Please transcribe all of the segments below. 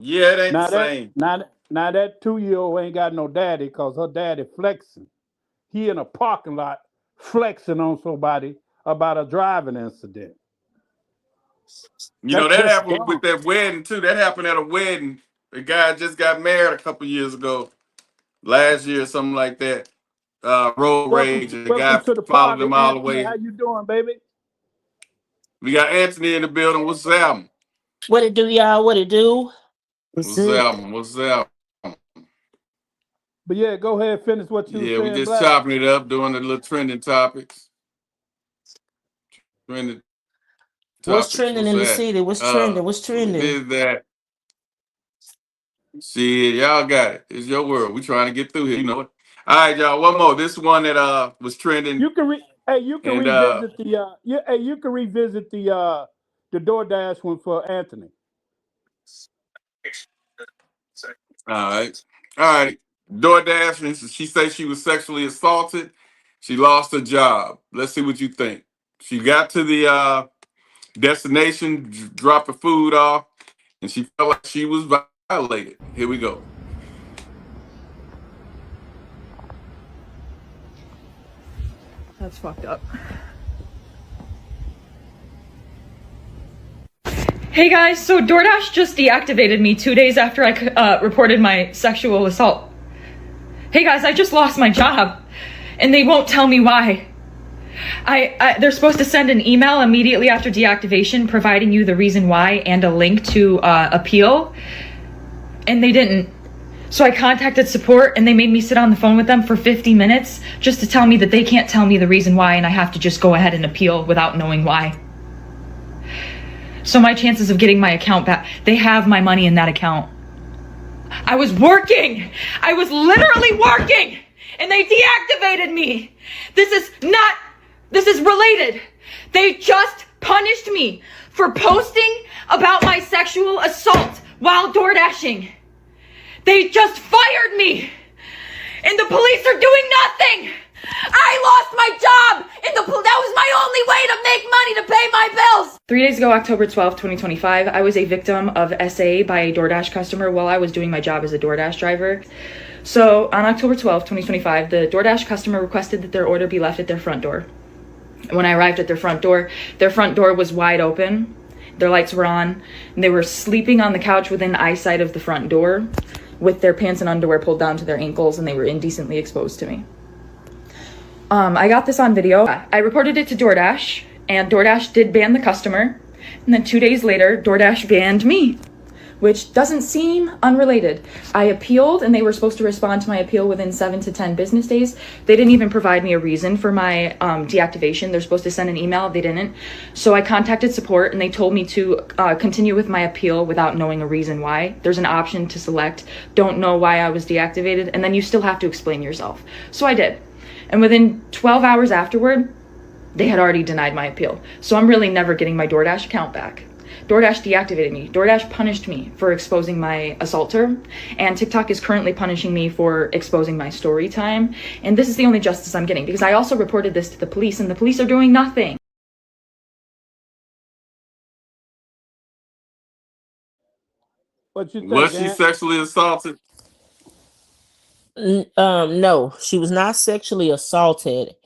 Yeah, it ain't the Now that same. now that 2-year-old ain't got no daddy because her daddy flexing. He in a parking lot flexing on somebody about a driving incident. You know That's that just happened with dumb. that wedding too. That happened at a wedding. The guy just got married a couple years ago, last year, something like that. Road rage, and the Welcome guy to the followed party, him all the Anthony. way. How you doing, baby? We got Anthony in the building. What's happening? What it do, y'all? What it do? What's What's up? happening? What's happening? But yeah, go ahead, finish what you were Yeah, we saying, just Black. chopping it up, doing the little trending topics. Trending What's topics. trending What's in the that? city? What's trending? What's trending? Is that shit? Y'all got it. It's your world. We trying to get through here. You know it. All right, y'all. One more. This one that was trending, You can and revisit you can revisit the DoorDash one for Anthony. all right, all right. DoorDash, and she said she was sexually assaulted. She lost her job. Let's see what you think. She got to the destination, dropped the food off, and she felt like she was violated. Here we go. That's fucked up. Hey guys, so DoorDash just deactivated me 2 days after I reported my sexual assault. Hey guys, I just lost my job, and they won't tell me why. They're supposed to send an email immediately after deactivation providing you the reason why and a link to appeal, and they didn't. So I contacted support, and they made me sit on the phone with them for 50 minutes just to tell me that they can't tell me the reason why, and I have to just go ahead and appeal without knowing why. So my chances of getting my account back, they have my money in that account. I was working. I was literally working, and they deactivated me. This is related. They just punished me for posting about my sexual assault while door dashing. They just fired me, and the police are doing nothing. I lost my job, and that was my only way to make money to pay my bills. 3 days ago, October 12th, 2025, I was a victim of SA by a DoorDash customer while I was doing my job as a DoorDash driver. So on October 12th, 2025, the DoorDash customer requested that their order be left at their front door. When I arrived at their front door was wide open. Their lights were on, and they were sleeping on the couch within eyesight of the front door with their pants and underwear pulled down to their ankles, and they were indecently exposed to me. I got this on video. I reported it to DoorDash, and DoorDash did ban the customer. And then 2 days later, DoorDash banned me, which doesn't seem unrelated. I appealed, and they were supposed to respond to my appeal within 7 to 10 business days. They didn't even provide me a reason for my deactivation. They're supposed to send an email. They didn't. So I contacted support, and they told me to continue with my appeal without knowing a reason why. There's an option to select, don't know why I was deactivated, and then you still have to explain yourself. So I did. And within 12 hours afterward, they had already denied my appeal. So I'm really never getting my DoorDash account back. DoorDash deactivated me. DoorDash punished me for exposing my assaulter, and TikTok is currently punishing me for exposing my story time. And this is the only justice I'm getting, because I also reported this to the police, and the police are doing nothing. What you think, Was she Ant? sexually assaulted? No, she was not sexually assaulted.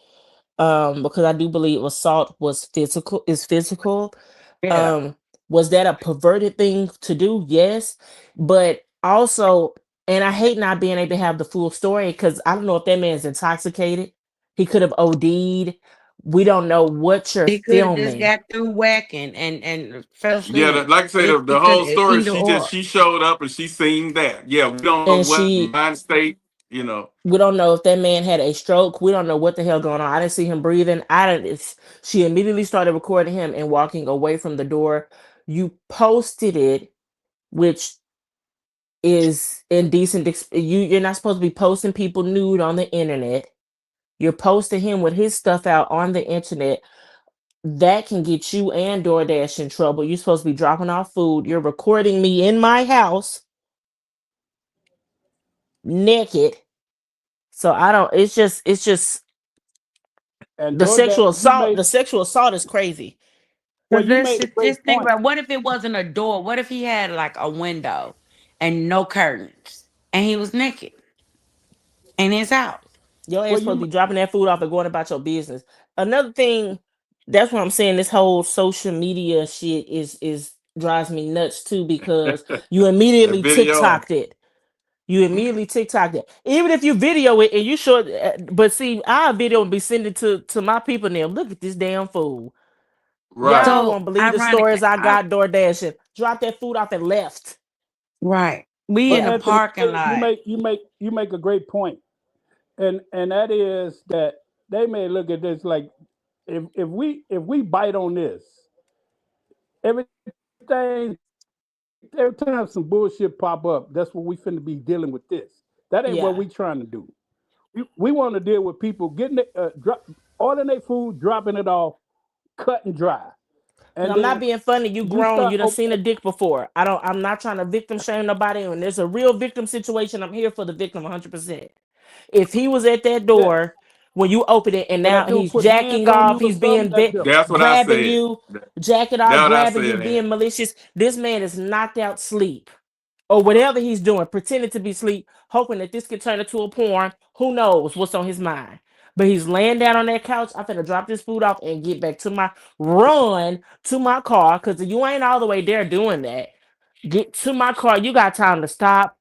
Because I do believe assault was physical. Is physical. Yeah. Um, was that a perverted thing to do? Yes, but also, and I hate not being able to have the full story because I don't know if that man's intoxicated. He could have OD'd. We don't know what you're He could have just filming. got through whacking and fell Yeah, asleep. like I say, It, the it could whole story. either She or. just she showed up and she seen that. Yeah, we don't know And what she mind state. You know, we don't know if that man had a stroke. We don't know what the hell going on. I didn't see him breathing. I didn't. She immediately started recording him and walking away from the door. You posted it, which is indecent. You're not supposed to be posting people nude on the internet. You're posting him with his stuff out on the internet. That can get you and DoorDash in trouble. You're supposed to be dropping off food. You're recording me in my house naked. So I don't. It's just And the DoorDash, sexual assault. The sexual assault is crazy. well, Because you let's made a just great think point. about what if it wasn't a door? What if he had like a window and no curtains, and he was naked in his house. Your ass Well, supposed to you be dropping that food off and going about your business. Another thing, that's what I'm saying. This whole social media shit is drives me nuts too because you That immediately video. TikToked it. You immediately TikTok it. Even if you video it and you show it, but see, our video will be sending to my people now. Look at this damn fool. Right. Y'all So won't believe the ironically, stories I got DoorDashing. Dropped that food off and left. right, we but in the Anthony, parking lot. you make a great point, and that is that they may look at this like if we bite on this, everything every time some bullshit pop up, that's what we finna be dealing with this. That ain't what Yeah. we trying to do. We want to deal with people getting it, ordering their food, dropping it off, cut and dry, And and I'm not then being funny. You you grown. start You done seen a dick before. I'm not trying to victim shame nobody. When there's a real victim situation, I'm here for the victim 100%. If he was at that yeah, door when you open it and and now that dude he's put hands jacking on off, you or he's something, being that's different. That's what I grabbing said. you, jacking That's off, what I grabbing you, said. being malicious. This man is knocked out sleep or whatever he's doing, pretending to be asleep, hoping that this could turn into a porn. Who knows what's on his mind? But he's laying down on that couch. I'm finna drop this food off and get back to my run to my car because you ain't all the way there doing that. Get to my car. You got time to stop,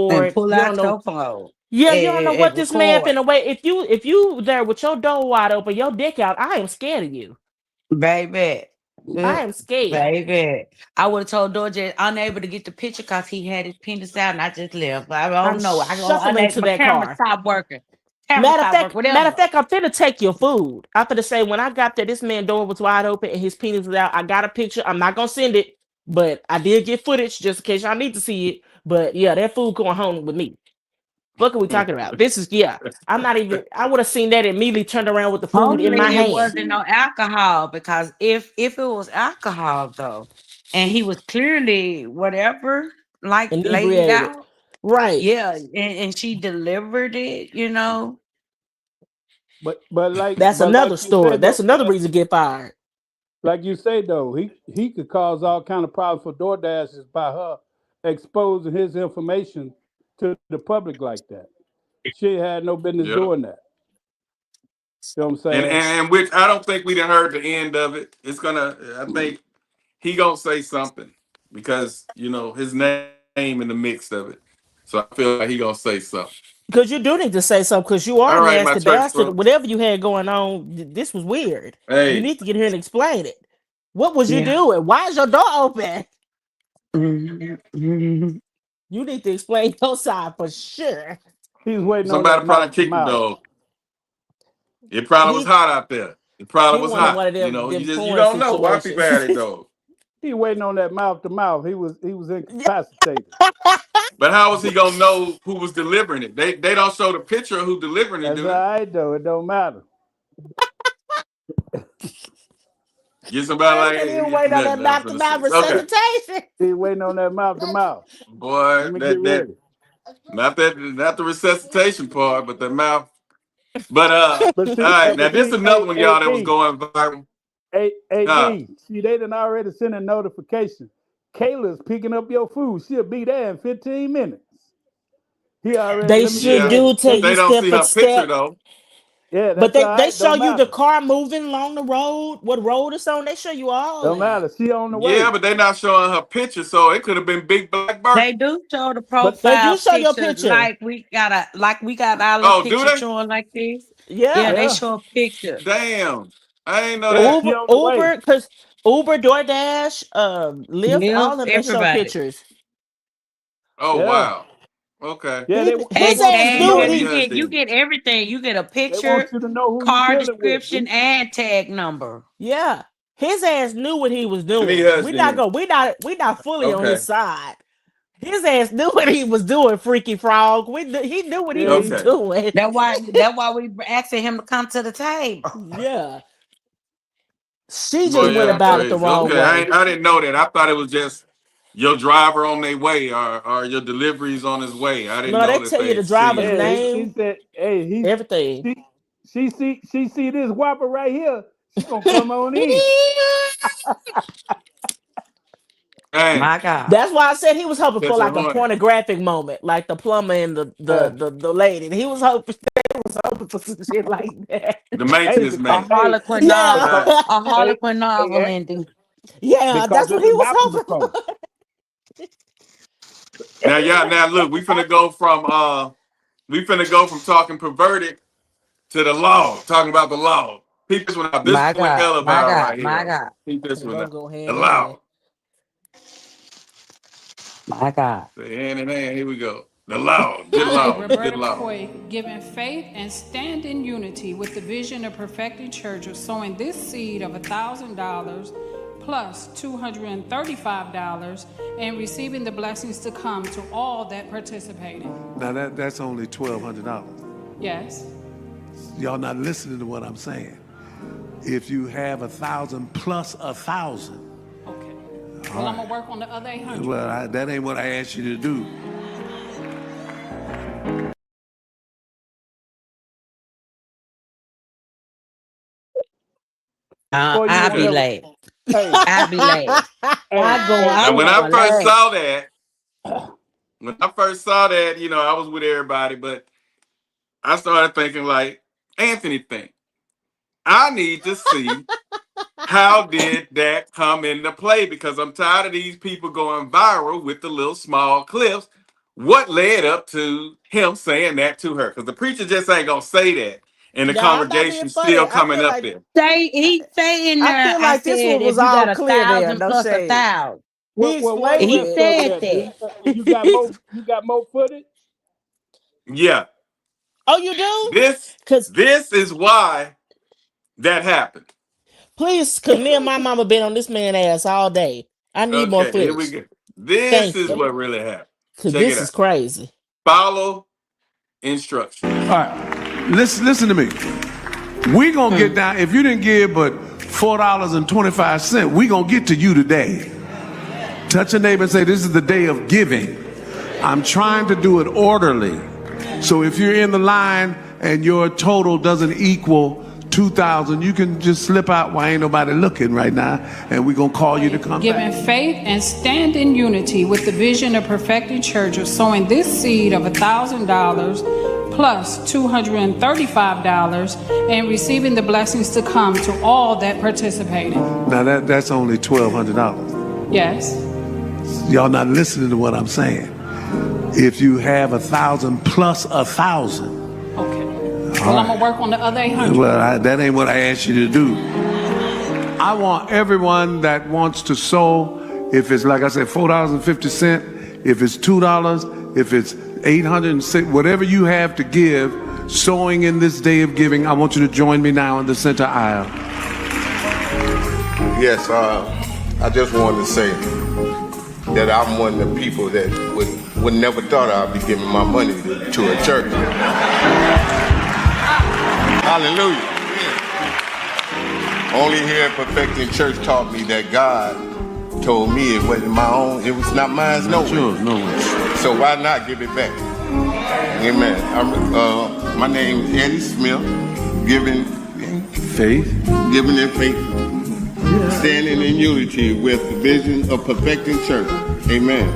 And record. pull You don't out know. your phone Yeah, you don't know and what this man record. finna wait. If you there with your door wide open, your dick out, I am scared of you. Baby, I good am scared. baby. I would have told Doja unable to get the picture because he had his penis out, and I just left. I I'm don't know. I go shuffling unable. to My that camera car. stopped working. Camera Matter of stopped working. fact, matter of Whatever. fact, I'm finna take your food. I'm finna say when I got there, this man door was wide open and his penis was out. I got a picture. I'm not gonna send it, but I did get footage just in case y'all need to see it. But yeah, that food going home with me. What are we talking about? This is yeah. I'm not even. I would have seen that and immediately turned around with the food in my Hopefully, it hand wasn't no alcohol because if it was alcohol though, and he was clearly whatever, like laid it inebriated. out, Right. yeah, and she delivered it, you know. but That's like another you say story. That's though, another reason to get fired. like you say though, he could cause all kind of problems for DoorDash by her exposing his information to the public like that. She had no business Yeah. doing that. You know what I'm And, saying? and which I don't think we done heard the end of it. It's gonna. I think he gonna say something because his name in the mix of it. So I feel like he gonna say something. Because you do need to say something. Because you are All a right, my nasty church bastard. folks. Whatever you had going on, this was weird. You Hey, need to get here and explain it. What was you Yeah. doing? Why is your door open? Mhm, mhm. You need to explain your side for sure. He's waiting on somebody that probably mouth to kicked the mouth. dog. It probably was He hot out there. It probably he was wanted hot. one of You them porn don't know why people situations. had it though. He waiting on that mouth to mouth. He was incapacitated. But how was he gonna know who was delivering it? They don't show the picture of who delivering it, That's do all they? right though. It don't matter. Get somebody I like said he was hey, waiting on that nothing I'm mouth to finna mouth say. Okay, resuscitation. He waiting on that mouth to mouth. boy, Let me get that ready. not the resuscitation part, but the mouth. But But all see, right, now this is another one, y'all, that was AD, going viral. Uh, AD. See, they done already sent a notification. Kayla's picking up your food. She'll be there in 15 minutes. He already. They Let me get sure yeah, ready. do tell they you don't step see for her picture step. though. Yeah, But that's all they right. show Don't you the matter. car moving along the road, what road it's on. They show you all Don't that. matter. She on the Yeah, way. but they not showing her picture, so it could have been Big Black They Birkin. do show the But They profile do show your picture picture. like we got our little Oh, do picture they? showing like this. Yeah, Yeah. they yeah, show a picture. Damn, I ain't know yeah, that. she Uber, on the way. Uber, because Uber, DoorDash, Lyft, all Live of them, they show everybody. pictures. Oh Yeah, wow. Okay. yeah. They His And want you ass to knew know what tag, Maybe you he her get you then. get everything. You get a They want picture, you to know who you car dealing with. description, and tag number. yeah. His ass knew what he was Maybe doing. us then. We not fully on Okay. his side. His ass knew what he was doing, Freaky Frog. He knew what he Yeah, was he, Okay. doing. That's why we asking him to come to the table. Yeah. She yeah, Boy, just went yeah, about it the crazy. wrong Okay, way. I didn't know that. I thought it was just your driver on their way or your deliveries on his way. I didn't No, they know that tell you they the seen driver's the yeah. picture. He name, said, "Hey, everything. she see this whopper right here. She gonna come on in." Dang. My God. That's why I said he was hoping for That's like a right. pornographic moment, like the plumber and the lady. He was hoping for some shit like that. The maintenance A man. Harlequin Yeah, novel. A Hey, Harlequin novel hey, ending. yeah, because that's what there's he an was hoping afterthought. for. Now, y'all, now look, we finna go from talking perverted to the law, talking about the law. Peep this one out. This My one went God. hella My viral God. right here. My Though. God. Peep this They one both out. go The hand in law. hand. My God. The hand in hand. Here we go. The law. Good I, law. Good Roberta law. McCoy, giving faith and stand in unity with the vision of perfecting church of sowing this seed of $1,000 plus $235 and receiving the blessings to come to all that participated. Now that's only $1,200. Yes. Y'all not listening to what I'm saying. If you have 1,000 plus 1,000, Okay. Well, I'm gonna work on the other 800. well, that ain't what I asked you to do. Before you I'll be ever, late. hey, I'll be late. hey, Now, when I gonna first laugh. saw that, you know, I was with everybody, but I started thinking like, Anthony think. I need to see how did that come into play because I'm tired of these people going viral with the little small clips. What led up to him saying that to her? Because the preacher just ain't gonna say that, and the No, I'm not being congregation funny. still coming up there. He say in I there, feel I like this said, one if was you all got clear there. 1,000 No plus shade. 1,000. He what explained He footage it. over said there? that. You got more? You got more footage? Yeah, Oh, you do? this Cause is why that happened. please, cause me and my mama been on this man ass all day. I need more Okay, here we footage. go. This Thank is you. what really happened. Cause Check it this is out. crazy. Follow instructions. All right, listen to me. We gonna get down. If you didn't give but $4.25, we gonna get to you today. Touch a neighbor and say, this is the day of giving. I'm trying to do it orderly. So if you're in the line and your total doesn't equal 2,000, you can just slip out while ain't nobody looking right now, and we're gonna call you to come Giving back. faith and stand in unity with the vision of perfecting church of sowing this seed of $1,000 plus $235 and receiving the blessings to come to all that participated. Now that's only $1,200. Yes. Y'all not listening to what I'm saying. If you have 1,000 plus 1,000, Okay. Well, I'm gonna work on the other 800. well, that ain't what I asked you to do. I want everyone that wants to sow, if it's like I said, $4.50, if it's $2, if it's 806, whatever you have to give, sowing in this day of giving, I want you to join me now in the center aisle. Yes, I just wanted to say that I'm one of the people that would never thought I'd be giving my money to a church. Hallelujah. Only here at Perfecting Church taught me that God told me it wasn't my own, it was not mine, no way. No way. So why not give it back? Amen. My name is Eddie Smith, giving Faith. in faith, standing in unity with the vision of Perfecting Church. Amen.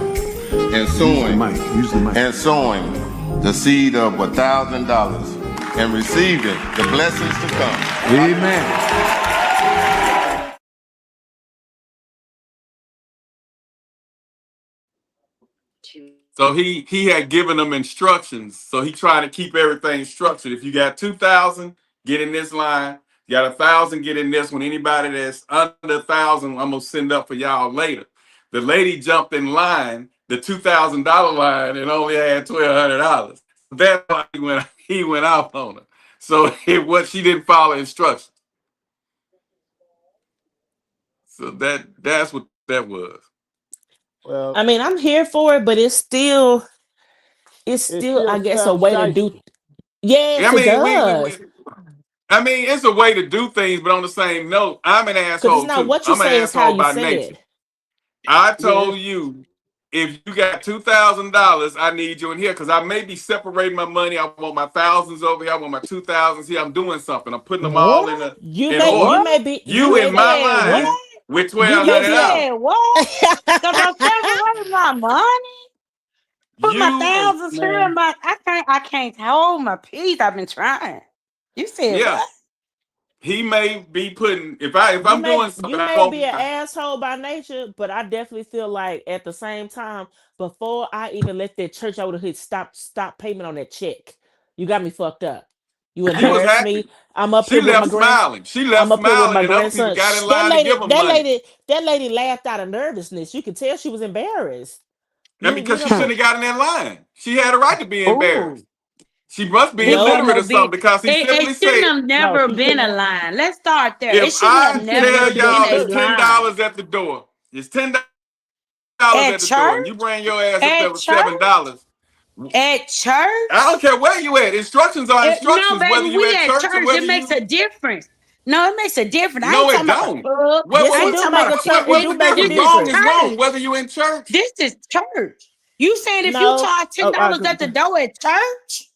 And sowing, Use the mic. and sowing the seed of $1,000 and receiving the blessings to come. Amen. So he had given them instructions. So he tried to keep everything structured. If you got 2,000, get in this line. You got 1,000, get in this one. Anybody that's under 1,000, I'm gonna send up for y'all later. The lady jumped in line, the $2,000 line, and only had $1,200. That's why he went out on her. So she didn't follow instructions. So that's what that was. Well, I mean, I'm here for it, but it's still, I guess, a way to do. Yes, it does. I mean, it's a way to do things, but on the same note, I'm an Because asshole it's not too. what you I'm an say; it's how asshole you by say nature. it. I told you, if you got $2,000, I need you in here because I may be separating my money. I want my thousands over here. I want my 2,000s here. I'm doing something. I'm putting them all in You in may order. be You in my line. with You $1,200. said what? Because I'm telling away my money. Put my You, thousands here Man. in my. I can't hold my peace. I've been trying. You said yeah, what? he may be putting. If I'm doing something, you I may won't be be. an asshole by nature, but I definitely feel like at the same time, before I even let that church, I would have hit stop payment on that check. You got me fucked up. You She was embarrassed happy. me. I'm up She here with my left grandson. smiling. She I'm left up here with smiling, my and other people grandson. got in line to give her money. That lady laughed out of nervousness. You could tell she was embarrassed. And You because know she what I'm shouldn't have gotten in line, she had a right to be embarrassed. Ooh, She must be it Well, shouldn't illiterate or have been. something because he simply It shouldn't said, have No, never she been shouldn't a have. line. Let's start there. "If It shouldn't have I She never tell went to the been y'all a it's church. line $10 at the door, it's $10 at at the door, and you church. bring your ass up there At with church. $7, At church. I don't care where you at. Instructions are No, instructions, baby, whether you we at at church or church. whether It makes you. a difference. No, it makes a difference. I No, ain't it talking about the don't. club. yes, I it ain't do talking make about a the club. it do make a What's This is wrong difference. is wrong, church. whether you in church. This is church. You saying if you No, charge $10 at the door at church?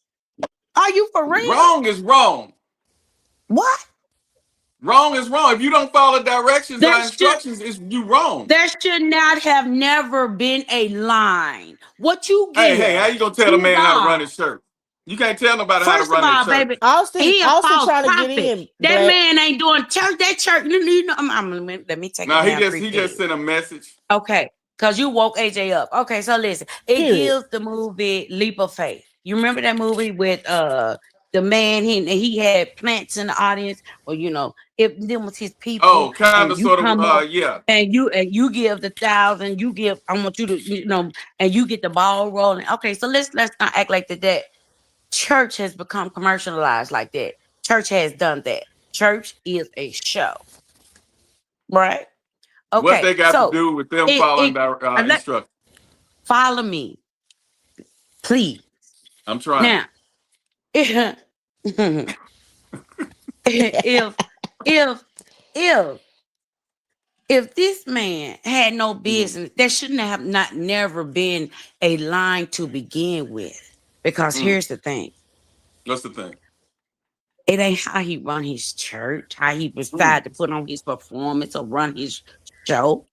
Are you for real? Wrong is wrong. What? Wrong is wrong. If you don't follow directions or There should instructions, it's you wrong. there should not have never been a line. What you Hey, how give you gonna tell a to man how to run God. his church? You can't tell nobody how to First of run their all, church. baby, Austin, he a Austin false trying to get prophet. in, That Black. man ain't doing church. That church, let me take No, a damn he just sent a message. Okay, because you woke AJ up. Okay, so listen, it Period. gives the movie Leap of Faith. You remember that movie with the man he had plants in the audience, or if them was his people, Oh, kind and of, you sort come of, up yeah. and you give the 1,000, I want you to and you get the ball rolling. Okay, so let's not act like that. Church has become commercialized like that. Church has done that. Church is a show, right? What Okay, they got to so do with them it following let instructions? follow me, please. I'm trying. Now, if if this man had no business, there shouldn't have never been a line to begin with. Because here's the thing. What's the thing? It ain't how he run his church, how he decide to put on his performance or run his show.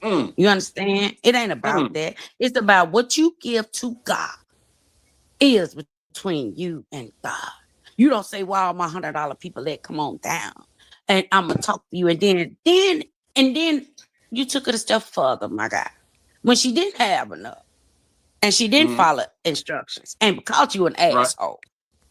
You understand? It ain't about that. It's about what you give to God is between you and God. You don't say, "Well, all my $100 people that come on down, and I'm gonna talk to you," and then you took it a step further, my guy. When she didn't have enough, and she didn't follow instructions, and because you an asshole,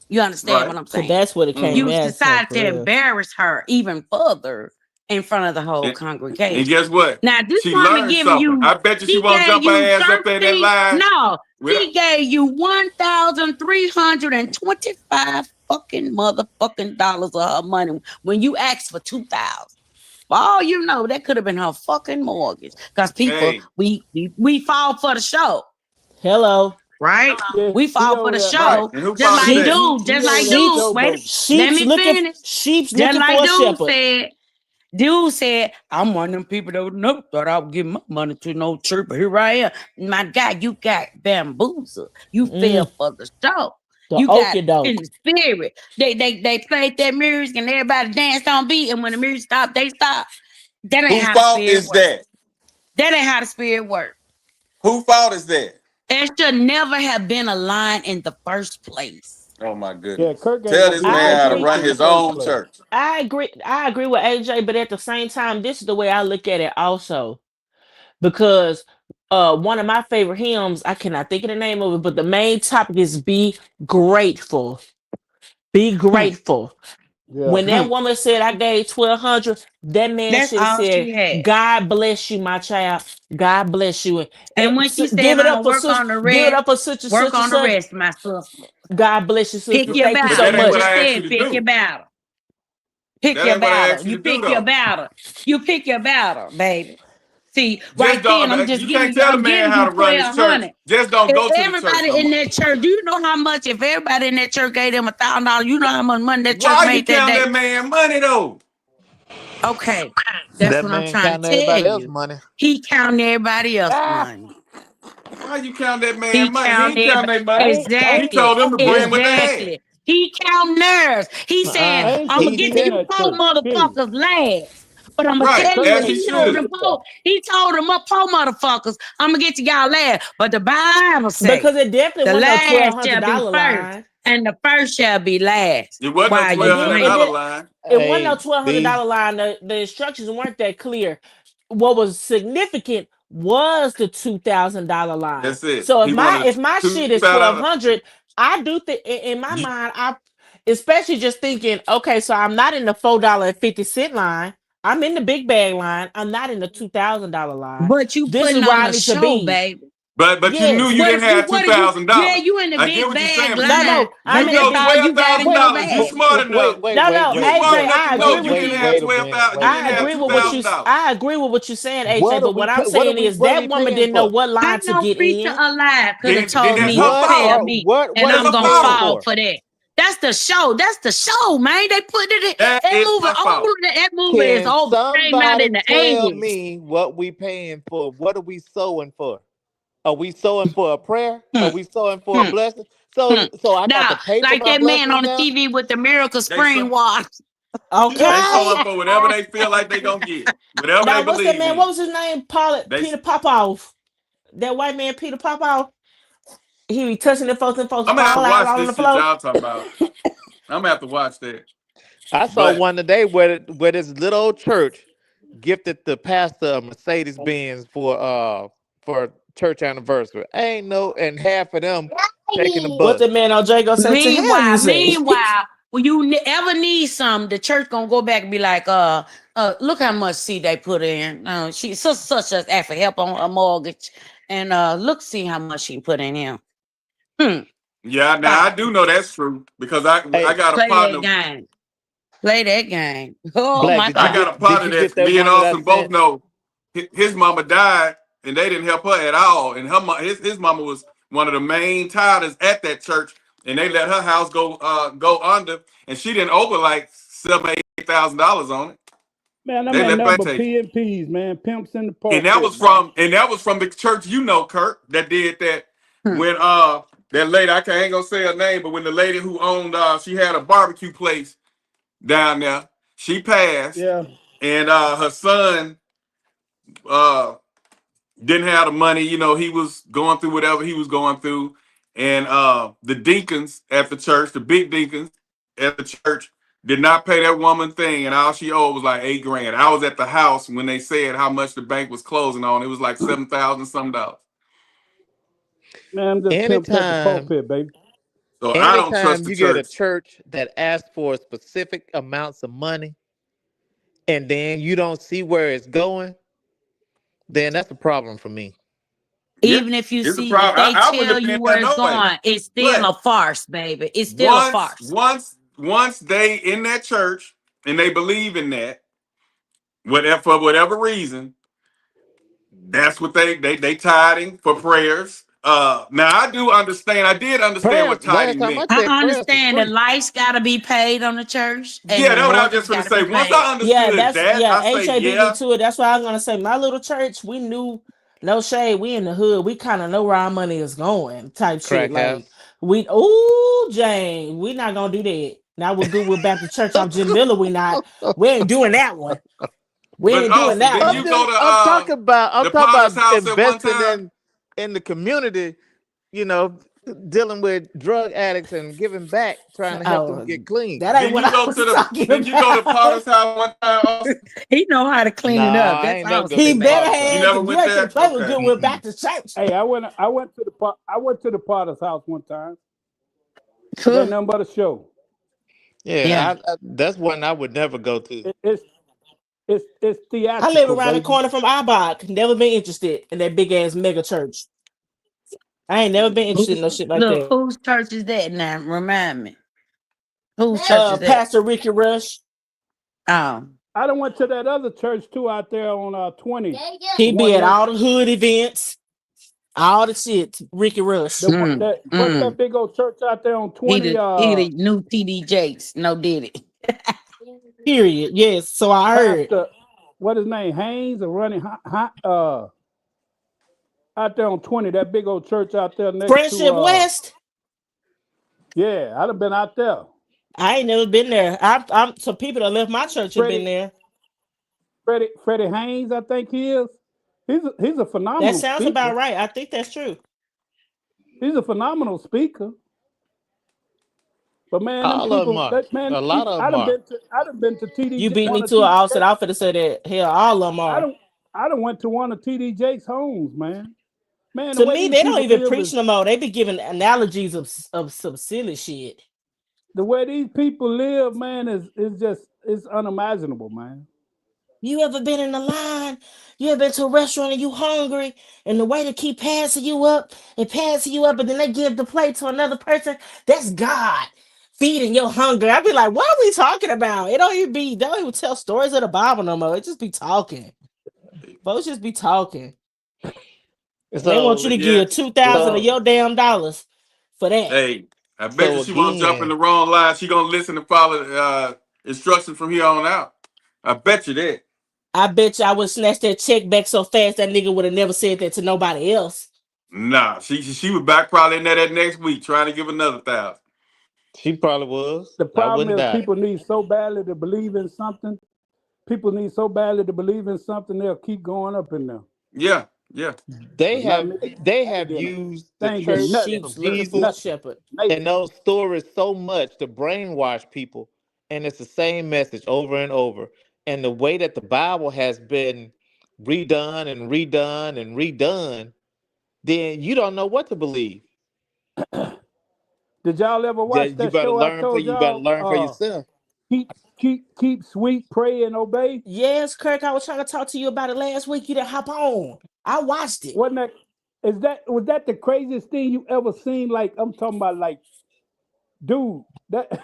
you understand what I'm So saying? that's what it came You as. decided to embarrass her even further in front of the whole congregation. And guess what? Now this She woman learned giving something. you, I bet you she she won't gave jump her you ass up there in that 13. line. No, Well- she gave you 1,325 fucking motherfucking dollars of her money when you asked for 2,000. For all you know, that could have been her fucking mortgage. Because people, we fall for the show. Hello. Right? Yeah, We she fall for over the there. show. And who Just followed like that? dude, just like She over dude. there Wait, let me finish. Sheep's Just looking like for a dude shepherd. said. Dude said, "I'm one of them people that would never thought I would give my money to no church, but here I am." My guy, you got bamboozled. You fell for the show. You got in the spirit. They played their music and everybody danced on beat, and when the music stopped, they stopped. That ain't Whose how the fault spirit is works. that? That ain't how the spirit works. Whose fault is that? There should never have been a line in the first place. Oh my Yeah, goodness. Kirk ain't Tell gonna this be in man no how to church run in the his first own place. church. I agree with AJ, but at the same time, this is the way I look at it also. Because one of my favorite hymns, I cannot think of the name of it, but the main topic is be grateful. Be grateful. Yeah. When that woman said I gave 1,200, that man That's should have all she said, had. "God bless you, my child. God bless you." And when she said, give it "I'm up gonna for work on the such, give it rest, up for such and work such and on the such. rest, my sister. God bless you, sister. Pick your Thank you battle." so that ain't much. what Just I asked said, you to pick do. your battle. Pick That your ain't what I battle. asked you You to do, pick your though. battle. You pick your battle, baby. See, Just right don't. then, I'm just You can't giving you, tell a I'm man giving how you to run his church. 1,200. Just don't If go to the church everybody no in more. that church, do you know how much? If everybody in that church gave them $1,000, you know how much money that Why church are you made that counting day? that man money though? Okay, that's That what I'm man trying counting to tell everybody else's you. money. He counting everybody else's Ah, money. Why you count that He man money? He counted ain't counting everybody. their money. He Exactly. told them to bring what they had. Exactly. He counting theirs. He said, I ain't "I'm supposed gonna to get be to in you that poor church. Period. motherfuckers last. But I'm gonna Right, tell you as what he he told should. them poor. He told them poor motherfuckers, I'm gonna get to y'all last. But the Bible says Because it definitely the wasn't no last shall be $1,200 first, line. and the first shall be last. It wasn't Why no you And then drink? $1,200 line. it wasn't no Hey, $1,200 line. The instructions weren't that clear. What was significant was the $2,000 line. That's it. So He if wanted my shit is $2,000. $1,200, I do think in my mind, I especially just thinking, okay, so I'm not in the $4.50 line. I'm in the big bag line. I'm not in the $2,000 line. But you This is putting where on I a need to show, be. baby. But you knew Yes. you didn't have $2,000. Yeah, you in the I get big what you're bag saying. But line. No, I'm you in the know big. all you got in your $12,000. You bag. smart enough. No, You AJ, smart enough I to know agree you with didn't you. have wait a minute. 12,000. You I didn't have agree with what you. $2,000. I agree with what you're saying, AJ. What are But we? what I'm saying is What are that we woman paying didn't know for? what line Ain't to no get preacher in. alive could have Then told that's me her to fault. tell me, What and are I'm we gonna paying fall for? for that. That's the show. That's the show, man. They put it in That that is movie. her fault. That movie is Can over. Came out somebody in the tell 80s. me what we paying for? What are we sowing for? Are we sowing for a prayer? Are Hmm, we sowing for a hmm, blessing? hmm. So I got to Now, pay for like my that man blessings on the now? TV with the Miracle They Spring so Water. they Okay. sowing for whatever they feel like they gonna get. Whatever they Now what's that believe man? What in. was his name? They Peter Popoff. That white man, Peter Popoff. He be touching the folks and folks I'm gonna have to fall out watch all on the this shit floor. y'all talking about. I'm gonna have to watch that. I saw But one today where this little old church gifted the pastor a Mercedes Benz for church anniversary. Ain't no, and half of them taking the What bus. the man on Jay gonna say to hell? You say. Meanwhile, when you ever need something, the church gonna go back and be like, look how much seed they put in. She such as asked for help on her mortgage, and look, see how much she put in here. yeah, now I do know that's true because I Hey, got a Play partner. that game. Play that game. Oh Black, my did you I God. got a partner did you get that that me and one that I Austin both sent? know. His mama died and they didn't help her at all. And his mama was one of the main tithers at that church, and they let her house go under, and she didn't owe like $7,000-8,000 on it. Man, that They man let nothing bank but take it. PMPs, man. Pimps in the And that pulpit, was man. from the church Kurt, that did that Hmm. when that lady, I ain't gonna say her name, but when the lady who owned she had a barbecue place down there, she passed, Yeah. and her son didn't have the money. You know, he was going through whatever he was going through, and the deacons at the church, the big deacons at the church, did not pay that woman thing, and all she owed was like $8,000. I was at the house when they said how much the bank was closing on. It was like $7,000 some dollars. Man, I'm just pimps at the Anytime, pulpit, baby. So I don't trust anytime the you get a church. church that asks for specific amounts of money and then you don't see where it's going, then that's a problem for me. Yeah, Even if you it's a see, if problem. they I wouldn't tell have you been where there it's no way. going, it's still But a farce, baby. It's still a farce. once they in that church and they believe in that, whatever for whatever reason, that's what they tithing for prayers. Now I do understand. I did understand Prayers, what last tithing time I meant. checked, I prayers was understand the free. lights got to be paid on the church, and Yeah, the that's what I was mortgage just gonna got to be say. Once paid. I Yeah, understood that, I say HA beat me yeah. to it. That's why I'm gonna say my little church, we knew no shade. We in the hood, we kind of know where our money is going, type shit. Crack Like house. Jane, we not gonna do that. Now we're good with Baptist Church on Jim Miller. We ain't doing that one. We But ain't doing Austin, that didn't one. you go I'm to talking about the Potter's house at one investing time? in the community, you know, dealing with drug addicts and giving back, trying to help them get clean. That ain't Didn't what you I go was to the talking didn't you go to about. Potter's house one time, Austin? He know how to clean it Nah, up. I That's ain't never all go I'm to He the better Potter's You house. have never the went drink there? and play was Okay. good with Baptist Church. Hey, I went to the Potter's house one time. It cool. ain't nothing but a show. Yeah. Yeah, that's one I would never go to. It's I live theatrical, around the baby. corner from Ibach. Never been interested in that big ass mega church. I ain't never been interested in no shit like Look, that. whose church is that now? Remind me. Whose church is that? Pastor Ricky Rush. Oh. I done went to that other church too out there on 20. He The be one at next, all the hood events, all the shit. Ricky Rush. what's that big old church out there on He 20? the new TD Jakes. No did it. Period. Yes. So I heard. Pastor, what his name? Haynes or running out there on 20, that big old church out there next Friendship to West. yeah, I'd have been out there. I ain't never been there. I'm some people that left my church have been Freddie there. Freddie Haynes, I think he is. He's a That phenomenal sounds speaker. about right. I think that's true. He's a phenomenal speaker. But man, them All of them people, are. that man, A lot of them are. I done been to TD. You beat me one of to an TD offset. Jakes. I finna say that. Hell, all of them are. I done went to one of TD Jake's homes, man. Man, To me, they don't even preach no more. They be giving analogies of some silly shit. The way these people live, man, is unimaginable, man. You ever been in a line? You ever been to a restaurant and you hungry, and the waiter keep passing you up, and then they give the plate to another person? That's God feeding your hunger. I be like, what are we talking about? They don't even tell stories of the Bible no more. It just be talking. Folks just be talking. They want you to give 2,000 of your damn dollars for that. Hey, I bet you she won't jump in the wrong line. She gonna listen and follow instructions from here on out. I bet you that. I bet you I would snatch that check back so fast that nigga would have never said that to nobody else. Nah, she was back probably in there that next week trying to give another 1,000. She probably was. The problem is people need so badly to believe in something. People need so badly to believe in something, they'll keep going up in there. Yeah. They have used the church of Jesus and those stories so much to brainwash people, and it's the same message over and over. And the way that the Bible has been redone and redone and redone, then you don't know what to believe. Did y'all ever watch that show I told y'all? You better learn for yourself. Keep sweet, pray, and obey. Yes, Kirk, I was trying to talk to you about it last week. You didn't hop on. I watched it. Was that the craziest thing you ever seen? Like, I'm talking about, like, dude.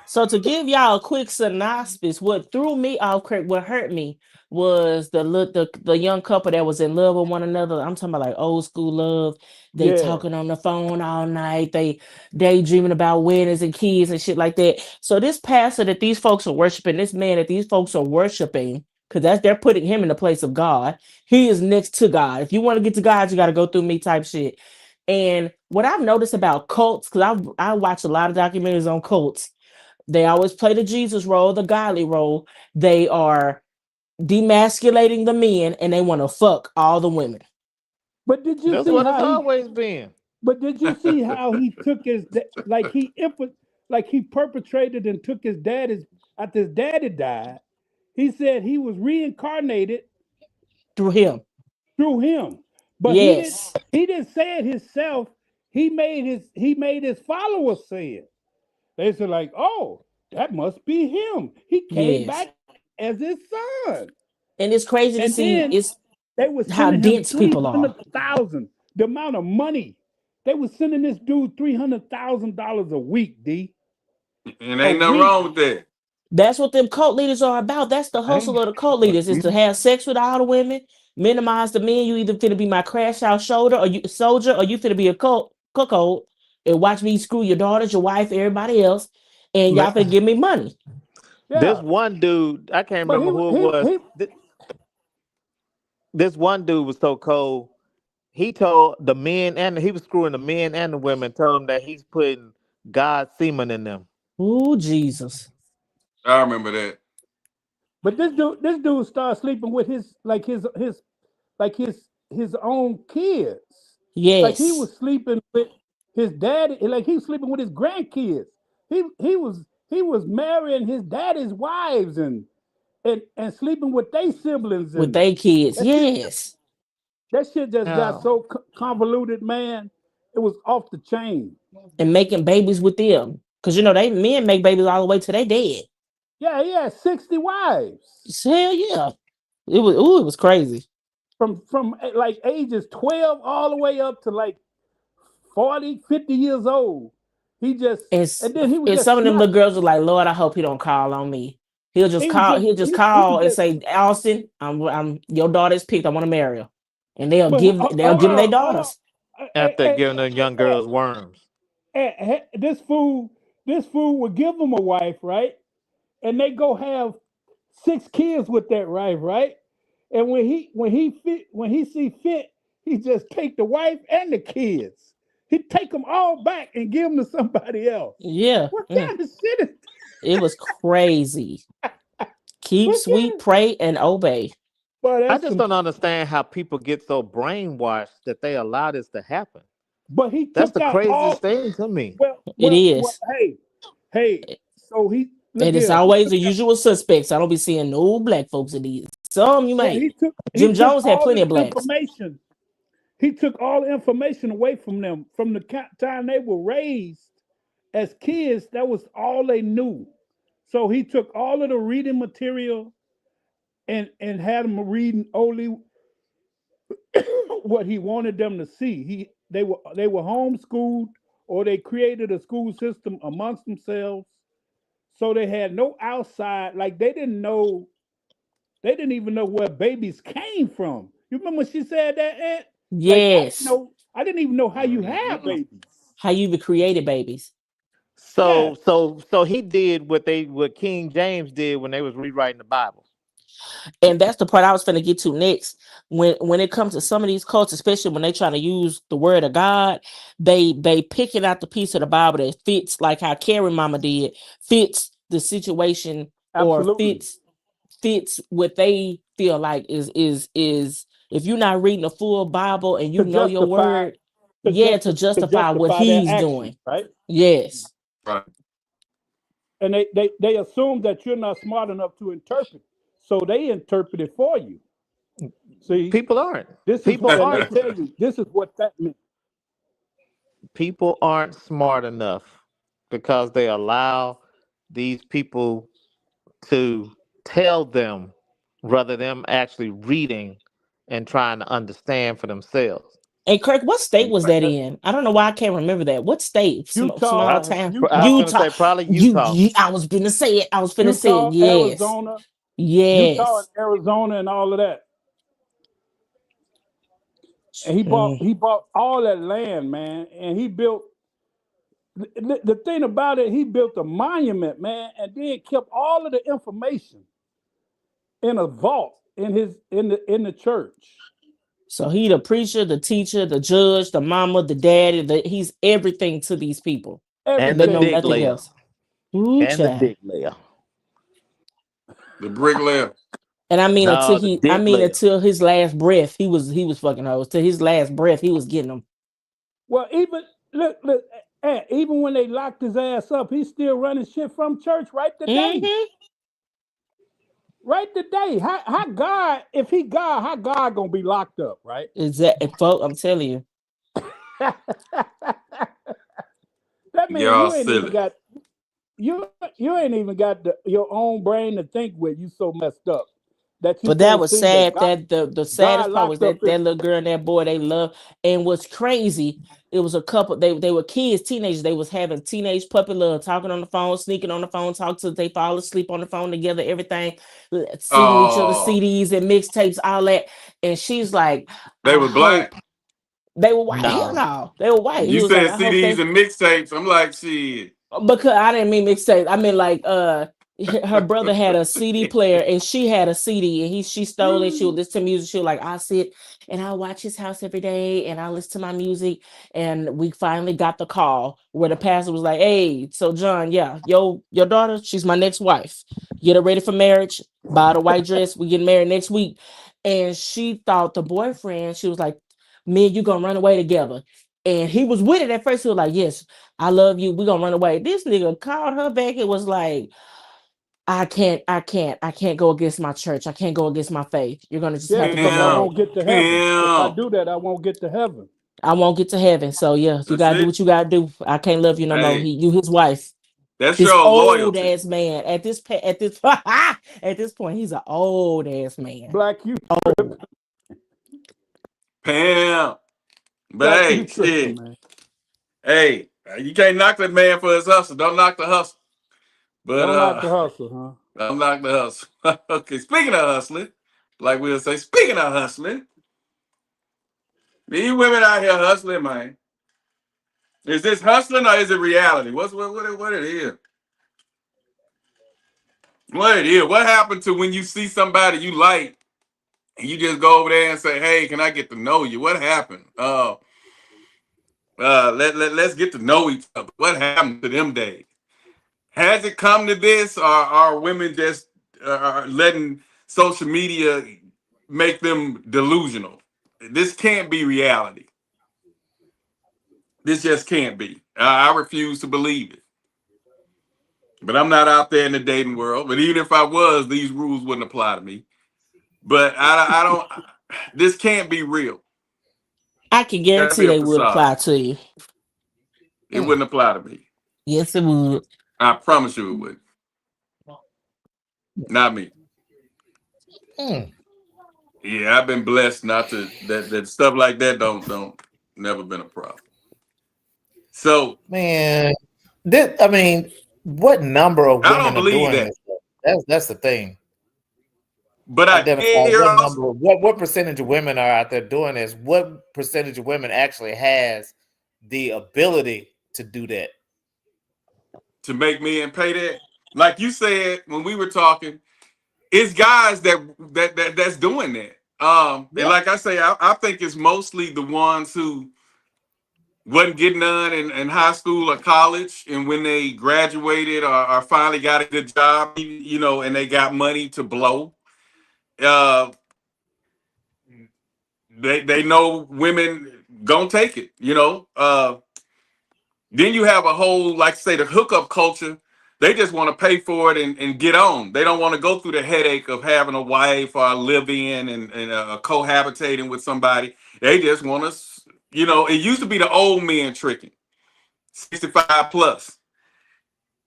So to give y'all a quick synopsis, what threw me off, Kirk, what hurt me was the young couple that was in love with one another. I'm talking about like old school love. They talking on the phone all night. They daydreaming about weddings and kids and shit like that. So this pastor that these folks are worshiping, this man that these folks are worshiping, because they're putting him in the place of God. He is next to God. If you want to get to God, you got to go through me type shit. And what I've noticed about cults, because I watch a lot of documentaries on cults, they always play the Jesus role, the godly role. They are demasculating the men and they want to fuck all the women. But did you That's see what how it's always been. But did you see how he took he perpetrated and took his daddy's after his daddy died? He said he was reincarnated through him. But yes, he didn't say it himself. He made his followers say it. They said, like, oh, that must be him. He came back as his son. And it's crazy to see they were how dense people are. $300,000, the amount of money. They were sending this dude $300,000 a week, D. And ain't nothing wrong with that. That's what them cult leaders are about. That's the hustle of the cult leaders, is to have sex with all the women, minimize the men. You either finna be my crash out shoulder or you soldier, or you finna be a cuckold and watch me screw your daughters, your wife, everybody else, and y'all finna give me money. Yeah. This one dude, I can't remember who it was. This one dude was so cold. He told the men, and he was screwing the men and the women, told them that he's putting God's semen in them. Oh, Jesus. I remember that. But this dude started sleeping with his own kids. Yes. Like he was sleeping with his daddy, like he was sleeping with his grandkids. He was marrying his daddy's wives and sleeping with their siblings. With their kids, yes. That shit just got so convoluted, man. It was off the chain. And making babies with them. Because, they men make babies all the way till they dead. Yeah, he had 60 wives. Hell yeah. It was crazy. From like ages 12 all the way up to like 40, 50 years old. He just and then he was and some of them little girls were like, Lord, I hope he don't call on me. He'll just call and say, Austin, I'm your daughter's picked. I want to marry her. And they'll give them their daughters. After giving them young girls worms. This fool would give them a wife, right? And they go have 6 kids with that wife, right? And when he see fit, he just take the wife and the kids. He take them all back and give them to somebody else. Yeah. What kind of shit is it was crazy. Keep sweet, pray, and obey. But I just don't understand how people get so brainwashed that they allow this to happen. But he That's took the out craziest all. thing to me. It is. Hey. So he look And it's here. He always took the usual suspects. I don't be seeing no black folks in these. Some you Yeah, might. he Jim took Jones had all plenty the of blacks. information. He took all the information away from them from the time they were raised as kids. That was all they knew. So he took all of the reading material and had them reading only what he wanted them to see. They were homeschooled, or they created a school system amongst themselves. So they had no outside, like they didn't even know where babies came from. You remember when she said that, Aunt? Yes. Like, I didn't even know how you have babies. How you even created babies. So he did what King James did when they was rewriting the Bible. And that's the part I was finna get to next. When it comes to some of these cults, especially when they try to use the word of God, they picking out the piece of the Bible that fits, like how Carrie Mama did, fits the situation. Absolutely. Or fits what they feel like is if you're not reading the full Bible and you know your word, to justify what he's doing. Right? Yes. Right. And they assume that you're not smart enough to interpret. So they interpret it for you. See, people aren't. This is what they tell you. This is what that means. People aren't smart enough because they allow these people to tell them rather than them actually reading and trying to understand for themselves. And Kirk, what state was that in? I don't know why I can't remember that. What state? Utah. Small town. I was gonna say probably Utah. I was gonna say it. Utah, yes. Arizona. Yes. Utah and Arizona and all of that. And he bought all that land, man, and he built. The thing about it, he built a monument, man, and then kept all of the information in a vault in the church. So he the preacher, the teacher, the judge, the mama, the daddy. He's everything to these people. And they the know dick nothing layer. else. Ooh, and child. the dick layer. The bricklayer. And I mean, No, until his last breath, he was fucking hoes. Till his last breath, he was getting them. Well, even look, even when they locked his ass up, he's still running shit from church right today. Mm-hmm. Right today. How God, if he God, how God gonna be locked up, right? Exactly, folks. I'm telling you. That means Y'all you ain't even got your own brain to think with. You so messed up. But that was sad. That the saddest part was that little girl and that boy they love. And what's crazy, it was a couple. They were kids, teenagers. They was having teenage puppy love, talking on the phone, sneaking on the phone, talk till they fall asleep on the phone together. Everything, sending each other CDs and mixtapes, all that. And she's like, they were black. They were white. Hell no, they were white. You said CDs and mixtapes. I'm like, shit. Because I didn't mean mixtapes. I mean like her brother had a CD player and she had a CD and she stole it. She would listen to music. She was like, I sit and I watch his house every day and I listen to my music. And we finally got the call where the pastor was like, hey, so John, yeah, your daughter, she's my next wife. Get her ready for marriage. Buy the white dress. We get married next week. And she thought the boyfriend, she was like, me and you gonna run away together. And he was with it at first. He was like, yes, I love you. We're gonna run away. This nigga called her back. It was like, I can't go against my church. I can't go against my faith. You're gonna just have to go. I won't get to heaven. If I do that, I won't get to heaven. I won't get to heaven. So yeah, you gotta do what you gotta do. I can't love you no more. You his wife. That's this your old loyalty. Ass man. At this point, he's an old ass man. Black you. Old. Pam. But Black hey, you tripping, man. Hey, you can't knock that man for his hustle. Don't knock the hustle. But don't knock the hustle, huh? Don't knock the hustle. Okay, speaking of hustling, like we'll say, speaking of hustling, these women out here hustling, man. Is this hustling or is it reality? What it is? What it is? What happened to when you see somebody you like and you just go over there and say, "Hey, can I get to know you?" What happened? Let's get to know each other. What happened to them days? Has it come to this, or are women just letting social media make them delusional. This can't be reality. This just can't be. I refuse to believe it. But I'm not out there in the dating world. But even if I was, these rules wouldn't apply to me. But I don't. This can't be real. I can guarantee they would apply to you. It wouldn't apply to me. Yes, it would. I promise you it would. Not me. Yeah, I've been blessed not to that stuff like that don't never been a problem. So man, I mean, what number of women are doing this? That's the thing. But what percentage of women are out there doing this? What percentage of women actually has the ability to do that? To make men pay that? Like you said when we were talking, it's guys that's doing that. And like I say, I think it's mostly the ones who wasn't getting none in high school or college, and when they graduated or finally got a good job, you know, and they got money to blow. They know women gonna take it, you know. Then you have a whole, like say, the hookup culture. They just want to pay for it and get on. They don't want to go through the headache of having a wife or a live-in and cohabitating with somebody. They just want to, you know, it used to be the old men tricking, 65 plus.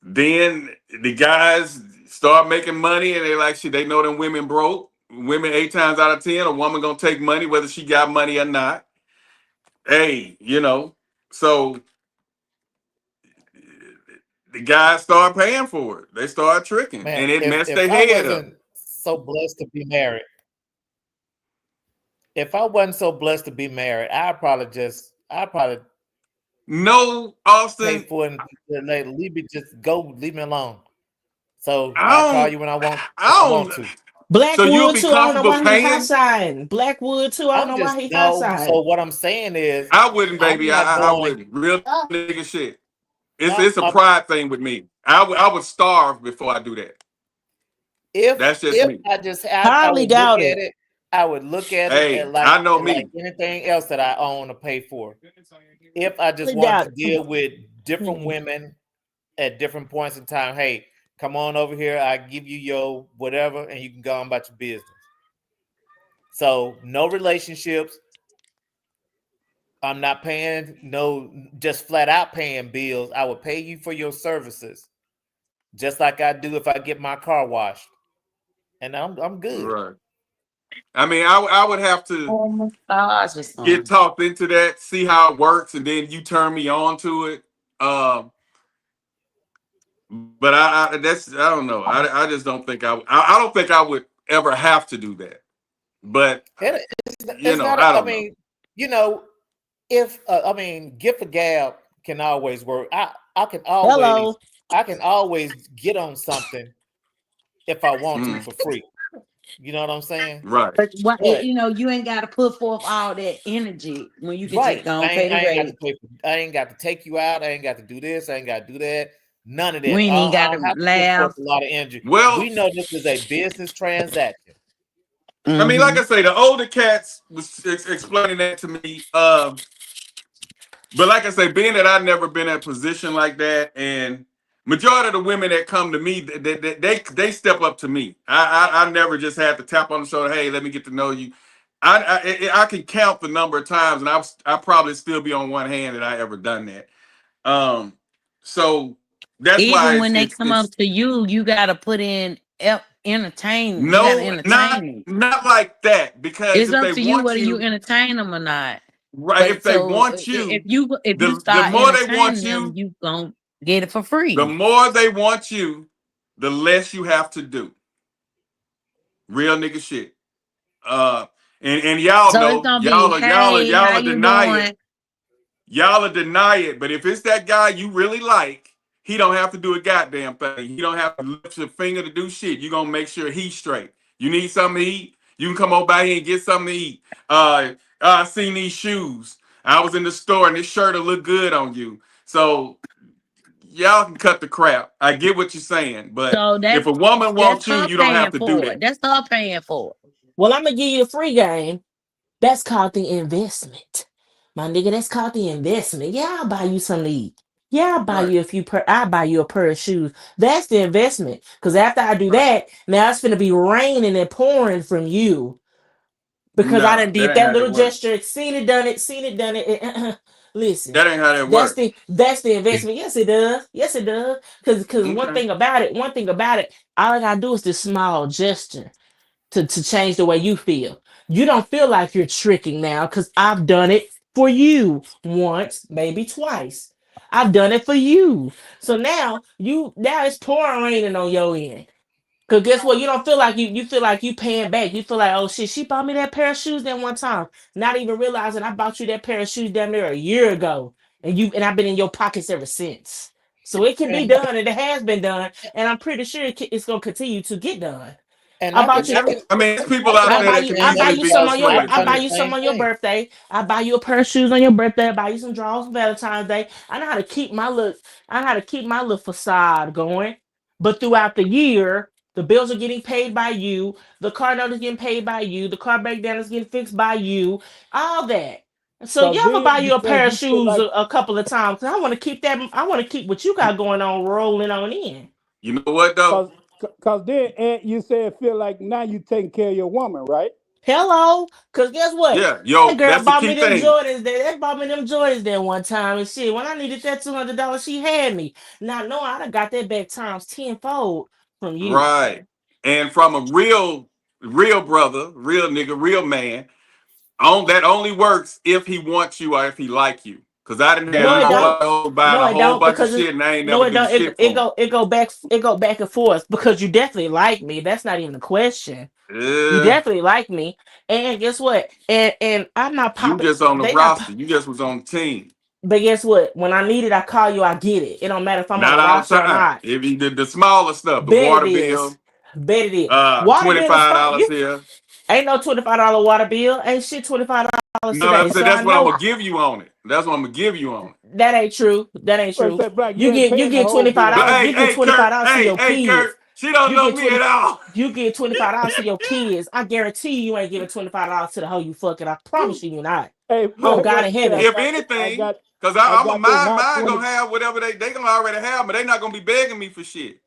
Then the guys start making money and they like, shit, they know them women broke. Women 8 times out of 10, a woman gonna take money whether she got money or not. Hey, you know, so the guys start paying for it. They start tricking, man, and it messed their head up. So blessed to be married. If I wasn't so blessed to be married, I'd probably no, Austin. Pay for it and leave me alone. So I'll call you when I want to. Blackwood too. I don't know why he hot-siding. Blackwood too. I don't know why he hot-siding. So what I'm saying is, I wouldn't, baby. I wouldn't. Real nigga shit. It's a pride thing with me. I would starve before I do that. That's just me. I would doubt it. I would look at it like, I know me. Like anything else that I own or pay for. If I just want to deal with different women at different points in time, hey, come on over here. I give you your whatever, and you can go on about your business. So no relationships. I'm not paying just flat out paying bills. I would pay you for your services, just like I do if I get my car washed, and I'm good. Right. I mean, I would have to get talked into that, see how it works, and then you turn me on to it. But I don't know. I just don't think I don't think I would ever have to do that. But I don't know. You know, if gift of gab can always work. I can always get on something if I want to for free. You know what I'm saying? Right. But you know, you ain't got to put forth all that energy when you can just go and pay the rate. I ain't got to take you out. I ain't got to do this. I ain't got to do that. None of that. We ain't got to laugh. A lot of energy. Well, we know this is a business transaction. I mean, like I say, the older cats was explaining that to me. But like I say, being that I've never been in a position like that, and majority of the women that come to me, they step up to me. I never just had to tap on the shoulder. Hey, let me get to know you. I can count the number of times, and I probably still be on one hand that I ever done that. So that's even why when they come up to you, you got to put in entertainment. No, not like that, because it's up to you whether you entertain them or not. Right? But if they want you, if you start the more they want them, you gonna get it for free. The more they want you, the less you have to do. Real nigga shit. And y'all know, y'all deny it. Y'all deny it. But if it's that guy you really like, he don't have to do a goddamn thing. He don't have to lift your finger to do shit. You're gonna make sure he's straight. You need something to eat, you can come over by here and get something to eat. I seen these shoes. I was in the store and this shirt will look good on you. So y'all can cut the crap. I get what you're saying, but if a woman wants you, you don't have to do that. That's her paying for it. Well, I'm gonna give you a free game. That's called the investment. My nigga, that's called the investment. Yeah, I'll buy you some to eat. Yeah, I'll buy Right. you I'll buy you a pair of shoes. That's the investment. Because after I do that, now it's gonna be raining and pouring from you. Because I No, done that did ain't that how little that works. gesture, seen it, done it. Listen, That ain't how that works. that's the investment. Yes, it does. Yes, it does. Because one Okay. thing about it, all I gotta do is this small gesture to change the way you feel. You don't feel like you're tricking now because I've done it for you once, maybe twice. I've done it for you. So now it's pouring raining on your end. Cause guess what? You don't feel like you feel like you paying back. You feel like, oh shit, she bought me that pair of shoes that one time. Not even realizing I bought you that pair of shoes down there a year ago. And I've been in your pockets ever since. So it can be And done and it has been done. And I'm pretty sure it's gonna continue to get done. and I I bought can you. I can I mean, there's I people can out there that can I understand buy that easily you be some on because your I've persuaded I done buy the too. you some same on your thing. birthday. I buy you a pair of shoes on your birthday. I buy you some drawers for Valentine's Day. I know how to keep my little facade going. But throughout the year, the bills are getting paid by you, the car note is getting paid by you, the car breakdown is getting fixed by you, all that. So Cause yeah, I'm gonna buy then you a because pair of you feel shoes like a couple of times. 'Cause I want to keep what you got going on rolling on in. You know what though? cause then you said feel like now you taking care of your woman, right? Hello, cause guess what? Yeah, That yo, girl that's the bought me key them thing. Jordans. That bought me them Jordans that one time and shit. When I needed that $200, she had me. Now, no, I done got that back times tenfold from you. Right. And from a real brother, real nigga, real man, that only works if he wants you or if he like you. Cause I didn't have No, it Nah, don't. nobody buying No, a it whole don't bunch of because shit and I ain't no, never it do don't. shit for It go back and forth because you definitely like me. That's not even a question. him. You Yeah. definitely like me. And guess what? And I'm not You popping. just on the They not. roster. You just was on the team. But guess what? When I need it, I call you. I get it. It don't matter if I'm on Not a all the roster or time. not. If he did the smaller stuff, the Bet it water is. bill, Bet it is. Water bill is fine. $25 here. Ain't no $25 water bill. Ain't shit $25 No, I'm today. saying So I that's what I'm know gonna give you on it. That's what I'm gonna give you on it. that ain't true. That ain't I true. said, Black, you You ain't get paying the whole twenty five bill, But huh? dollars. hey, You get hey, Kurt, $25 to hey, your hey, kids. Kurt, she don't You know get me 20. at all. You get $25 to your kids. I guarantee you ain't giving $25 to the hoe you fucking. I promise you, you're not. Hey, Oh Black, God what in you say? heaven. If I anything, got because I I'm a got this hot mine 20. gonna have whatever they gonna already have, but they not gonna be begging me for shit.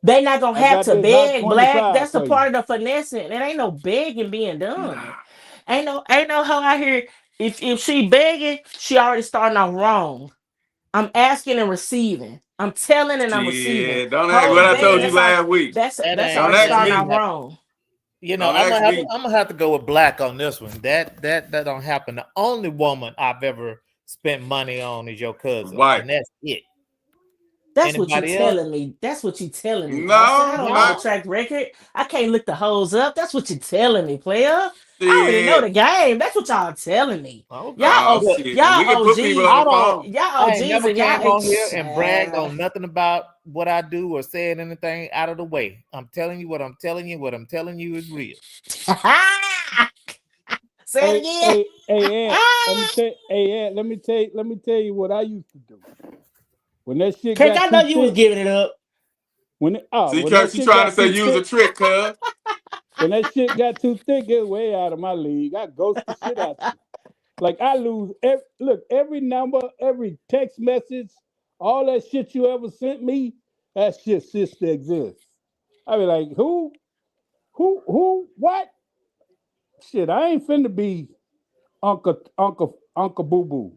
They not gonna I have got to this hot beg, Black. 25 That's the for you. part of the finessing. It ain't no begging being done. Nah. Ain't no hoe out here. If she begging, she already starting off wrong. I'm asking and receiving. I'm telling and I'm receiving. Shit. Don't ask what Hoes I begging. told you Man, last week. that That's Don't ain't already ask that starting me. out ain't wrong. Don't ask me. I'm gonna have to go with Black on this one. That don't happen. The only woman I've ever spent money on is your cousin, Right. and that's it. That's what you Anybody else? telling me. That's what you telling me, Austin. I No, don't know the No. not track record. I can't look the hoes up. That's what you telling me, player. I already know the shit. game. That's what y'all telling me. Okay. Oh Look, shit. And we can Y'all put people OGs. on I the don't. phone. Y'all I ain't OGs never and y'all came on here and bragged ain't. on nothing about what I do or said anything out of the way. I'm telling you what I'm telling you. What I'm telling you is real. Say it Hey, Ed, again. let me tell you what I used to do. When that shit Kirk, got I know too you was thick, giving it up. when See, that she shit trying to got say too use a thick, trick, cuz. when that shit got too thick, it's way out of my league. I ghost the shit out you. Like I lose every number, every text message, all that shit you ever sent me, that shit ceased to exist. I be like, who, what? Shit, I ain't finna be Uncle Boo Boo.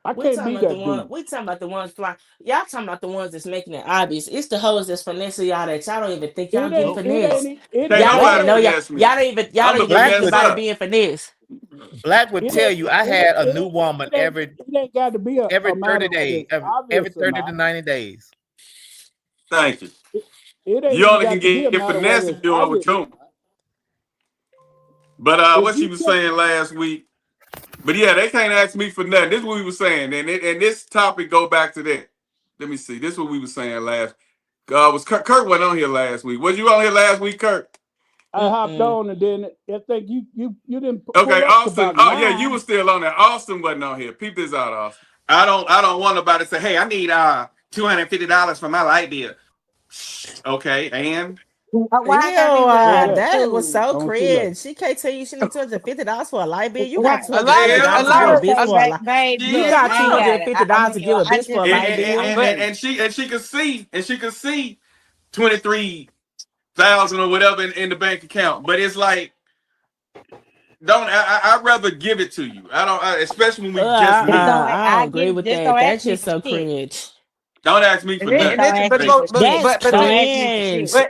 I We can't talking be about the that one. dude. We talking about the ones flying. Y'all talking about the ones that's making it obvious. It's the hoes that's finessing y'all that y'all don't even think y'all It getting ain't, Nope. it finessed. ain't, it Can't ain't, Y'all don't it even nobody know ain't, y'all. finesse me. Y'all I'm don't the even think Black would about it finesser. being finessed. Black would it tell ain't, you I it ain't, had a it new ain't, woman it ain't got to be every a 30 matter of whether days, it's every obvious or 30 to not. 90 days. Thank you. It ain't You even only can got to be a get matter of whether finesse if it's you know what obvious you're or doing. not. But If what she you was take, saying last week. But yeah, they can't ask me for nothing. This is what we were saying, and this topic go back to that. Let me see. This is what we were saying last. Was Kurt wasn't on here last week? Was you on here last week, Kurt? I hopped on and then I think you didn't Okay, pull up to Austin. about Oh yeah, you were 9. still on there. Austin wasn't on here. Peep this out, Austin. I don't want nobody to say, hey, I need $250 for my light bill. Okay, and Why I gotta be That was so Don't too much. cringe. She can't tell you she needs $250 for a light bill. You Why? got A lot of- a $250 to lot give a of- bitch for a light. Babe, You look, got I ain't got it. $250 to give a bitch for a light I'm bill. ready. and she could see 23,000 or whatever in the bank account, but it's like, I'd rather give it to you. Especially when we just meet. I don't agree with that. That's just so cringe. Don't ask me for Really? nothing. But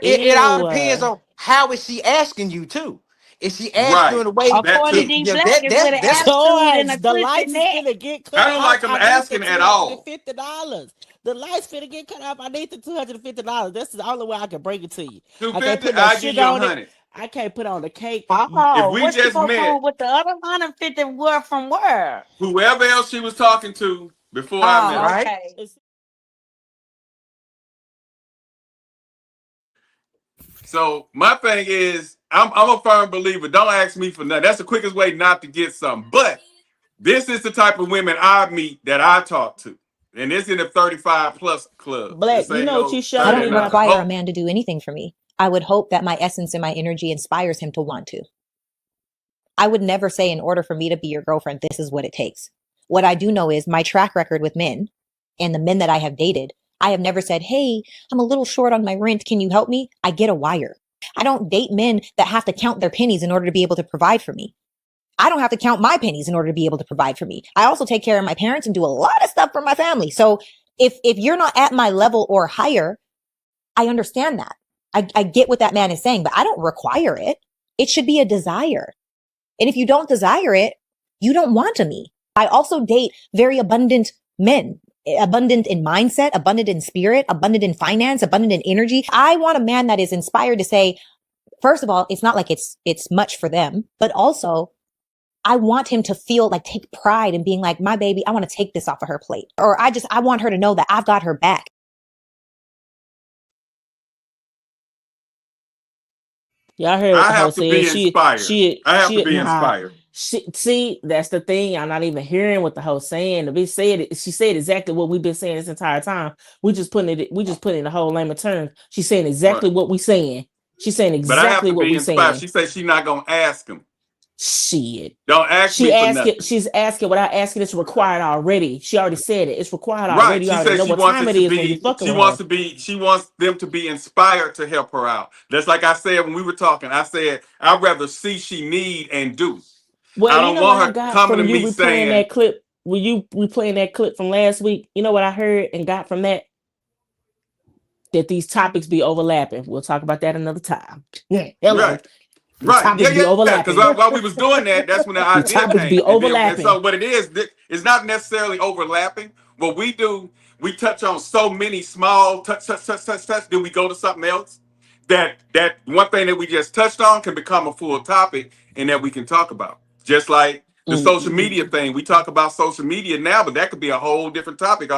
it all depends on how is she asking you too. If she asks you in a way, According to D Black, it's with an attitude and a the lights is finna get cut off. I don't like them asking at all. $250. The lights finna get cut off. I need the $250. That's the only way I can bring it to you. $250, I'll give you $100. I can't put on the cake. If we just met with the other 150 were from where? Whoever else she was talking to before I met her. Right. So my thing is, I'm a firm believer. Don't ask me for nothing. That's the quickest way not to get something. But this is the type of women I meet that I talk to, and it's in the 35 plus club. Black, you know what you showed I don't require a man to do anything for me. I would hope that my essence and my energy inspires him to want to. I would never say, in order for me to be your girlfriend, this is what it takes. What I do know is my track record with men and the men that I have dated. I have never said, hey, I'm a little short on my rent. Can you help me? I get a wire. I don't date men that have to count their pennies in order to be able to provide for me. I don't have to count my pennies in order to be able to provide for me. I also take care of my parents and do a lot of stuff for my family. So if you're not at my level or higher, I understand that. I get what that man is saying, but I don't require it. It should be a desire. And if you don't desire it, you don't want me. I also date very abundant men. Abundant in mindset, abundant in spirit, abundant in finance, abundant in energy. I want a man that is inspired to say, first of all, it's not like it's much for them, but also I want him to feel like take pride in being like, my baby, I want to take this off of her plate. Or I want her to know that I've got her back. Y'all heard what I the have whole to be said. inspired. I have to be inspired. See, that's the thing. I'm not even hearing what the host saying. The bitch said it. She said exactly what we've been saying this entire time. We just putting in the whole layman terms. She's saying exactly what we saying. She's saying exactly what we saying. She said she's not gonna ask him. Shit. Don't ask me for nothing. She's asking without asking. It's required already. She already said it. It's required already. Right. She said know what time it is when you fucking she wants them to be inspired to help her out. That's like I said when we were talking. I said I'd rather see she need and do. Well, I don't want her coming to me saying that clip. Were you replaying that clip from last week? You know what I heard and got from that? That these topics be overlapping. We'll talk about that another time. Yeah. Right. Yeah. Because while we was doing that, that's when the idea came. Be overlapping. So what it is, it's not necessarily overlapping. What we do, we touch on so many small touch. Then we go to something else. That one thing that we just touched on can become a full topic and that we can talk about. Just like the social media thing. We talk about social media now, but that could be a whole different topic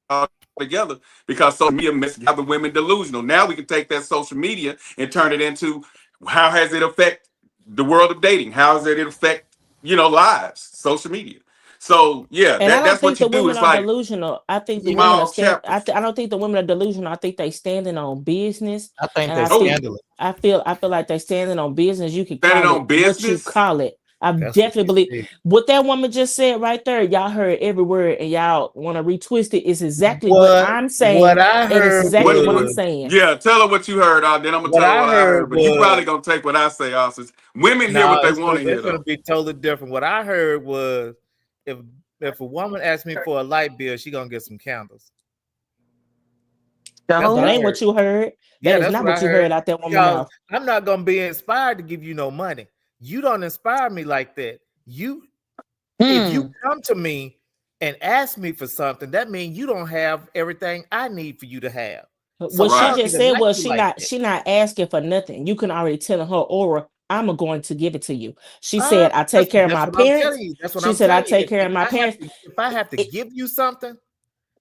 altogether because social media makes other women delusional. Now we can take that social media and turn it into how has it affect the world of dating? How does it affect, lives, social media? So yeah, that's what you do. It's like delusional. I think the women are I don't think the women are delusional. I think they standing on business. I think they're scandalous. I feel like they're standing on business. You can standing call on it business. What you call it. I definitely believe what that woman just said right there. Y'all heard every word and y'all want to retwist it. It's exactly what I'm saying. What I heard, it's exactly what I'm saying. Yeah, tell her what you heard. Then I'm gonna tell her what I heard. But you probably gonna take what I say, Austin. Women hear what they want to hear. It's gonna be totally different. What I heard was if a woman asks me for a light bill, she gonna get some candles. That ain't what you heard. That is not what you heard out there woman's mouth. I'm not gonna be inspired to give you no money. You don't inspire me like that. If you come to me and ask me for something, that means you don't have everything I need for you to have. What she just said was she not asking for nothing. You can already tell in her aura, I'm going to give it to you. She said, I take care of my parents. She said, I take care of my parents. If I have to give you something,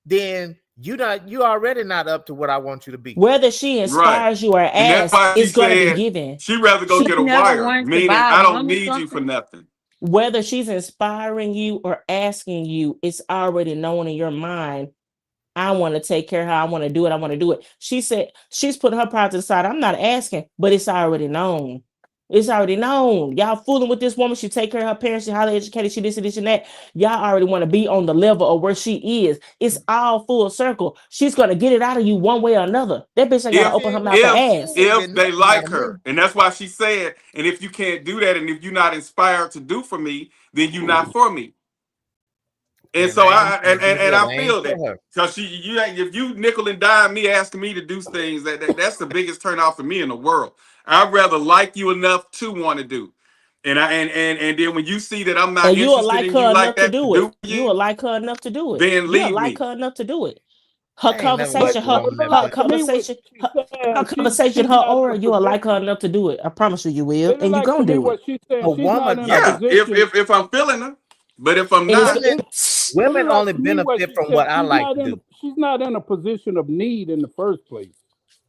then you already not up to what I want you to be. Whether she inspires you or asks, it's going to be given. She'd rather go get a wire, meaning I don't need you for nothing. Whether she's inspiring you or asking you, it's already known in your mind I want to take care of her. I want to do it. I want to do it. She said she's putting her pride to the side. I'm not asking, but it's already known. It's already known. Y'all fooling with this woman. She take care of her parents. She highly educated. She this and this and that. Y'all already want to be on the level of where she is. It's all full circle. She's going to get it out of you one way or another. That bitch ain't got to open her mouth and ask. If they like her. And that's why she said, and if you can't do that, and if you're not inspired to do for me, then you're not for me. And so I feel that because if you nickel and dime me asking me to do things, that's the biggest turn off for me in the world. I'd rather like you enough to want to do, and then when you see that I'm not interested in you like that to do it, you will like her enough to do it. Then leave me. Like her enough to do it. Her conversation, her aura, you will like her enough to do it. I promise you will, and you gonna do it. If I'm feeling her. But if I'm not, women only benefit from what I like to do. She's not in a position of need in the first place.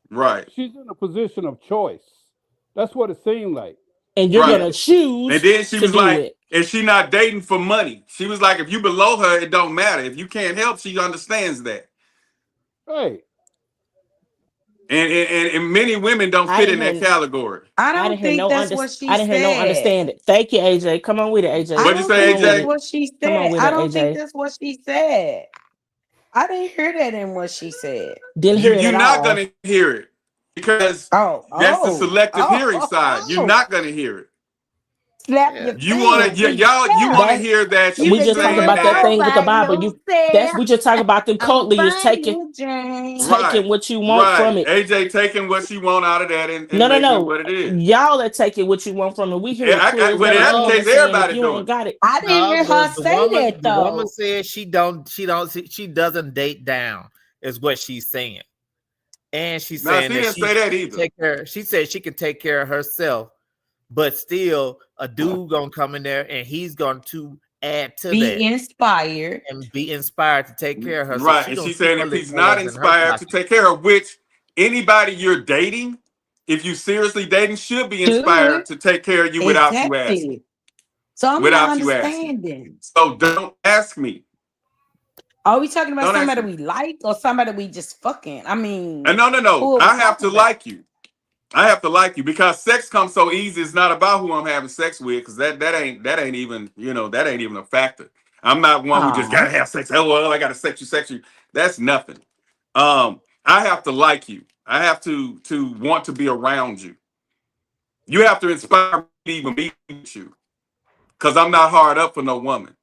Right. She's in a position of choice. That's what it seemed like. And you're gonna choose. And then she was like, and she not dating for money. She was like, if you below her, it don't matter. If you can't help, she understands that. Right. And many women don't fit in that category. I don't think that's what she said. I didn't hear no understanding. Thank you, AJ. Come on with it, AJ. What'd you say, AJ? That's what she said. I don't think that's what she said. I didn't hear that in what she said. Didn't hear it. You're not gonna hear it because that's the selective hearing side. You're not gonna hear it. You want to hear that? We just talking about that thing with the Bible. We just talking about the cult leaders taking what you want from it. AJ taking what she want out of that and no. What it is. Y'all are taking what you want from it. We hear everybody doing. Got it. I didn't hear her say that though. The woman said she doesn't date down. Is what she's saying, and she's saying she didn't say that either. She said she can take care of herself. But still, a dude gonna come in there and he's going to add to that. Be inspired to take care of her. Right, so and she's saying if he's not inspired to take care of, which anybody you're dating, if you seriously dating, should be inspired to take care of you without you asking. So I'm not understanding. So don't ask me. Are we talking about somebody we like or somebody we just fucking? I mean, no. I have to like you. I have to like you because sex comes so easy. It's not about who I'm having sex with because that ain't even that ain't even a factor. I'm not one who just gotta have sex. Oh well, I gotta sex you. That's nothing. I have to like you. I have to want to be around you. You have to inspire me to even be with you because I'm not hard up for no woman.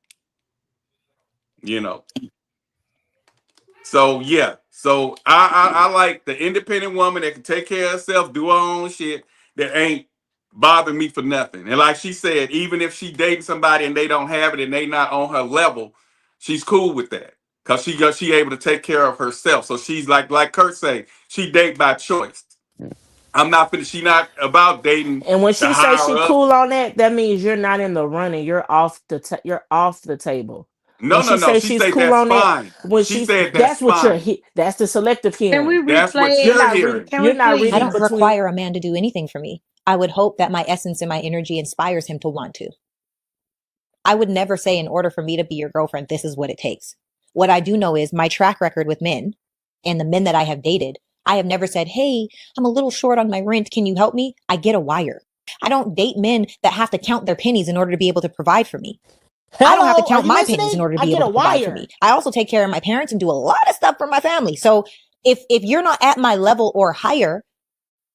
So yeah. So I like the independent woman that can take care of herself, do her own shit, that ain't bothering me for nothing. And like she said, even if she dating somebody and they don't have it and they not on her level, she's cool with that because she able to take care of herself. So she's like Kurt say, she date by choice. She not about dating. And when she says she cool on that, that means you're not in the running. You're off the table. No. She said cool that's fine. When she said that's what that's the selective hearing. That's what you're hearing. You're not reading. I don't require a man to do anything for me. I would hope that my essence and my energy inspires him to want to. I would never say in order for me to be your girlfriend, this is what it takes. What I do know is my track record with men and the men that I have dated. I have never said, hey, I'm a little short on my rent. Can you help me? I get a wire. I don't date men that have to count their pennies in order to be able to provide for me. I don't have to count my pennies in order to be able to provide for me. I also take care of my parents and do a lot of stuff for my family. So if you're not at my level or higher,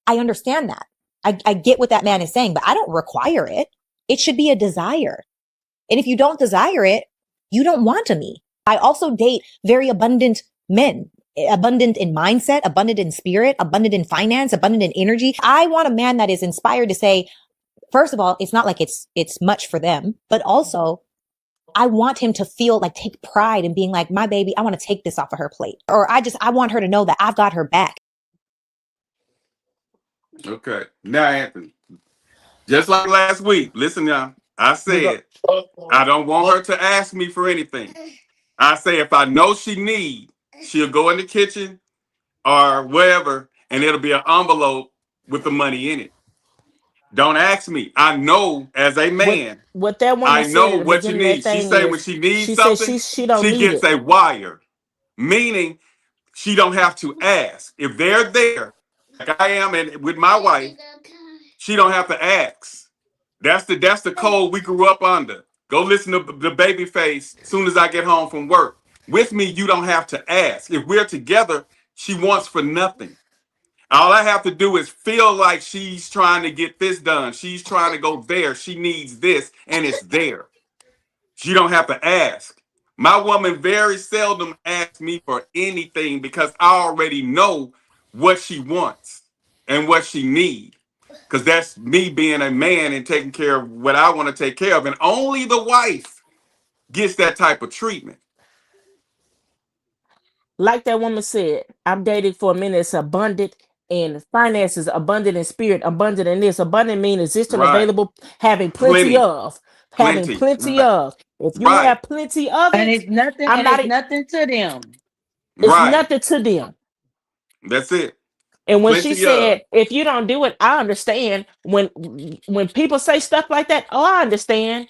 I understand that. I get what that man is saying, but I don't require it. It should be a desire. And if you don't desire it, you don't want me. I also date very abundant men, abundant in mindset, abundant in spirit, abundant in finance, abundant in energy. I want a man that is inspired to say, first of all, it's not like it's much for them, but also I want him to feel like take pride in being like, my baby, I want to take this off of her plate. Or I want her to know that I've got her back. Okay. Now, Anthony, just like last week, listen now, I said, I don't want her to ask me for anything. I say, if I know she need, she'll go in the kitchen or wherever, and it'll be an envelope with the money in it. Don't ask me. I know as a man. What that woman I know what you need. She say when she needs something, she gets a wire. Meaning she don't have to ask. If they're there, like I am and with my wife, she don't have to ask. That's the code we grew up under. Go listen to the Babyface as soon as I get home from work. With me, you don't have to ask. If we're together, she wants for nothing. All I have to do is feel like she's trying to get this done. She's trying to go there. She needs this, and it's there. She don't have to ask. My woman very seldom asks me for anything because I already know what she wants and what she needs. Because that's me being a man and taking care of what I want to take care of. And only the wife gets that type of treatment. Like that woman said, I'm dating for a minute. It's abundant in finances, abundant in spirit, abundant in this. Abundant means existing, Right. available, having plenty of. Having Plenty. plenty Right. of. If you Right. have plenty of And it, it's nothing. I'm And not. it's nothing to them. It's Right. nothing to them. That's it. And when she Plenty of. said, "If you don't do it, I understand." When people say stuff like that, oh, I understand.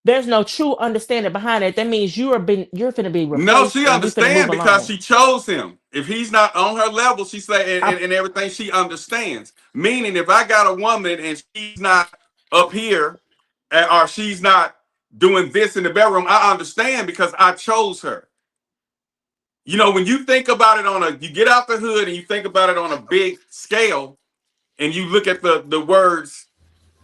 There's no true understanding behind it. That means you're finna be replaced. No, she and we finna understands move because along. she chose him. If he's not on her level, she say and everything, she understands. Meaning, if I got a woman and she's not up here, or she's not doing this in the bedroom, I understand because I chose her. You know, when you think about it you get out the hood and you think about it on a big scale, and you look at the words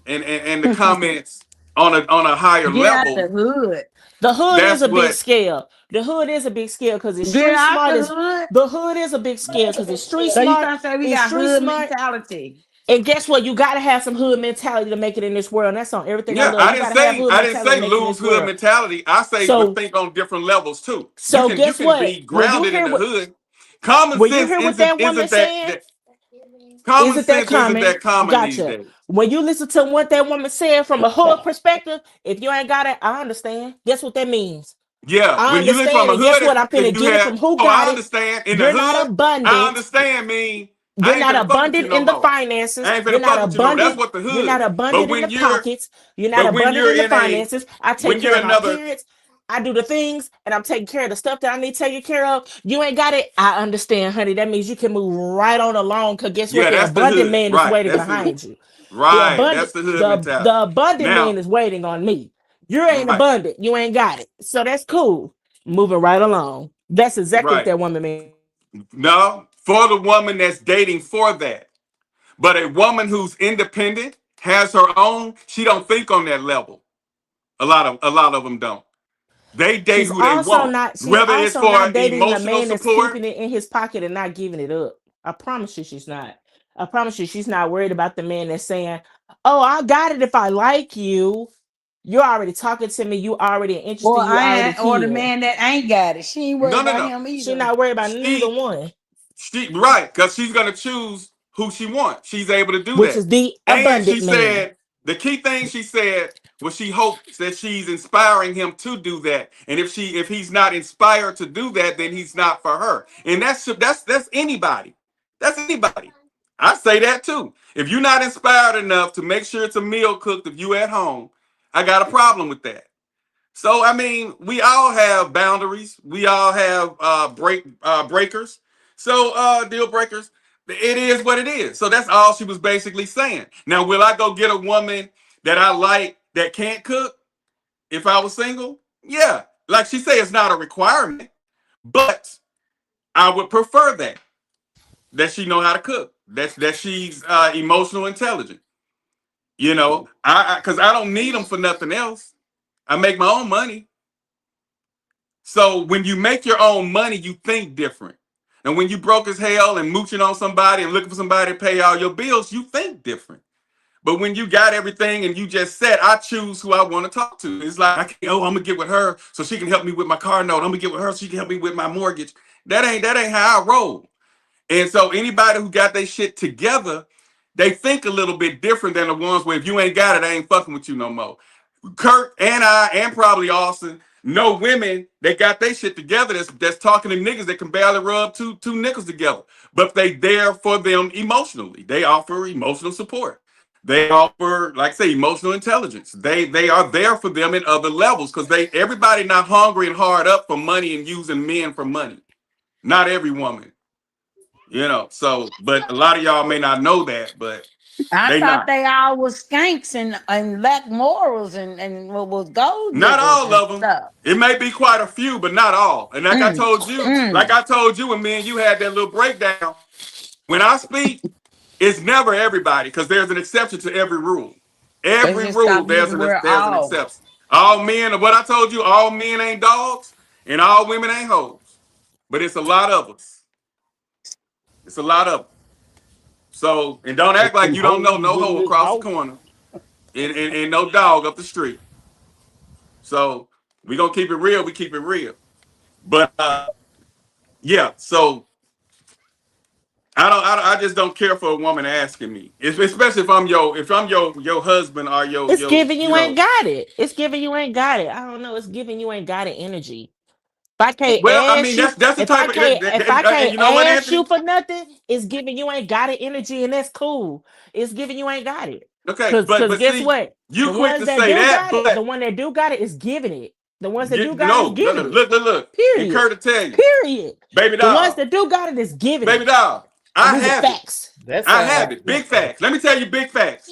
and the comments on a higher Get out level. the hood. The hood That's is a big what- scale. The hood is a big scale because it's Get street out smart. the hood. The hood is a big scale because it's street So you smart. trying to say we it's got street hood smart. mentality? And guess what? You gotta have some hood mentality to make it in this world. And that's on everything. Yeah, I love. I You didn't gotta have hood say mentality to make it in lose this hood world. mentality. I say So- but think on different levels too. So you guess can what? be When you grounded hear in the what- hood. Common When you sense hear what isn't that woman isn't saying, that common isn't that sense common? isn't that common these Gotcha. days. When you listen to what that woman said from a hood perspective, if you ain't got it, I understand. Guess what that means? Yeah, I when you live understand, from a and guess hood, what? I'm finna you get it have, from who I got it. understand. In You're the not hood, abundant. I understand. I You're ain't not finna fuck with you abundant no in the more. finances. I ain't You're finna not fuck with you no more. That's abundant. what the hood. You're not But abundant in when the you're, pockets. You're not but when abundant you're in the in finances. I when take you're care of my another, parents. I do the things, and I'm taking care of the stuff that I need taken care of. You ain't got it. I understand, honey. That means you can move right on along. Cause guess what? yeah, The that's the abundant hood, man is right? waiting That's the behind you. right. That's the hood mentality. The abundant Now, man is waiting on me. You ain't right, abundant. You ain't got it. So that's cool. Moving right along. That's exactly what right. that woman means. No, for the woman that's dating for that. But a woman who's independent, has her own, she don't think on that level. A lot of them don't. They date She's who they also want, not. She's whether it's also for not dating a emotional man that's support. keeping it in his pocket and not giving it up. I promise you, she's not. I promise you, she's not worried about the man that's saying, "Oh, I got it if I like you." You're already talking to me. You already interested. Or You already or the here. man that ain't got it. She ain't worried about him either. She's not worried about neither one. She right, because she's gonna choose who she wants. She's able to do Which that. is the And abundant she man. said the key thing she said was she hopes that she's inspiring him to do that. And if he's not inspired to do that, then he's not for her. And that's anybody. That's anybody. I say that too. If you're not inspired enough to make sure it's a meal cooked if you at home, I got a problem with that. So I mean, we all have boundaries. We all have breakers. So deal breakers. It is what it is. So that's all she was basically saying. Now, will I go get a woman that I like that can't cook if I was single? Yeah. Like she said, it's not a requirement, but I would prefer that she know how to cook. That she's emotional intelligent. You know, because I don't need them for nothing else. I make my own money. So when you make your own money, you think different. And when you broke as hell and mooching on somebody and looking for somebody to pay all your bills, you think different. But when you got everything and you just said, I choose who I want to talk to. It's like, I'm gonna get with her so she can help me with my car note. I'm gonna get with her so she can help me with my mortgage. That ain't how I roll. And so anybody who got their shit together, they think a little bit different than the ones where if you ain't got it, I ain't fucking with you no more. Kurt and I, and probably Austin, know women that got their shit together that's talking to niggas that can barely rub two nickels together. But they there for them emotionally. They offer emotional support. They offer, like I say, emotional intelligence. They are there for them in other levels because everybody not hungry and hard up for money and using men for money. Not every woman. You know, so but a lot of y'all may not know that, but I thought not. they all was skanks and lack morals and was gold. Not all of them. Stuff. It may be quite a few, but not all. And like I told you, and me and you had that little breakdown. When I speak, it's never everybody because there's an exception to every rule. Every rule, there's an exception. All men, what I told you, all men ain't dogs and all women ain't hoes. But it's a lot of us. It's a lot of them. So, and don't act like you don't know no hoe across the corner and no dog up the street. So, we going to keep it real. We keep it real. But, yeah, so I just don't care for a woman asking me, especially if I'm your husband or your. It's giving you ain't got it. It's giving you ain't got it. I don't know. It's giving you ain't got it energy. If I can't that's the type of if I can't ask you for nothing, it's giving you ain't got it energy, and that's cool. It's giving you ain't got it. Okay, but guess see, what? You quick to say that, but the one that do got it is giving it. The ones that do got it is giving it. Look. Period. Incur to tell you. Period. Baby dog. The ones that do got it is giving it. Baby dog. I have facts. It. I have it. Big facts. Let me tell you big facts.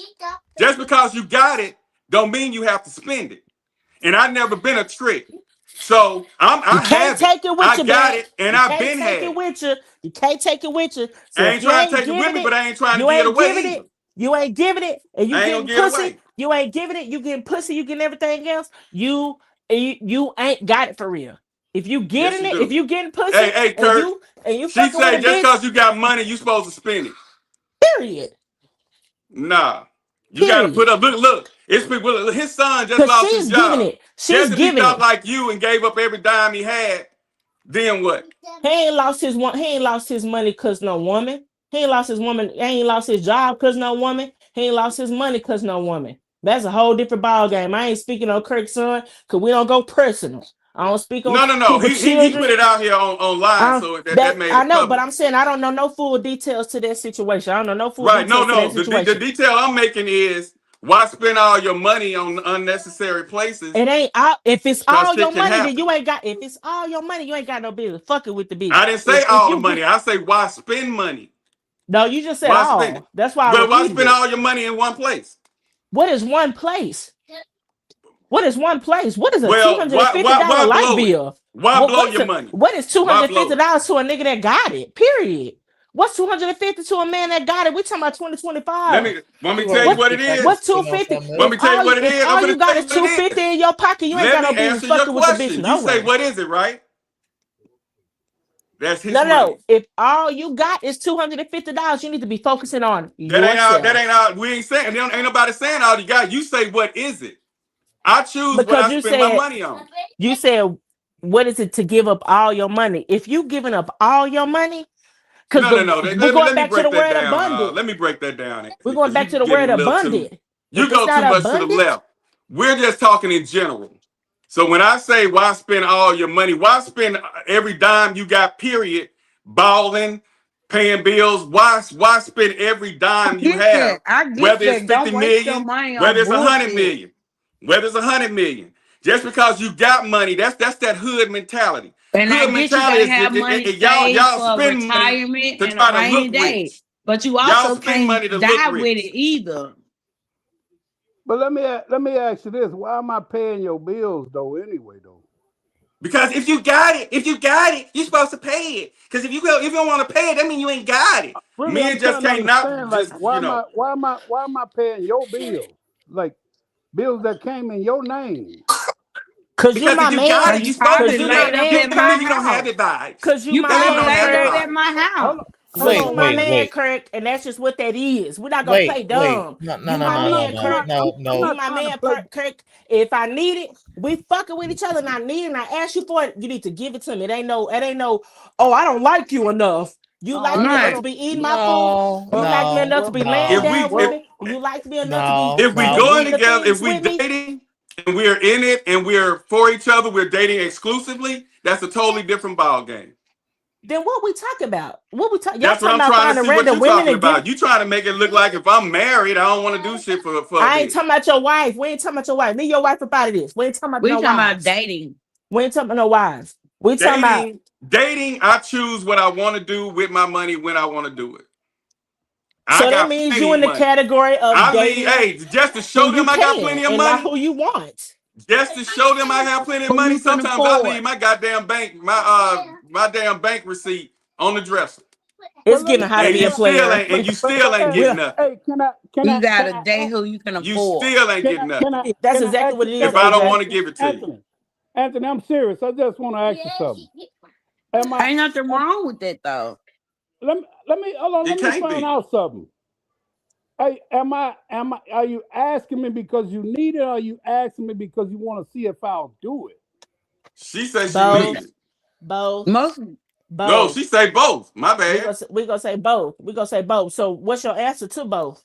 Just because you got it, don't mean you have to spend it. And I've never been a trick. So I can't take it with you. I got it, and I've been had it with you. You can't take it with you. So I ain't trying to take it with me, but I ain't trying to get away. You ain't giving it, and you getting pussy. You ain't giving it. You getting pussy. You getting everything else. You ain't got it for real. If you getting it, if you getting pussy, hey, Kurt, and you she say just because you got money, you supposed to spend it. Period. Nah, you got to put up. Look. It's people. His son just lost his job. She's giving he felt like you and gave up every dime he had. Then what? He ain't lost his money because no woman. He ain't lost his woman. He ain't lost his job because no woman. He ain't lost his money because no woman. That's a whole different ball game. I ain't speaking on Kirk's son because we don't go personal. I don't speak on no. He put it out here online, so that made it I know, public. But I'm saying I don't know no full details to that situation. I don't know no full details. Right, the detail I'm making is why spend all your money on unnecessary places? It ain't if it's all your money, then you ain't got. If it's all your money, you ain't got no business fucking with the business. I didn't say all the money. I say why spend money. No, you just said all. Spend it? That's why. But why spend all your money in one place? What is one place? What is one place? What is a $250 light bill? Why blow your money? What is $250 to a nigga that got it? Period. What's $250 to a man that got it? We talking about 2025. Let me tell you what it is. What's $250? Let me tell you what it is. All you got is $250 in your pocket. You ain't got no business fucking with the bitch. You say what is it, right? That's his money. No. If all you got is $250, you need to be focusing on yourself. That ain't all. We ain't saying. Ain't nobody saying all you got. You say what is it? I choose what I spend my money on. You said what is it to give up all your money? If you giving up all your money. No. We're going back to the word abundant. Let me break that down. We're going back to the word abundant. You go too much to the left. We're just talking in general. So when I say why spend all your money, why spend every dime you got, period, balling, paying bills, why spend every dime you have, whether it's 50 million, whether it's 100 million, whether it's 100 million. Just because you got money, that's that hood mentality. And hood I get you to have money y'all for spend retirement to and try a rainy day. rich. But you also can't die with it either. But let me ask you this: why am I paying your bills though? Anyway, though. Because if you got it, you're supposed to pay it. Because if you don't want to pay it, that means you ain't got it. Really, Men just can't not. Like, why am I paying your bills? Like bills that came in your name. Because you my man. Got it, you supposed to you don't have it by. Because you my man at my house. Wait, my man, Kirk, and that's just what that is. We're not gonna play dumb. No. You my man, Kirk. If I need it, we fucking with each other. And I need it, and I ask you for it. You need to give it to me. It ain't no. Oh, I don't like you enough. You like me enough to be eating my food. You like me enough to be laying down with me. You like me enough to be. If we going together, if we dating and we're in it and we're for each other, we're dating exclusively. That's a totally different ball game. Then what we talk about? That's what I'm trying to see what you're talking about. You trying to make it look like if I'm married, I don't want to do shit for I ain't talking about your wife. We ain't talking about your wife. Leave your wife up out of this. We ain't talking about we talking about dating. We ain't talking about no wives. We talking about Dating, I choose what I want to do with my money when I want to do it. So that means you in the category of dating. Hey, just to show them I got plenty of and money. not who you want. Just to show them I have plenty of money. Sometimes I leave my goddamn bank, my damn bank receipt on the dresser. It's getting hot to be a player. And you still ain't getting nothing. Hey, can I? You gotta date who you can afford. You still ain't getting nothing. That's exactly what it is. If I don't want to give it to you. Anthony, I'm serious. I just want to ask you something. Ain't nothing wrong with that though. Let me hold on. Let me find out something. Hey, are you asking me because you need it, or are you asking me because you want to see if I'll do it? She says she needs it. Both. Both. No, she say both. My bad. We're gonna say both. We're gonna say both. So what's your answer to both?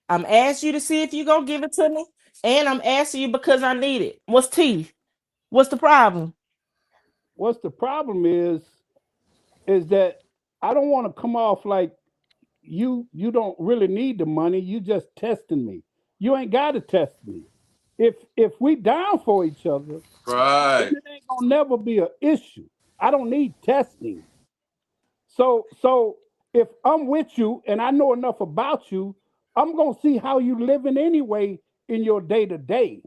I'm asking you to see if you're gonna give it to me, and I'm asking you because I need it. What's T? What's the problem? What's the problem is that I don't want to come off like you don't really need the money. You just testing me. You ain't got to test me. If we down for each other, right, it ain't gonna never be an issue. I don't need testing. So if I'm with you and I know enough about you, I'm gonna see how you living anyway in your day-to-day.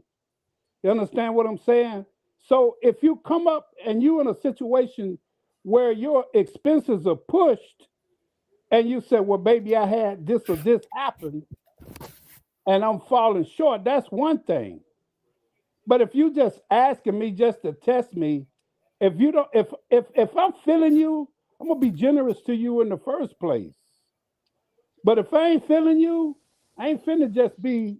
You understand what I'm saying? So if you come up and you in a situation where your expenses are pushed, and you said, well, baby, I had this or this happen, and I'm falling short, that's one thing. But if you just asking me just to test me, if I'm feeling you, I'm gonna be generous to you in the first place. But if I ain't feeling you, I ain't finna just be,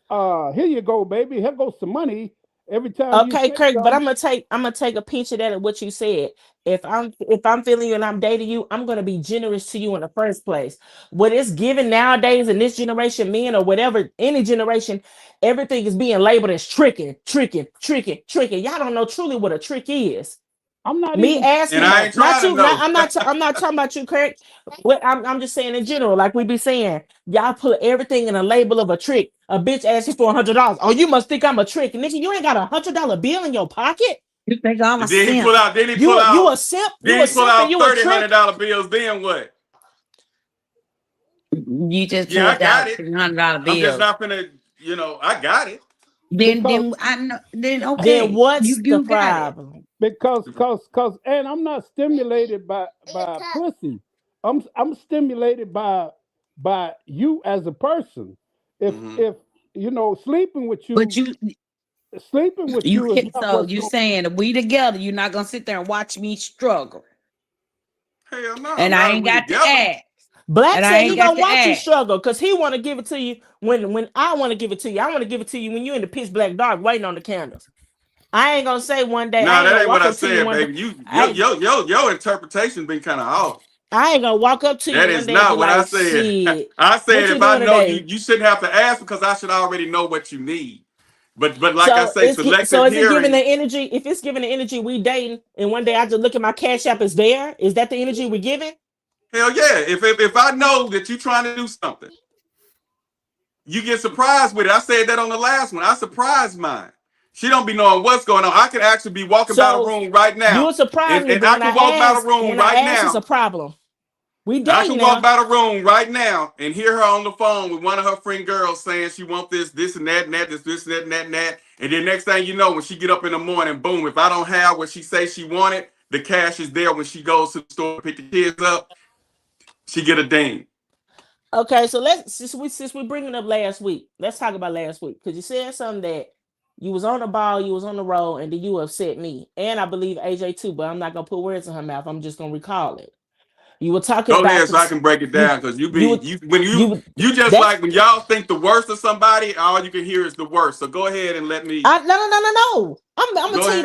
here you go, baby. Here goes some money. Every time. Okay, Kirk, but I'm gonna take a pinch of that at what you said. If I'm feeling you and I'm dating you, I'm gonna be generous to you in the first place. What is given nowadays in this generation, men or whatever, any generation, everything is being labeled as tricking. Y'all don't know truly what a trick is. I'm not asking. And I ain't not you. to know. I'm not talking about you, Kirk. I'm just saying in general, like we be saying, y'all put everything in a label of a trick. A bitch asks you for $100. Oh, you must think I'm a trick, nigga. You ain't got $100 bill in your pocket. You think I'm a simp? Then he pull out. You a simp. Then he pull out $300 bills. Then what? You just pulled out $300 bills. I'm just not gonna. I got it. Then I know. Then okay. Then what's the problem? Because and I'm not stimulated by pussy. I'm stimulated by you as a person. If sleeping with you, but sleeping with you. So you saying we together? You're not gonna sit there and watch me struggle. Hell no. And I ain't got to ask. Black said he gonna watch you struggle because he want to give it to you when I want to give it to you. I want to give it to you when you're in the pitch black dark waiting on the candles. I ain't gonna say one day. No, that ain't what I said, baby. Your interpretation been kind of off. I ain't gonna walk up to you. That is not what I said. I said if I know you shouldn't have to ask because I should already know what you need. But like I say, selective so is hearing. it giving the energy? If it's giving the energy we dating, and one day I just look at my Cash App is there, is that the energy we're giving? Hell yeah! If I know that you're trying to do something, you get surprised with it. I said that on the last one. I surprised mine. She don't be knowing what's going on. I could actually be walking by the room right now. You a surprise me, and I can walk by the room right now. It's a problem. I can walk by the room right now and hear her on the phone with one of her friend girls saying she want this and that, and that, this, and that. And then next thing you know, when she get up in the morning, boom, if I don't have what she say she wanted, the cash is there when she goes to the store to pick the kids up, she get a ding. Okay, so since we're bringing up last week, let's talk about last week. Because you said something that you was on the ball, you was on the road, and then you upset me. And I believe AJ too, but I'm not going to put words in her mouth. I'm just going to recall it. You were talking about... Go ahead so I can break it down, because when y'all think the worst of somebody, all you can hear is the worst. So go ahead and let me... No. I'm going to tell you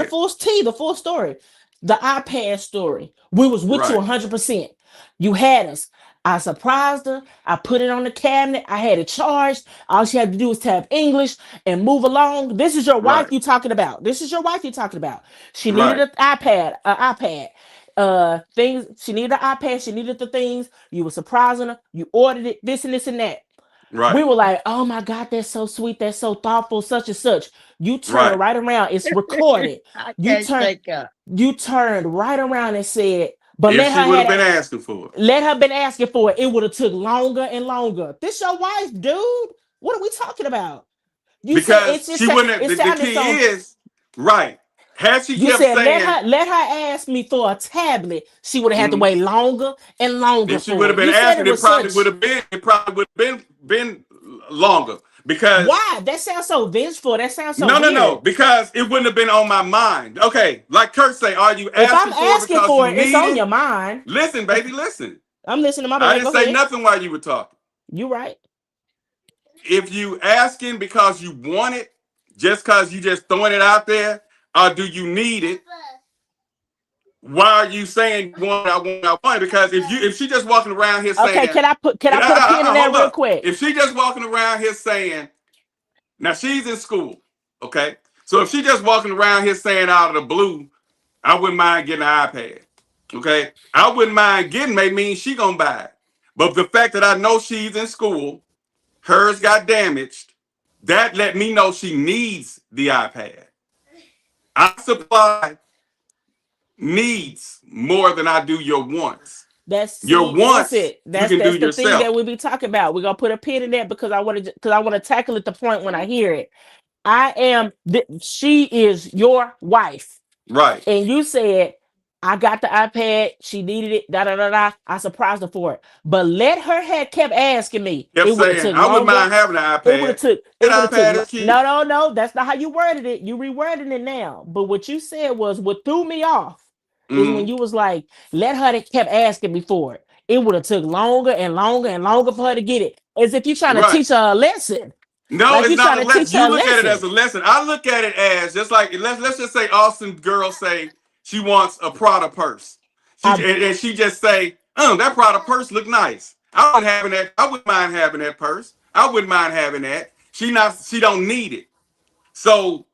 the full story. The iPad story. We was with you 100%. You had us. I surprised her. I put it on the cabinet. I had it charged. All she had to do was tap English and move along. This is your wife you talking about. She needed an iPad. Things. She needed an iPad. She needed the things. You were surprising her. You ordered it. This and that. Right. We were like, oh my God, that's so sweet, that's so thoughtful, such and such. You turn right around, it's recorded. You turned right around and said, but if she would have been asking for it. Let her been asking for it. It would have took longer and longer. This your wife, dude. What are we talking about? Because she wouldn't have, the key is, right. Had she kept saying, let her ask me for a tablet, she would have had to wait longer and longer. If she would have been asking, it probably would have been longer. Because why? That sounds so vengeful. That sounds so no. Because it wouldn't have been on my mind. Okay, like Kurt say, are you asking if I'm asking for it? It's on your mind. Listen, baby, listen. I'm listening to my baby. I didn't say nothing while you were talking. You right. If you asking because you want it, just because you just throwing it out there, or do you need it? Why are you saying I want it? Because if she just walking around here saying, okay, can I put a pin in that real quick? If she just walking around here saying, now she's in school, okay? So if she just walking around here saying out of the blue, I wouldn't mind getting an iPad, okay? I wouldn't mind getting may mean she gonna buy it. But the fact that I know she's in school, hers got damaged, that let me know she needs the iPad. I supply needs more than I do your wants. That's your wants. That's the thing that we be talking about. We're gonna put a pin in that because I want to tackle it the point when I hear it. She is your wife, right? And you said I got the iPad. She needed it. I surprised her for it, but let her have kept asking me. Kept saying, I wouldn't mind having an iPad. It would have took. No. That's not how you worded it. You reworded it now. But what you said was what threw me off. Is when you was like, let her that kept asking me for it. It would have took longer and longer and longer for her to get it. As if you're trying to teach her a lesson. No, like it's not a lesson. You look at it as a lesson. I look at it as just like let's just say Austin girl say she wants a Prada purse. And she just say, that Prada purse look nice. I wouldn't mind having that purse. I wouldn't mind having that. She don't need it. So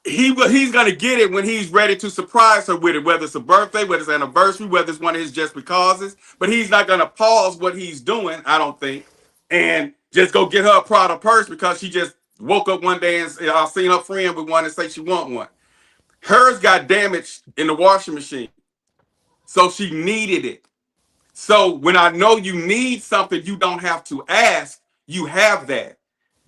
he's gonna get it when he's ready to surprise her with it, whether it's a birthday, whether it's an anniversary, whether it's one of his just becauses. But he's not gonna pause what he's doing, I don't think, and just go get her a Prada purse because she just woke up one day and I've seen her friend with one and say she want one. Hers got damaged in the washing machine, so she needed it. So when I know you need something, you don't have to ask. You have that.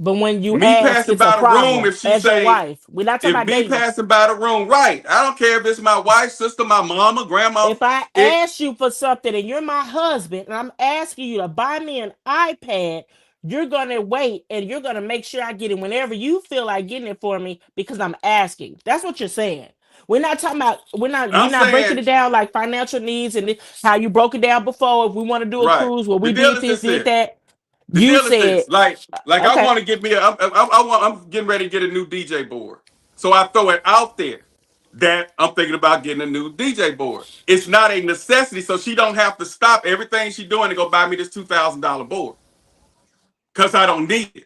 But when you ask, it's a problem. If she say, your wife, we're not talking about dating. Passing by the room, right? I don't care if it's my wife, sister, my mama, grandma. If I ask you for something and you're my husband and I'm asking you to buy me an iPad, you're gonna wait and you're gonna make sure I get it whenever you feel like getting it for me because I'm asking. That's what you're saying. We're not talking about. We're not breaking it down like financial needs and how you broke it down before. If we want to do a cruise, where we did this, did that. You said like okay. I want to get me. I'm getting ready to get a new DJ board, so I throw it out there that I'm thinking about getting a new DJ board. It's not a necessity, so she don't have to stop everything she's doing to go buy me this $2,000 board because I don't need it.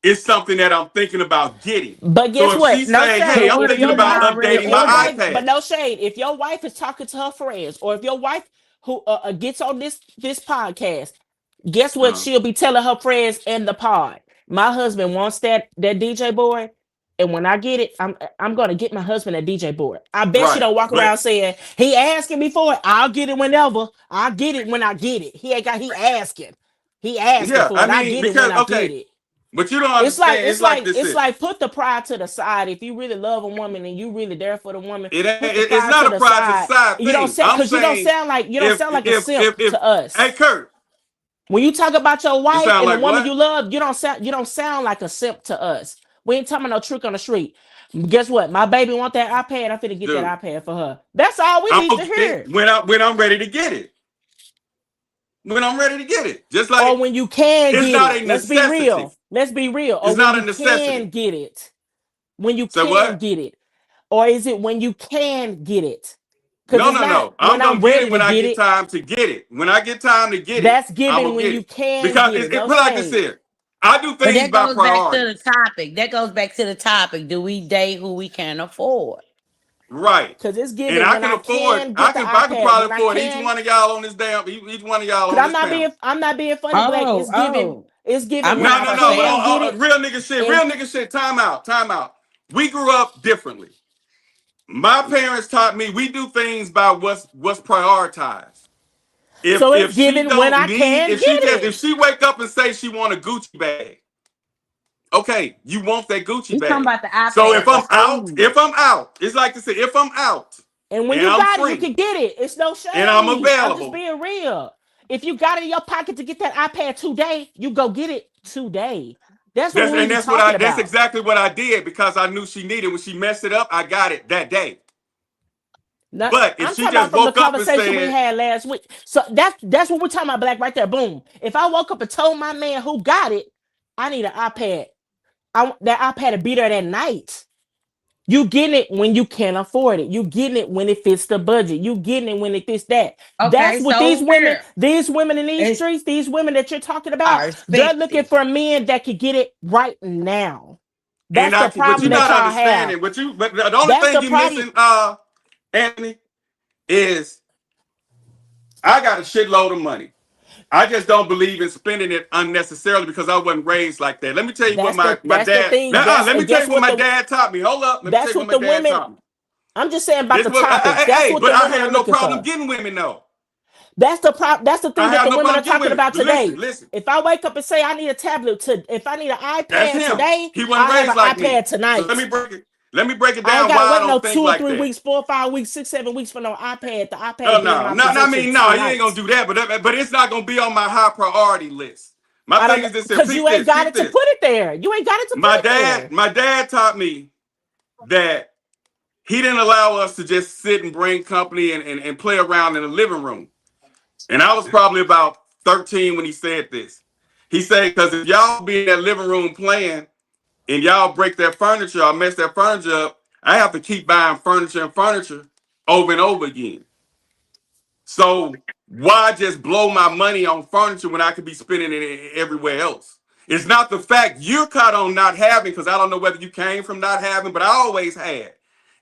It's something that I'm thinking about getting. But guess what? She say, hey, I'm thinking about updating my iPad. But no shade. If your wife is talking to her friends, or if your wife who gets on this podcast. Guess what? She'll be telling her friends in the pod. My husband wants that DJ board, and when I get it, I'm gonna get my husband a DJ board. I bet she don't walk around saying he asking me for it. I'll get it whenever. I'll get it when I get it. He asking. He asking for it. I get it when I get it. But you don't understand. It's like put the pride to the side. If you really love a woman and you really there for the woman, it's not a pride to the side thing. You don't sound like a simp to us. Hey, Kurt. When you talk about your wife and the woman you love, you don't sound like a simp to us. We ain't talking about no trick on the street. Guess what? My baby want that iPad. I'm finna get that iPad for her. That's all we need to hear. When I'm ready to get it. When I'm ready to get it. Just like or when you can get it. Let's be real. Let's be real. It's not a necessity. Can get it. When you can get it. Or is it when you can get it? No. I'm gonna get it when I get time to get it. When I get time to get it, that's given when you can. Because it's like I said, I do things by priority. That goes back to the topic. Do we date who we can afford? Right. Because it's given And I when can I afford. can I get the can iPad. probably When I afford each can, one of y'all on this damn. Each one of y'all on because this panel. I'm not being funny, Black. It's given. It's given when No, I no, no. can get it. Real nigga shit. Real nigga shit. Time out. Time out. We grew up differently. My parents taught me we do things by what's prioritized. So it's If she given when I don't need, can get it. if she wake up and say she want a Gucci bag, okay, you want that Gucci bag. Talking about the iPad, so if I'm out, it's like to say, if I'm out, and when and you I'm got free, it, you can get it. It's no shame. and I'm I'm available. just being real. If you got it in your pocket to get that iPad today, you go get it today. That's what we're talking about. That's exactly what I did because I knew she needed. When she messed it up, I got it that day. No, but if I'm she talking just about from the woke up and conversation we said, had last week. So that's what we're talking about, Black, right there. Boom. If I woke up and told my man who got it, I need an iPad. That iPad to be there that night. You getting it when you can afford it. You getting it when it fits the budget. You getting it when it fits that. Okay, That's what so these women in these streets, these women that you're talking about, they're looking for men that can get it right now. That's the problem that y'all have. But the only thing you're missing, Anthony, is I got a shitload of money. I just don't believe in spending it unnecessarily because I wasn't raised like that. Let me tell you what my dad. Let me tell you what my dad taught me. Hold up. Let me tell you what my dad taught me. I'm just saying about the topics. That's what the I women have are no looking problem for. getting women though. That's the thing that the women are talking about today. Listen. If I wake up and say I need a tablet if I need an iPad today, he wasn't I raised have an like iPad me. tonight. So let me break it down. I ain't gotta wait no think 2 or like 3 that. weeks, 4 or 5 weeks, 6, 7 weeks for no iPad. The iPad. You ain't gonna do that. But it's not gonna be on my high priority list. My thing is this: because you ain't got it to put it there. You ain't got it to put it there. My dad taught me that he didn't allow us to just sit and bring company and play around in the living room. And I was probably about 13 when he said this. He said, because if y'all be in that living room playing and y'all break that furniture or mess that furniture up, I have to keep buying furniture over and over again. So why just blow my money on furniture when I could be spending it everywhere else? It's not the fact you're caught on not having, because I don't know whether you came from not having, but I always had.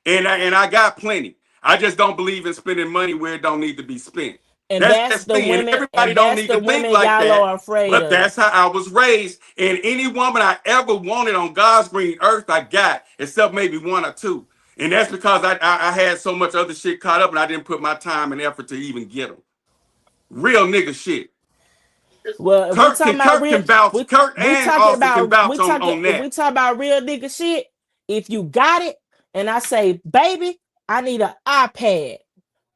And I got plenty. I just don't believe in spending money where it don't need to be spent. And that's the women. And everybody don't need to think like that. Y'all are afraid but of. That's how I was raised. And any woman I ever wanted on God's green earth, I got, except maybe 1 or 2. And that's because I had so much other shit caught up and I didn't put my time and effort to even get them. Real nigga shit. Well, Kurt and Austin can vouch on that. If we talk about real nigga shit, if you got it and I say, baby, I need an iPad.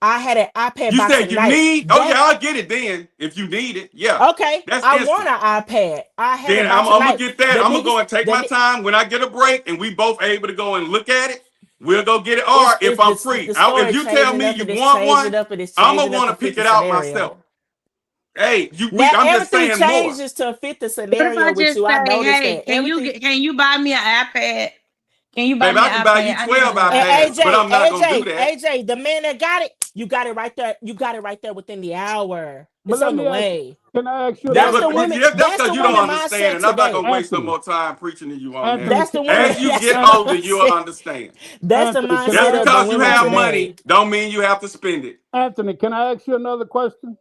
I had an iPad. You said you need? Oh yeah, I'll get it then if you need it. Yeah. Okay. I want an iPad. I have then I'm gonna get that. I'm gonna go and take my time when I get a break and we both able to go and look at it. We'll go get it. Or if I'm free, if you tell me you want one, I'm gonna want to pick it out myself. Hey, I'm just saying everything changes to fit the scenario with you. I noticed that. Can you buy me an iPad? Can you buy me an iPad? I can buy you 12 iPads, but I'm not gonna do that. AJ, the man that got it, you got it right there. You got it right there within the hour. It's on the way. Can I ask you? That's because you don't understand, and I'm not gonna waste no more time preaching to you on that. That's the As you get older, you'll understand. That's the mindset. Just because you have money, don't mean you have to spend it. Anthony, can I ask you another question?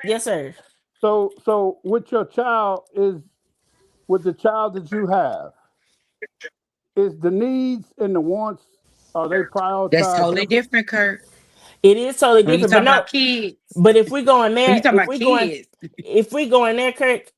Yes, sir. So with your child with the child that you have, is the needs and the wants, are they prioritized? That's totally different, Kurt. It is totally different. But no, kids. But if we go in there, if we go in there, Kurt,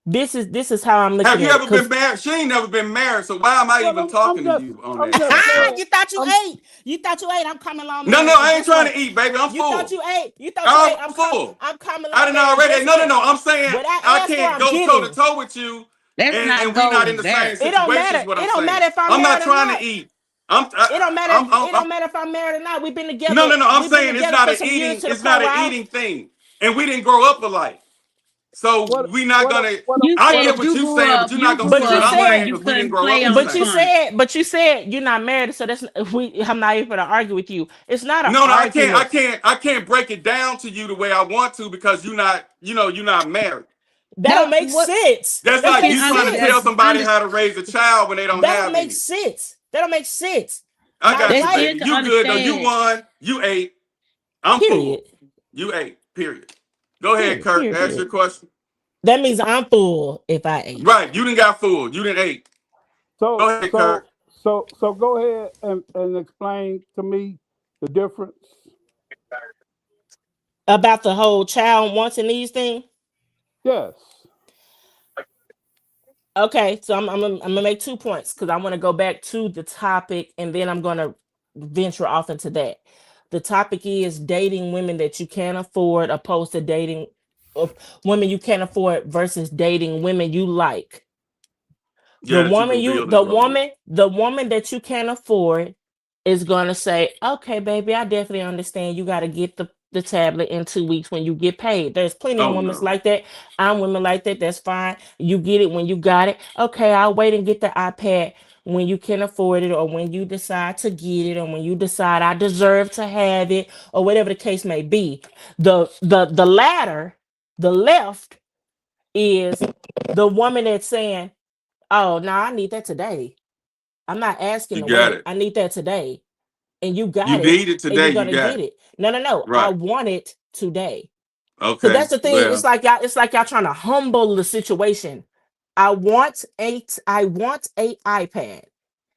this is how I'm looking at it. Have you ever been married? She ain't never been married, so why am I even talking to you on that? You thought you ate. You thought you ate. I'm coming along. No, I ain't trying to eat, baby. I'm full. You thought you ate. I'm full. I'm coming along. I didn't already. No. I'm saying I can't go toe to toe with you. And we're not in the same situation. It don't matter. It don't matter if I'm not trying to eat. It don't matter. It don't matter if I'm married or not. We've been together. No. I'm saying it's not an eating. It's not an eating thing, and we didn't grow up alike. So we're not gonna. I get what you're saying, but you're not gonna. But you said you're not married, so that's I'm not even gonna argue with you. It's not a I can't break it down to you the way I want to because you're not. You're not married. That don't make sense. That's like you trying to tell somebody how to raise a child when they don't have it. That don't make sense. I got you, wife- baby. You good though. You won. You ate. I'm Period. full. You ate. Period. Go ahead, Kirk. Period. Ask your question. That means I'm full if I ate. Right. You didn't got full. You didn't ate. So Go ahead, Kirk. So go ahead and explain to me the difference About the whole child wants and needs thing. Yes. Okay, so I'm gonna make 2 points because I want to go back to the topic and then I'm gonna venture off into that. The topic is dating women that you can't afford, opposed to dating women you can't afford versus dating women you like. Yeah, the woman that you can't afford is gonna say, okay, baby, I definitely understand. You got to get the tablet in 2 weeks when you get paid. There's plenty of women like that. I'm women like that. That's fine. You get it when you got it. Okay, I'll wait and get the iPad when you can afford it, or when you decide to get it, or when you decide I deserve to have it, or whatever the case may be. The latter, the left, is the woman that's saying, oh no, I need that today. I'm not asking to wait. I need that today. And you got it. You need it today. And you're gonna get it. No. Right. I want it today. Okay. So that's the thing. Well, it's like y'all trying to humble the situation. I want a iPad.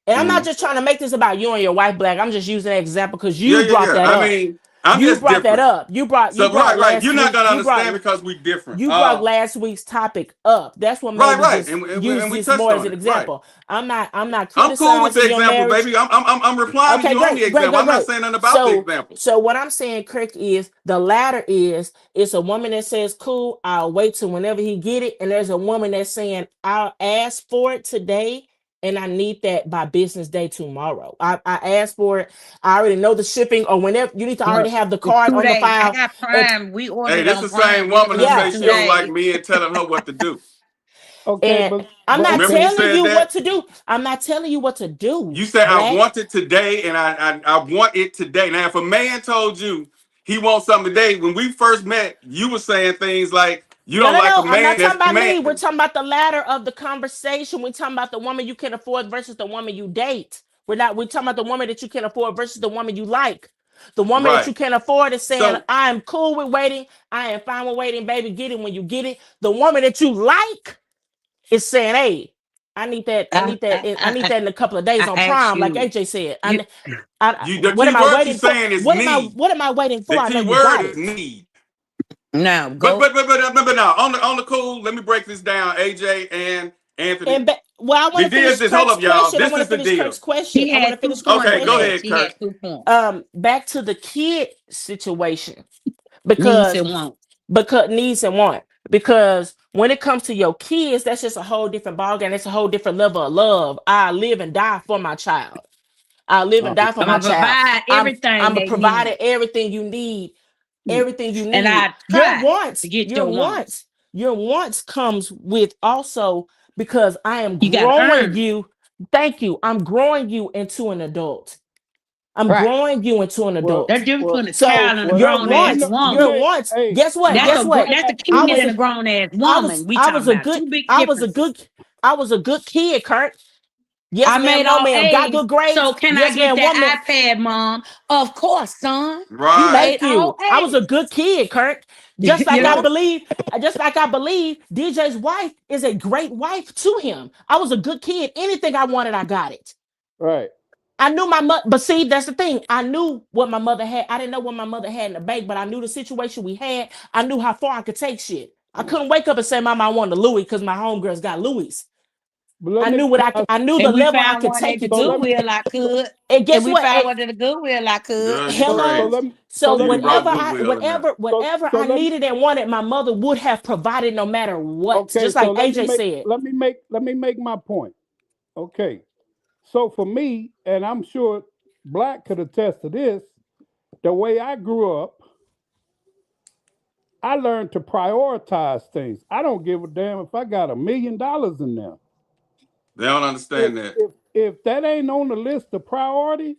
And I'm not just trying to make this about you and your wife, Black. I'm just using that example because you brought that up. I mean, you brought that up. You brought right. You're not gonna understand because we're different. You brought last week's topic up. That's what made me just use this more as an example. Right. I'm not criticizing. I'm cool with the example, baby. I'm replying to you on the example. I'm not saying nothing about the example. So what I'm saying, Kirk, is the latter is it's a woman that says, cool, I'll wait till whenever he get it. And there's a woman that's saying, I'll ask for it today. And I need that by business day tomorrow. I asked for it. I already know the shipping, or whenever you need to already have the card on the file. I got Prime. We ordered. Hey, this is the same woman that says she don't like me and telling her what to do. Okay, but I'm not telling you what to do. I'm not telling you what to do. You said I want it today, and I want it today. Now, if a man told you he wants something today, when we first met, you were saying things like, you don't like a man. I'm not talking about me. We're talking about the latter of the conversation. We're talking about the woman you can afford versus the woman you date. We're talking about the woman that you can afford versus the woman you like. The woman that you can afford is saying, I'm cool with waiting. I am fine with waiting, baby. Get it when you get it. The woman that you like is saying, hey, I need that. I need that in a couple of days on Prime, like AJ said. What am I waiting for? What am I waiting for? The key word is need. No, but no. On the cool, let me break this down, AJ and Anthony. I want to finish Kirk's hold up, y'all. Question. I want to finish Kirk's question. I want to finish Kirk's question. Go ahead, Kirk. Back to the kid situation, because needs and want. Because when it comes to your kids, that's just a whole different ballgame. It's a whole different level of love. I live and die for my child. I'm a provider. Everything you need. Everything you need. And I your wants comes with also, because I am growing you. Thank you. I'm growing you into an adult. Growing you into an adult. They're different between a child and a grown ass woman. Your wants. Guess what? That's a kid and a grown ass woman. I was a good kid, Kirk. Yes, I made all A's. Got good grades. So can I get that iPad, Mom? Of course, son. Right. Thank you. I was a good kid, Kirk. Just like I believe DJ's wife is a great wife to him. I was a good kid. Anything I wanted, I got it. Right. I knew my mother, but see, that's the thing. I knew what my mother had. I didn't know what my mother had in the bank, but I knew the situation we had. I knew how far I could take shit. I couldn't wake up and say, Mama, I want a Louis because my homegirls got Louis. I knew the level I could take it to. Goodwill, I could. And guess what? Found one at the Goodwill, I could. Hello. So whatever I needed and wanted, my mother would have provided no matter what. Okay, just like AJ said. Let me make my point. Okay. So for me, and I'm sure Black could attest to this, the way I grew up, I learned to prioritize things. I don't give a damn if I got $1 million in there. They don't understand that. If that ain't on the list of priorities,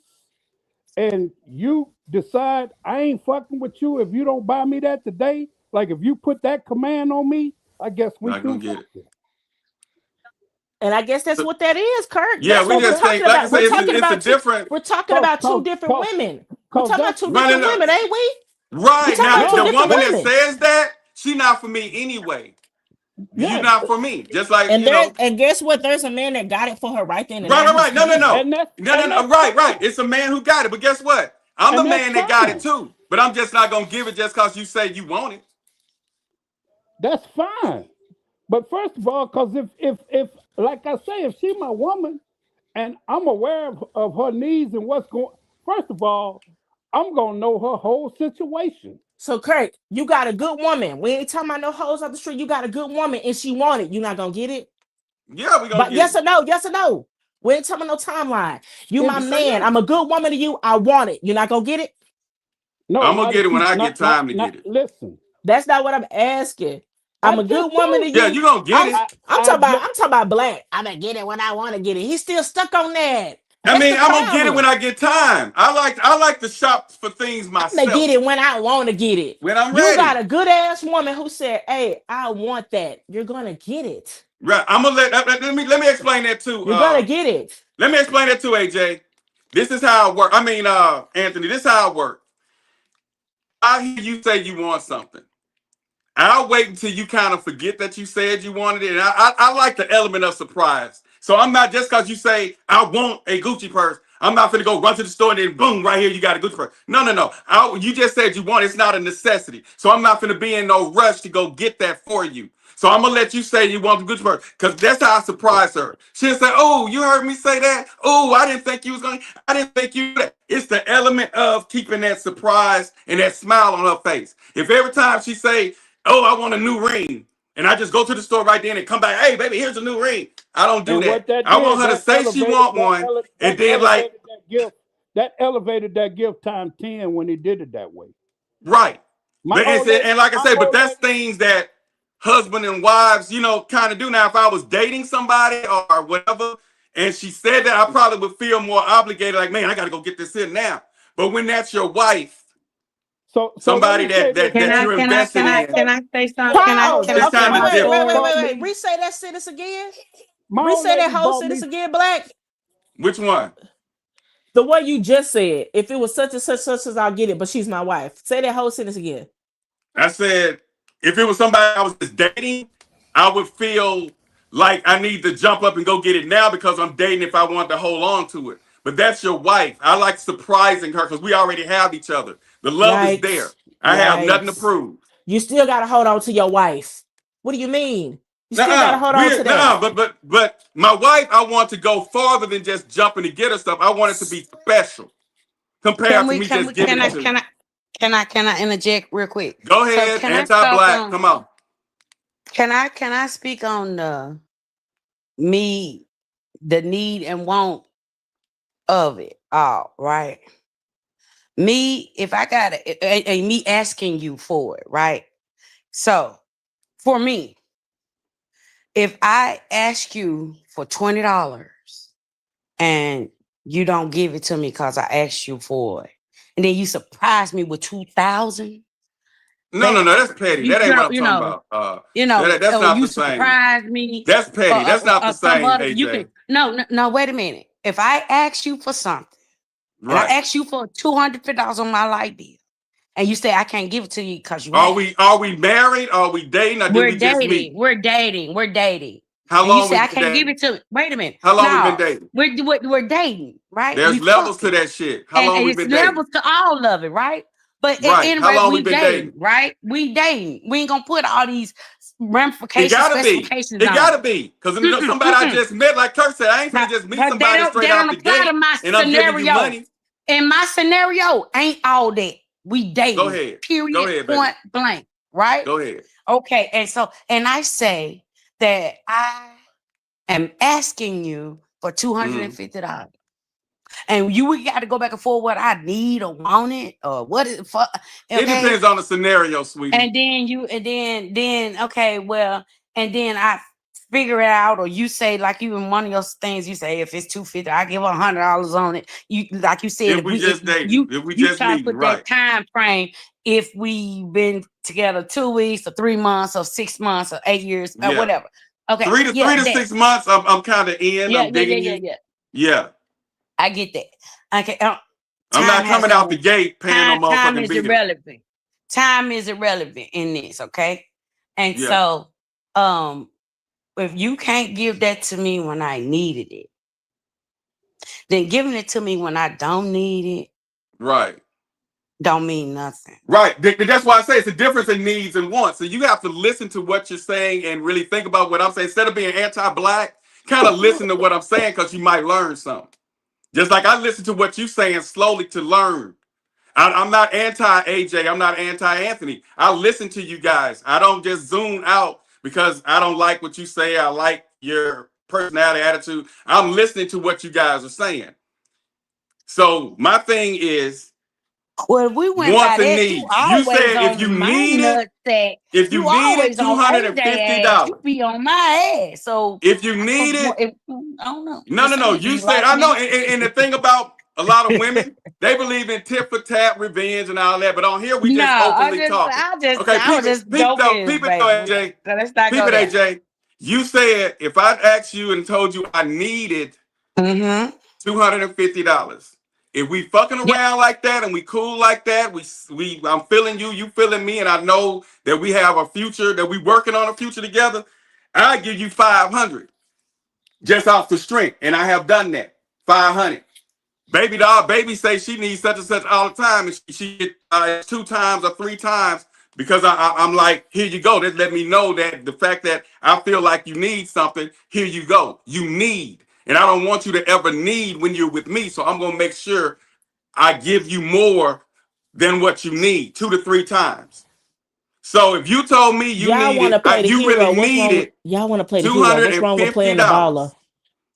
and you decide I ain't fucking with you if you don't buy me that today, like if you put that command on me, I guess we not gonna get it. And I guess that's what that is, Kirk. Yeah, That's we what we're just talking think, like I about. say, We're talking it's a about different. we're talking about two different women. We're talking about two different women, ain't we? Right talking now, about two the different woman that women. says that, she not for me anyway. You not for me. Just like And you know. and guess what? There's a man that got it for her right then and Right. there. No. Right. It's a man who got it. But guess what? I'm the man that got it too. But I'm just not gonna give it just because you say you want it. That's fine. But first of all, because if like I say, if she my woman and I'm aware of her needs and what's going, first of all, I'm gonna know her whole situation. So Kirk, you got a good woman. We ain't talking about no hoes off the street. You got a good woman and she want it. You not gonna get it? Yeah, we gonna but get yes it. or no, yes or no. We ain't talking about no timeline. You my man. I'm a good woman to you. I want it. You not gonna get it? No, I'm gonna get it when I get time to get it. Listen. That's not what I'm asking. I'm a good woman to you. Yeah, you gonna get it. I'm talking about Black. I'm gonna get it when I want to get it. He's still stuck on that. I mean, I'm gonna get it when I get time. I like to shop for things myself. I'm gonna get it when I want to get it. When I'm ready. You got a good ass woman who said, "Hey, I want that." You're gonna get it. Right. I'm gonna let me explain that too. You're gonna get it. Let me explain that too, AJ. This is how it works. I mean, Anthony, this is how it works. I hear you say you want something. I'll wait until you kind of forget that you said you wanted it. And I like the element of surprise. So I'm not just because you say I want a Gucci purse, I'm not going to go run to the store and then boom, right here you got a Gucci purse. No. You just said you want it. It's not a necessity. So I'm not going to be in no rush to go get that for you. So I'm going to let you say you want the Gucci purse because that's how I surprise her. She'll say, oh, you heard me say that? Oh, I didn't think you was going to. I didn't think you that. It's the element of keeping that surprise and that smile on her face. If every time she say, oh, I want a new ring, and I just go to the store right then and come back, hey, baby, here's a new ring. I don't do that. I want her to say she want one, and then like. That elevated that gift time 10 when he did it that way. Right. And like I say, but that's things that husband and wives, kind of do. Now, if I was dating somebody or whatever, and she said that, I probably would feel more obligated, like, man, I got to go get this in now. But when that's your wife, somebody that you're invested in. Can I say something? It's kind of different. Wait. Re-say that sentence again. Re-say that whole sentence again, Black. Which one? The one you just said. If it was such and such as I'll get it, but she's my wife. Say that whole sentence again. I said, if it was somebody I was just dating, I would feel like I need to jump up and go get it now because I'm dating if I want to hold on to it. But that's your wife. I like surprising her because we already have each other. The love is there. I have nothing to prove. You still got to hold on to your wife. What do you mean? You still got to hold on to that. But my wife, I want to go farther than just jumping to get her stuff. I want it to be special compared to me just giving it to her. Can I interject real quick? Go ahead, anti-Black. Come on. Can I speak on the need and want of it all, right? Me, if I got it, and me asking you for it, right? So for me, if I ask you for $20 and you don't give it to me because I asked you for it, and then you surprise me with $2,000. No, that's petty. That ain't what I'm talking about. That's not you the same. Surprise me. That's petty. That's not the same, AJ. No, wait a minute. If I ask you for something, and I ask you for $250 on my light bill, and you say I can't give it to you because you are we married? Are we dating? Or we're dating. We're dating. How long? You say I can't give it to. Wait a minute. How long we been dating? We're dating, right? There's levels to that shit. How long we been dating? Levels to all of it, right? But anyway, how long we been dating? Right? We dating. We ain't gonna put all these ramifications. It gotta be because somebody I just met, like Kirk said, I ain't gonna just meet somebody straight out the gate and I'm giving you money. In my scenario, ain't all that. We dating. Go ahead. Period. Go ahead, point blank. Right? Go ahead. Okay. And I say that I am asking you for $250. And we got to go back and forth what I need or want it or what is for. Okay? It depends on the scenario, sweetie. And then okay, well, and then I figure it out, or you say, like even one of your things, you say if it's $250, I give $100 on it. You like you said, if we just try to put that time frame. If we've been together 2 weeks or 3 months or 6 months or 8 years or whatever. Okay. 3 to 6 months. I'm kind of in. I'm digging you. Yeah. I get that. Okay. I'm not coming out the gate paying no motherfucking time is bill. irrelevant. Time is irrelevant in this, okay? And so, if you can't give that to me when I needed it, then giving it to me when I don't need it, right, don't mean nothing. Right. That's why I say it's a difference in needs and wants. So you have to listen to what you're saying and really think about what I'm saying. Instead of being anti-black, kind of listen to what I'm saying because you might learn something. Just like I listen to what you're saying slowly to learn. I'm not anti-AJ. I'm not anti-Anthony. I listen to you guys. I don't just zoom out because I don't like what you say. I like your personality, attitude. I'm listening to what you guys are saying. So my thing is, well, we went wants and needs. You said if you need it, if you need it, $250. You be on my ass. So if you need it, I don't know. No. You said I know. And the thing about a lot of women, they believe in tit for tat, revenge, and all that. But on here, we just openly talking. Peep it, AJ. Peep it, AJ. You said if I asked you and told you I needed $250. If we fucking around like that and we cool like that, I'm feeling you, you feeling me, and I know that we have a future, that we working on a future together, I give you $500 just off the strength, and I have done that. $500. Baby say she needs such and such all the time, and she get 2 times or 3 times because I'm like, here you go. That let me know that the fact that I feel like you need something, here you go. You need. And I don't want you to ever need when you're with me. So I'm going to make sure I give you more than what you need, 2 to 3 times. So if you told me you needed, you really needed, y'all want to play the hero. What's wrong with playing the baller?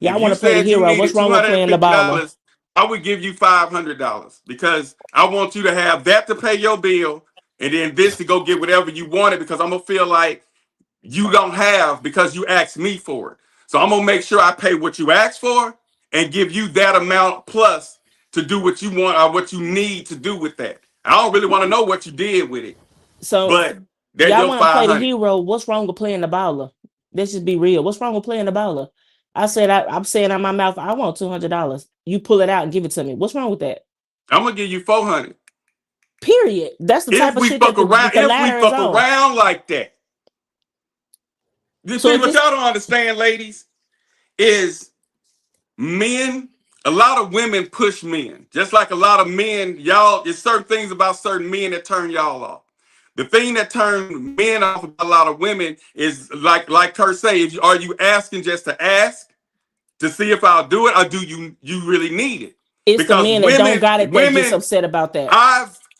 Y'all want to play the hero. What's wrong with playing the baller? I would give you $500 because I want you to have that to pay your bill and then this to go get whatever you wanted because I'm going to feel like you don't have because you asked me for it. So I'm going to make sure I pay what you asked for and give you that amount plus to do what you want or what you need to do with that. I don't really want to know what you did with it. So but y'all want to play the hero. What's wrong with playing the baller? Let's just be real. What's wrong with playing the baller? I'm saying out my mouth, I want $200. You pull it out and give it to me. What's wrong with that? I'm going to give you $400. Period. That's the type of shit that if we fuck around like that. What y'all don't understand, ladies, is men, a lot of women push men. Just like a lot of men, y'all, there's certain things about certain men that turn y'all off. The thing that turns men off about a lot of women is like Kurt say, are you asking just to ask to see if I'll do it, or do you really need it? It's because the men that don't got it that gets upset about that.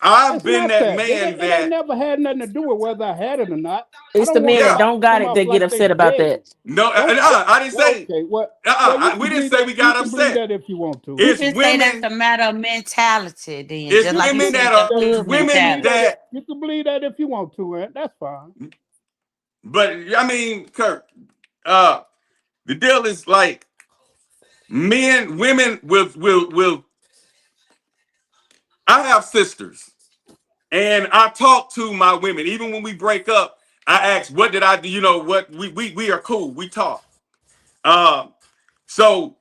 I've been that man that ain't never had nothing to do with whether I had it or not. It's the men that don't got it that get upset about that. No, I didn't say. Okay, we didn't say we got upset. Believe that if you want to. It's women. Say that's a matter of mentality. Then it's just women like that are women that you can believe that if you want to, and that's fine. But I mean, Kurt, the deal is like women will. I have sisters. And I talk to my women. Even when we break up, I ask, what did I do? You know what? We are cool. We talk. So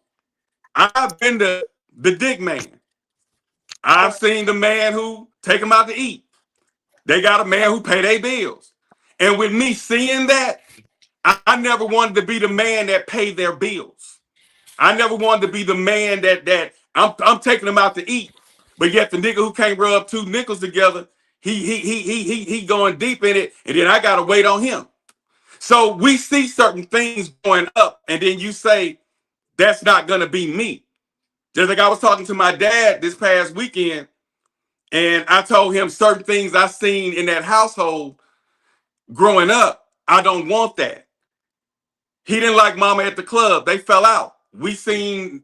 I've been the dick man. I've seen the man who take them out to eat. They got a man who pay their bills. And with me seeing that, I never wanted to be the man that paid their bills. I never wanted to be the man that I'm taking them out to eat. But yet the nigga who can't rub 2 nickels together, he going deep in it, and then I gotta wait on him. So we see certain things going up, and then you say that's not gonna be me. Just like I was talking to my dad this past weekend, and I told him certain things I seen in that household growing up. I don't want that. He didn't like mama at the club. They fell out. We seen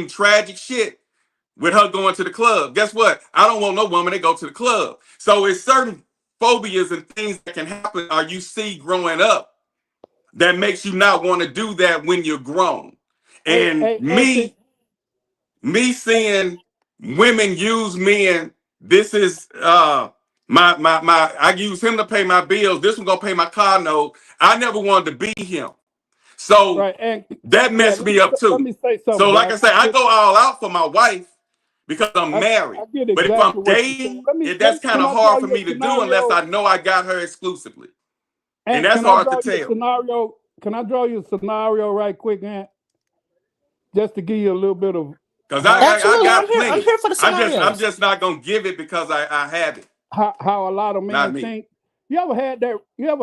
tragic shit with her going to the club. Guess what? I don't want no woman that go to the club. So it's certain phobias and things that can happen or you see growing up that makes you not want to do that when you're grown. And me seeing women use men, this is I use him to pay my bills. This one gonna pay my car note. I never wanted to be him. So Right. And that yeah, messed me up let too. me say something, So like Doc. I say, I go all out for my wife because I'm I married. get But if exactly I'm what you're saying. dating, that's kind Can of I draw hard for you a me to do unless scenario? I know I got her exclusively. And And that's can I hard to draw you a tell. scenario? Can I draw you a scenario right quick, Ant? Just to give you a little bit of Because how I Absolutely, got I'm plenty. here for the I'm scenarios. just not gonna give it because I have it. how a lot of Not men me. think. You ever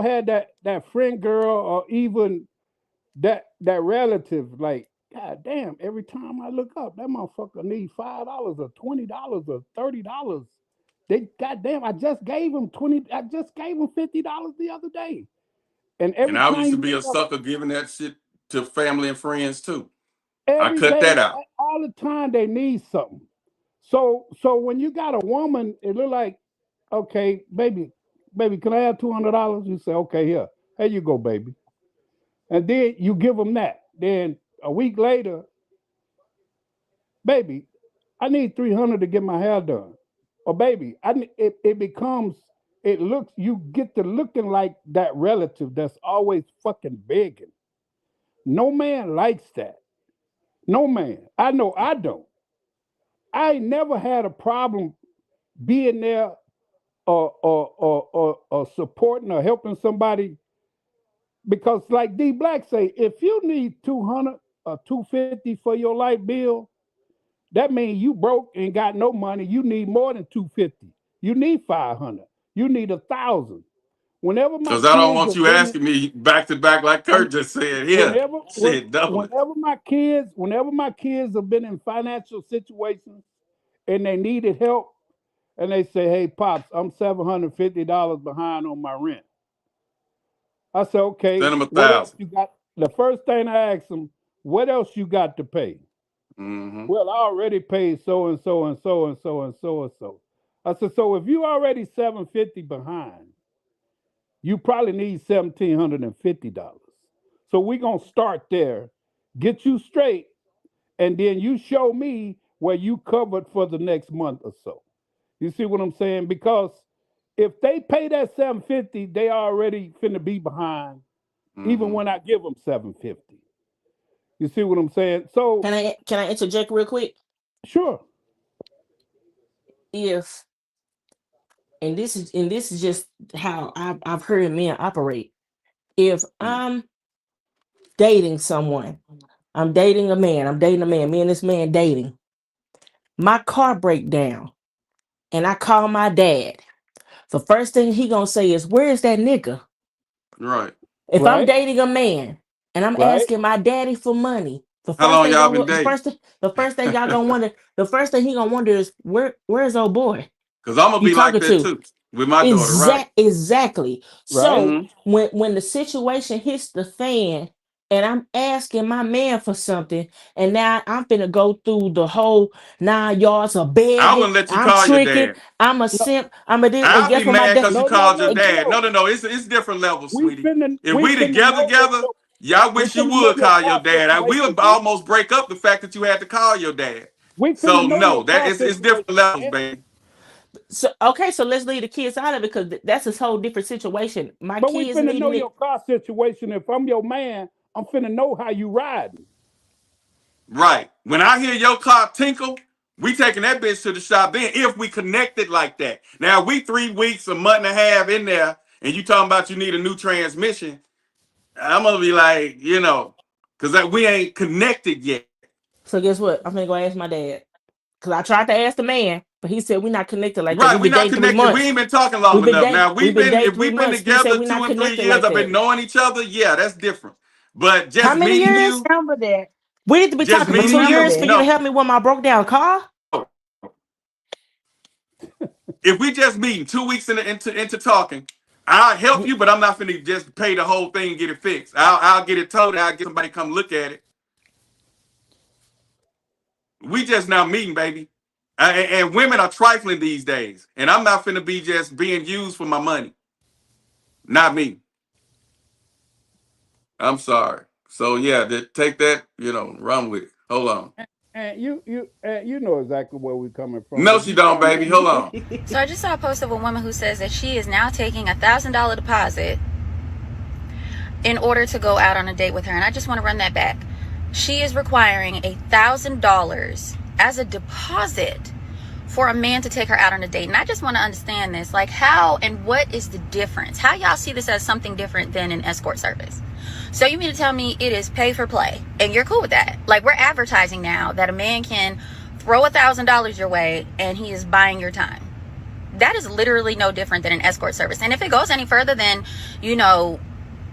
had that friend girl or even that relative, like, God damn, every time I look up, that motherfucker need $5 or $20 or $30. Goddamn, I just gave him $50 the other day. And And every I time used to you be a look up, sucker giving that shit to family and friends too. I every cut that day, out. all the time they need something. So when you got a woman, it look like, okay, baby, can I have $200? You say, okay, here you go, baby. And then you give them that. Then a week later, baby, I need $300 to get my hair done. Or baby, you get to looking like that relative that's always fucking begging. No man likes that. No man. I know I don't. I never had a problem being there or supporting or helping somebody, because like D Black say, if you need $200 or $250 for your light bill, that means you broke and got no money. You need more than $250. You need $500. You need $1,000. Whenever my Because I don't kids want have you been, asking me back to back like Kurt just said. Yeah, shit, double it. whenever my kids have been in financial situations and they needed help, and they say, "Hey, pops, I'm $750 behind on my rent." I said, "Okay, Send them what else 1,000. you got?" The first thing I asked them, "What else you got to pay?" Mm-hmm. Well, I already paid so and so and so and so and so and so. I said, so if you already $750 behind, you probably need $1,750. So we're gonna start there, get you straight, and then you show me where you covered for the next month or so. You see what I'm saying? Because if they pay that $750, they already finna be behind, even when I give them $750. You see what I'm saying? So Can I interject real quick? Sure. If and this is just how I've heard men operate. If I'm dating someone, I'm dating a man, me and this man dating, my car break down, and I call my dad. The first thing he gonna say is, "Where's that nigga?" Right. If I'm dating a man and I'm Right. asking my daddy for money, the How first long thing y'all been dating? the first thing y'all gonna wonder, the first thing he gonna wonder is, where's old boy? Because I'm gonna You be like talking that to? too with my daughter, right? Exactly. Right. So when the situation hits the fan and I'm asking my man for something, and now I'm finna go through the whole 9 yards of I begging, wouldn't let you I'm call your tricking, dad. I'm a simp, I'm a this, and I'll be guess what my mad dad? because you No. called your dad. No. It's different levels, We sweetie. finna If we together, know yeah, I we wish you finna know would your call your car dad. We situation. would almost break up the fact that you had to call your dad. We finna So know no, your that car it's situation. different levels, baby. So okay, so let's leave the kids out of it, because that's a whole different situation. My But we kids finna know needing your it. car situation. If I'm your man, I'm finna know how you riding. Right. When I hear your car tinkle, we taking that bitch to the shop then if we connected like that. Now we 3 weeks, a month and a half in there, and you talking about you need a new transmission. I'm gonna be like, because we ain't connected yet. So guess what? I'm gonna go ask my dad, because I tried to ask the man, but he said we're not connected like that. Right, We've we been not dating 3 connected. We months. ain't been talking long enough. Now We've been dating if 3 we've been months. He said together we're not 2 and 3 connected years, like I've been that. knowing each other. Yeah, that's different. But How just many meeting years? you, Remember that. We need to be just talking for 2 meeting you, years for you to no. help me with my broke down car. If we just meeting 2 weeks into talking, I'll help you, but I'm not finna just pay the whole thing and get it fixed. I'll get it towed. I'll get somebody to come look at it. We just now meeting, baby. And women are trifling these days. And I'm not finna be just being used for my money. Not me. I'm sorry. So yeah, take that, run with it. Hold on. And you know exactly where we're coming from. No, But she you don't, trying baby. Hold on. So I just saw a post of a woman who says that she is now taking $1,000 deposit in order to go out on a date with her. And I just want to run that back. She is requiring $1,000 as a deposit for a man to take her out on a date. And I just want to understand this, like how and what is the difference? How y'all see this as something different than an escort service? So you mean to tell me it is pay for play and you're cool with that? Like, we're advertising now that a man can throw $1,000 your way and he is buying your time. That is literally no different than an escort service. And if it goes any further than, you know,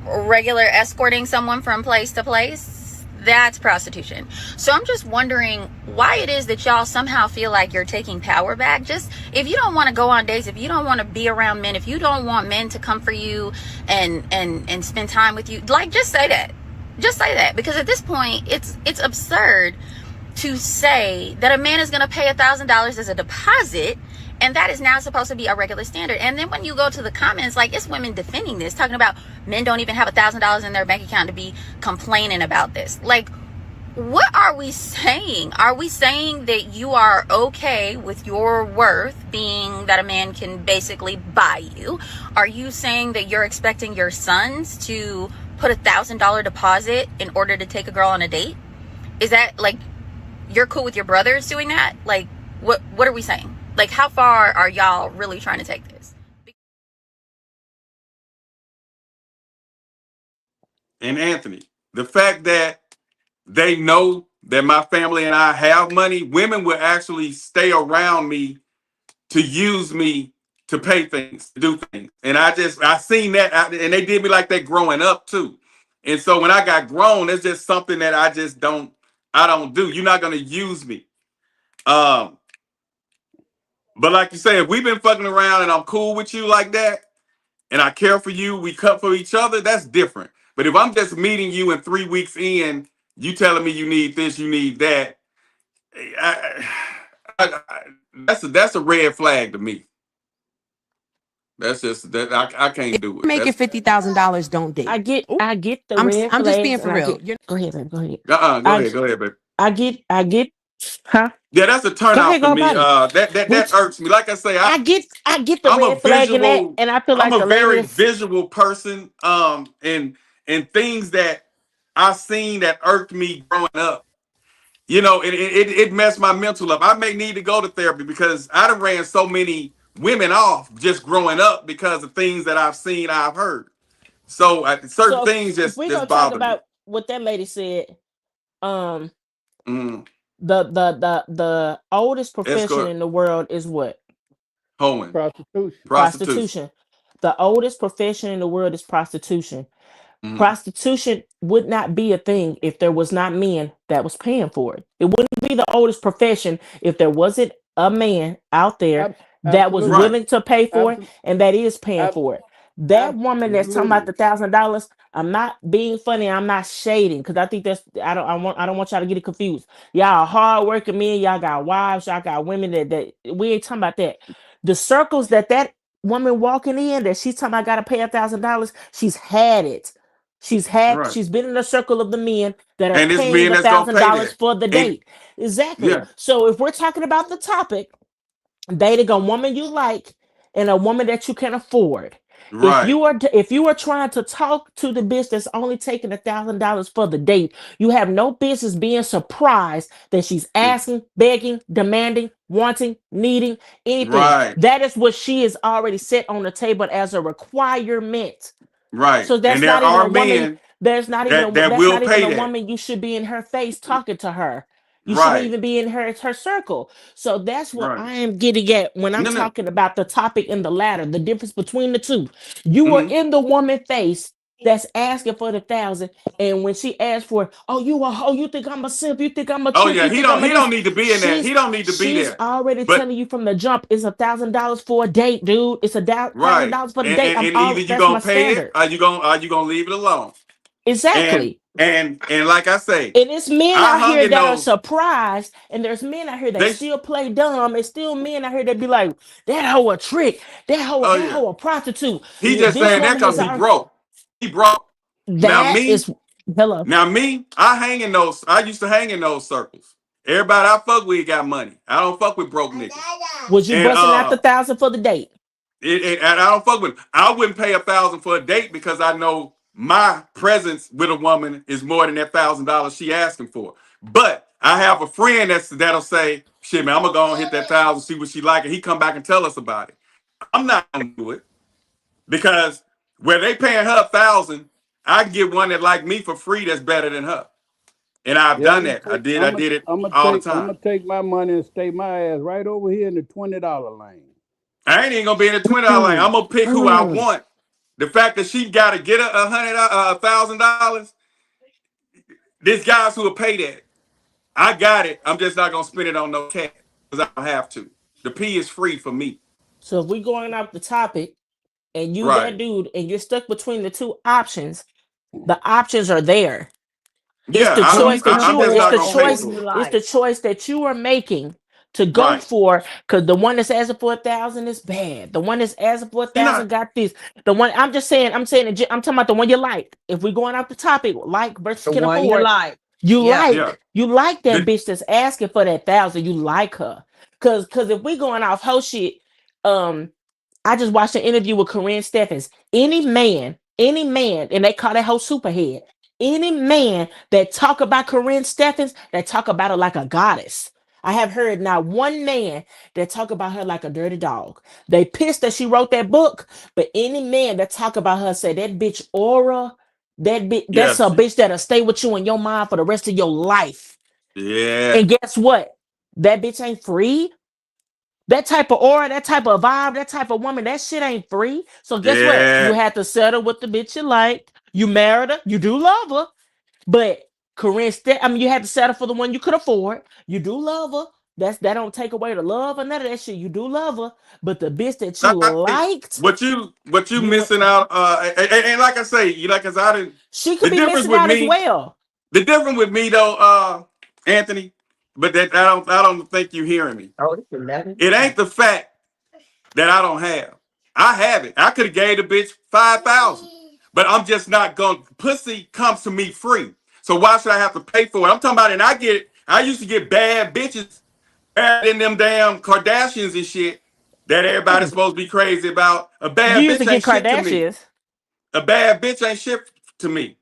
regular escorting someone from place to place, that's prostitution. So I'm just wondering why it is that y'all somehow feel like you're taking power back. Just, if you don't want to go on dates, if you don't want to be around men, if you don't want men to come for you and spend time with you, like, just say that. Just say that. Because at this point, it's absurd to say that a man is going to pay $1,000 as a deposit, and that is now supposed to be a regular standard. And then when you go to the comments, like, it's women defending this, talking about men don't even have $1,000 in their bank account to be complaining about this. Like, what are we saying? Are we saying that you are okay with your worth being that a man can basically buy you? Are you saying that you're expecting your sons to put $1,000 deposit in order to take a girl on a date? Is that, like, you're cool with your brothers doing that? Like, what are we saying? Like, how far are y'all really trying to take this? And Anthony, the fact that they know that my family and I have money, women will actually stay around me to use me to pay things, to do things. And I seen that, and they did me like that growing up too. And so when I got grown, it's just something that I don't do. You're not going to use me. But like you say, if we've been fucking around and I'm cool with you like that, and I care for you, we cut for each other, that's different. But if I'm just meeting you and 3 weeks in, you telling me you need this, you need that, that's a red flag to me. That's just that I can't do it. Making $50,000 don't date. I get the red I'm just flags, being for and I real. get- Go ahead, babe. Go ahead. Go ahead, baby. I get. Huh? Yeah, that's a turn off to me. Which- That irks me. Like I say, I get the I'm a red flag in that, visual- and I feel like I'm a the very ladies. visual person. And things that I seen that irked me growing up. You know, it messed my mental up. I may need to go to therapy because I done ran so many women off just growing up because of things that I've seen, I've heard. So certain things just If we gonna talk bother about what that lady said, me. the oldest profession Escort. in the world is what? Hoeing. Prostitution. The oldest profession in the world is prostitution. Mhm. Prostitution would not be a thing if there was not men that was paying for it. It wouldn't be the oldest profession if there wasn't a man out there that was Absolutely. willing to pay for it and that is paying for it. That woman that's talking about the $1,000, I'm not being funny. I'm not shading because I think I don't want y'all to get it confused. Y'all are hardworking men. Y'all got wives. Y'all got women that we ain't talking about that. The circles that woman walking in that she's talking about got to pay $1,000. She's had it. She's been in the circle of the men that are And it's paying men that's gonna pay $1,000 that. for the And- date. Exactly. Yeah. So if we're talking about the topic, dating a woman you like and a woman that you can afford. Right. If you are trying to talk to the bitch that's only taking $1,000 for the date, you have no business being surprised that she's asking, begging, demanding, wanting, needing anything. Right. That is what she is already set on the table as a requirement. Right. So that's and there not even are a woman. men There's not even that that's will not pay even a that. woman you should be in her face talking to her. You Right. shouldn't even be in her circle. So that's what Right. I am getting at when I'm No. talking about the topic and the ladder, the difference between the two. You are in the woman face that's asking for the 1,000, and when she asks for it, oh, you a hoe, you think I'm a simp, you think I'm a Oh trick, yeah, you he think don't I'm a he this. don't need to be in that. He don't need to be She's there. already But- telling you from the jump, it's $1,000 for a date, dude. It's $1,000 for the date. And either you that's gonna my pay standard. it or you gonna leave it alone. Exactly. And like I say, And it's men I out hung here in that are those- surprised, and there's men out here that They- still play dumb, and still men out here that be like, that hoe a trick, that hoe a prostitute. He just This saying that woman because is he our- broke. He broke. That is hello. Now me, I used to hang in those circles. Everybody I fuck with got money. I don't fuck with broke niggas. Was you And, busting out the 1,000 for the date? And I don't fuck with. I wouldn't pay $1,000 for a date because I know my presence with a woman is more than that $1,000 she asking for. But I have a friend that'll say, shit, man, I'm gonna go and hit that 1,000, see what she like, and he come back and tell us about it. I'm not gonna do it because where they paying her 1,000, I can get one that like me for free that's better than her. And I've done that. I did it all the time. I'm gonna take my money and stay my ass right over here in the $20 lane. I ain't even gonna be in the $20 lane. I'm gonna pick who I want. The fact that she got to get $1,000, there's guys who will pay that. I got it. I'm just not gonna spend it on no cat because I don't have to. The P is free for me. So if we going off the topic, and you that dude, and you're stuck between the two options, the options are there. It's the choice that the choice that you are making to go for, because the one that's asking for 1,000 is bad. The one that's asking for 1,000 got this. The one I'm talking about the one you like. If we're going off the topic, like versus can afford, you like that bitch that's asking for that 1,000. You like her, because if we going off whole shit, I just watched an interview with Corinne Steffens. Any man, and they call that whole superhead. Any man that talk about Corinne Steffens, that talk about her like a goddess. I have heard not one man that talk about her like a dirty dog. They pissed that she wrote that book, but any man that talk about her say that bitch aura, that's a bitch that'll stay with you in your mind for the rest of your life. Yeah. And guess what? That bitch ain't free. That type of aura, that type of vibe, that type of woman, that shit ain't free. So guess what? You have to settle with the bitch you like. You married her. You do love her. But Corinne, you had to settle for the one you could afford. You do love her. That don't take away the love or none of that shit. You do love her. But the bitch that you liked. What you missing out, and like I say, because I didn't. She could be missing out as well. The difference with me though, Anthony, but that I don't think you're hearing me. It ain't the fact that I don't have. I have it. I could have gave the bitch 5,000, but I'm just not going. Pussy comes to me free, so why should I have to pay for it? I'm talking about it. And I used to get bad bitches, bad in them damn Kardashians and shit that everybody's supposed to be crazy about. A bad bitch ain't shit to me. A bad bitch ain't shit to me.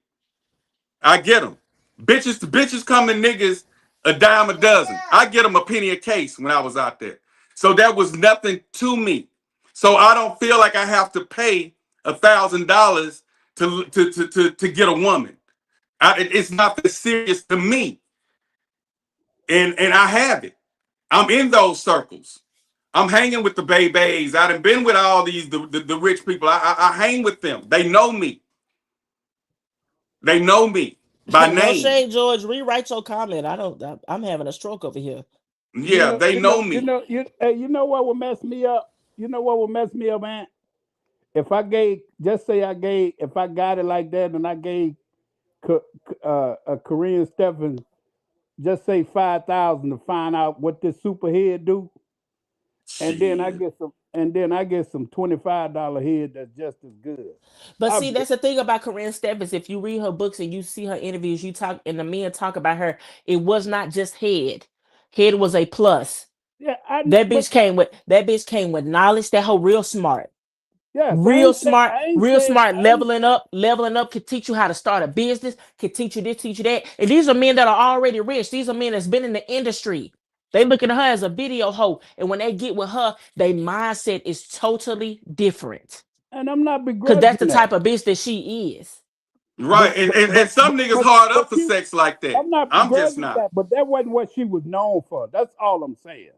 I get them. Bitches come to niggas a dime a dozen. I get them a penny a case when I was out there. So that was nothing to me. So I don't feel like I have to pay $1,000 to get a woman. It's not that serious to me. And I have it. I'm in those circles. I'm hanging with the babies. I done been with all these the rich people. I hang with them. They know me. They know me by name. No shade, George. Rewrite your comment. I'm having a stroke over here. Yeah, they know me. You know what would mess me up? You know what would mess me up, man? If I got it like that, and I gave a Corinne Steffens, just say 5,000 to find out what this superhead do, and then I get some $25 head that's just as good. But see, that's the thing about Corinne Steffens. If you read her books and you see her interviews, and the men talk about her, it was not just head. Head was a plus. Yeah, that bitch came with knowledge. That whole real smart. Yeah, real smart, leveling up, can teach you how to start a business, can teach you this, teach you that. And these are men that are already rich. These are men that's been in the industry. They looking at her as a video hoe. And when they get with her, their mindset is totally different. And I'm not begrudging because that's the type of bitch that she is. Right. And some niggas hard up for sex like that. I'm just not. That, but that wasn't what she was known for. That's all I'm saying.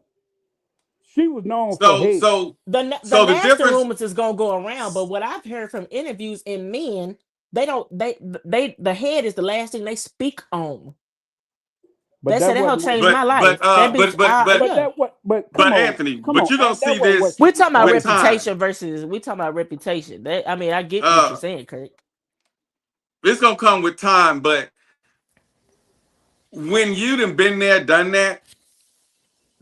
She was known for hate. The nasty rumors is gonna go around, but what I've heard from interviews in men, the head is the last thing they speak on. But that whole changed my life. But Anthony, but you don't see this. We're talking about reputation reputation. I get what you're saying, Kirk. It's gonna come with time, but when you done been there, done that,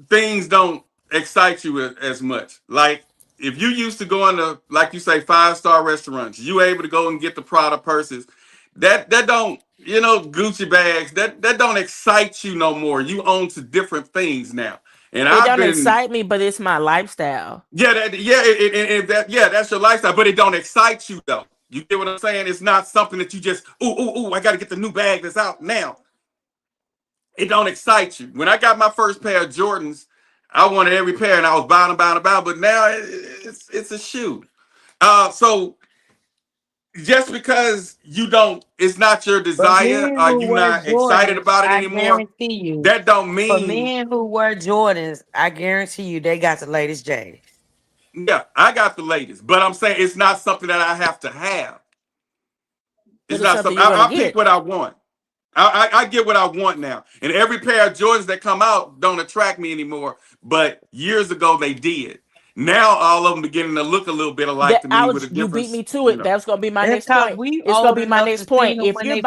things don't excite you as much. Like if you used to go into, like you say, 5-star restaurants, you able to go and get the Prada purses. That don't, Gucci bags. That don't excite you no more. You own to different things now. And it don't excite me, but it's my lifestyle. Yeah, that's your lifestyle, but it don't excite you though. You get what I'm saying? It's not something that you just, ooh, I got to get the new bag that's out now. It don't excite you. When I got my first pair of Jordans, I wanted every pair, and I was buying them, but now it's a shoe. So just because you don't, it's not your desire, or you're not excited about it anymore, that don't mean. For men who wear Jordans, I guarantee you they got the latest J's. Yeah, I got the latest, but I'm saying it's not something that I have to have. It's not something I pick what I want. I get what I want now. And every pair of Jordans that come out don't attract me anymore. But years ago they did. Now all of them beginning to look a little bit alike to me with a difference. You beat me to it. That's gonna be my next point. It's gonna be my next point. If you're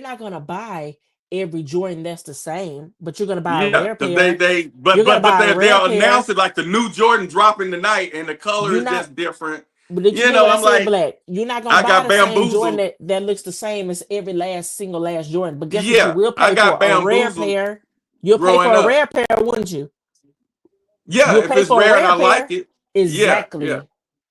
not gonna buy every Jordan that's the same, but you're gonna buy a rare pair. They'll announce it like the new Jordan dropping tonight, and the color is just different. But I'm like, black. You're not gonna buy the same Jordan that looks the same as every last Jordan. But guess what? You will pay for a rare pair. You'll pay for a rare pair, wouldn't you? Yeah, if it's rare and I like it. Exactly. Yeah.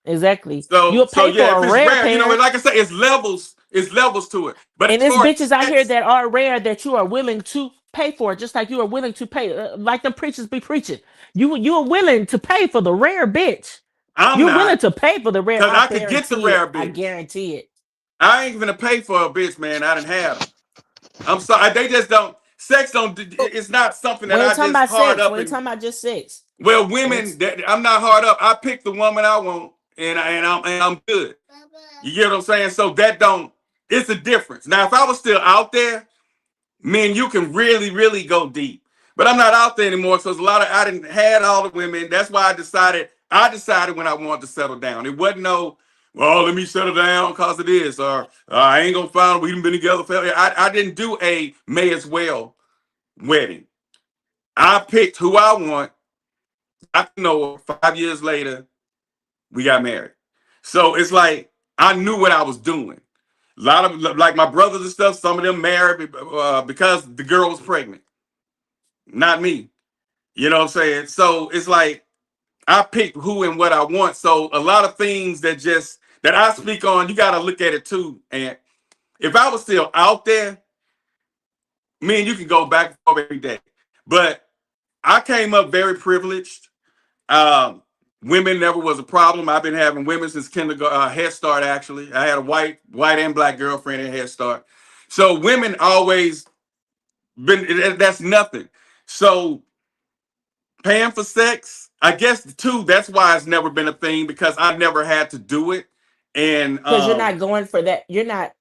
Exactly. So you'll pay for a rare pair. You know, like I say, it's levels. It's levels to it. But and there's bitches out here that are rare that you are willing to pay for, just like you are willing to pay, like the preachers be preaching. You are willing to pay for the rare bitch. You're willing to pay for the rare. Because I could get the rare bitch. I guarantee it. I ain't gonna pay for a bitch, man. I didn't have them. I'm sorry. They just don't. Sex don't. It's not something that I just hard up. We're talking about just sex. Well, women, I'm not hard up. I pick the woman I want, and I'm good. You get what I'm saying? So that don't. It's a difference. Now, if I was still out there, man, you can really, really go deep. But I'm not out there anymore, so there's a lot of. I didn't had all the women. That's why I decided when I wanted to settle down. It wasn't no, well, let me settle down because of this, or I ain't gonna find. We done been together for. I didn't do a may as well wedding. I picked who I want. I know 5 years later, we got married. So it's like I knew what I was doing. A lot of like my brothers and stuff. Some of them married because the girl was pregnant. Not me. You know what I'm saying? So it's like I picked who and what I want. So a lot of things that I speak on, you got to look at it too. And if I was still out there, me and you can go back and forth every day. But I came up very privileged. Women never was a problem. I've been having women since kindergarten, Head Start actually. I had a white and black girlfriend in Head Start. So women always been, that's nothing. So paying for sex, I guess too, that's why it's never been a thing because I never had to do it. And because you're not going for that. You're not.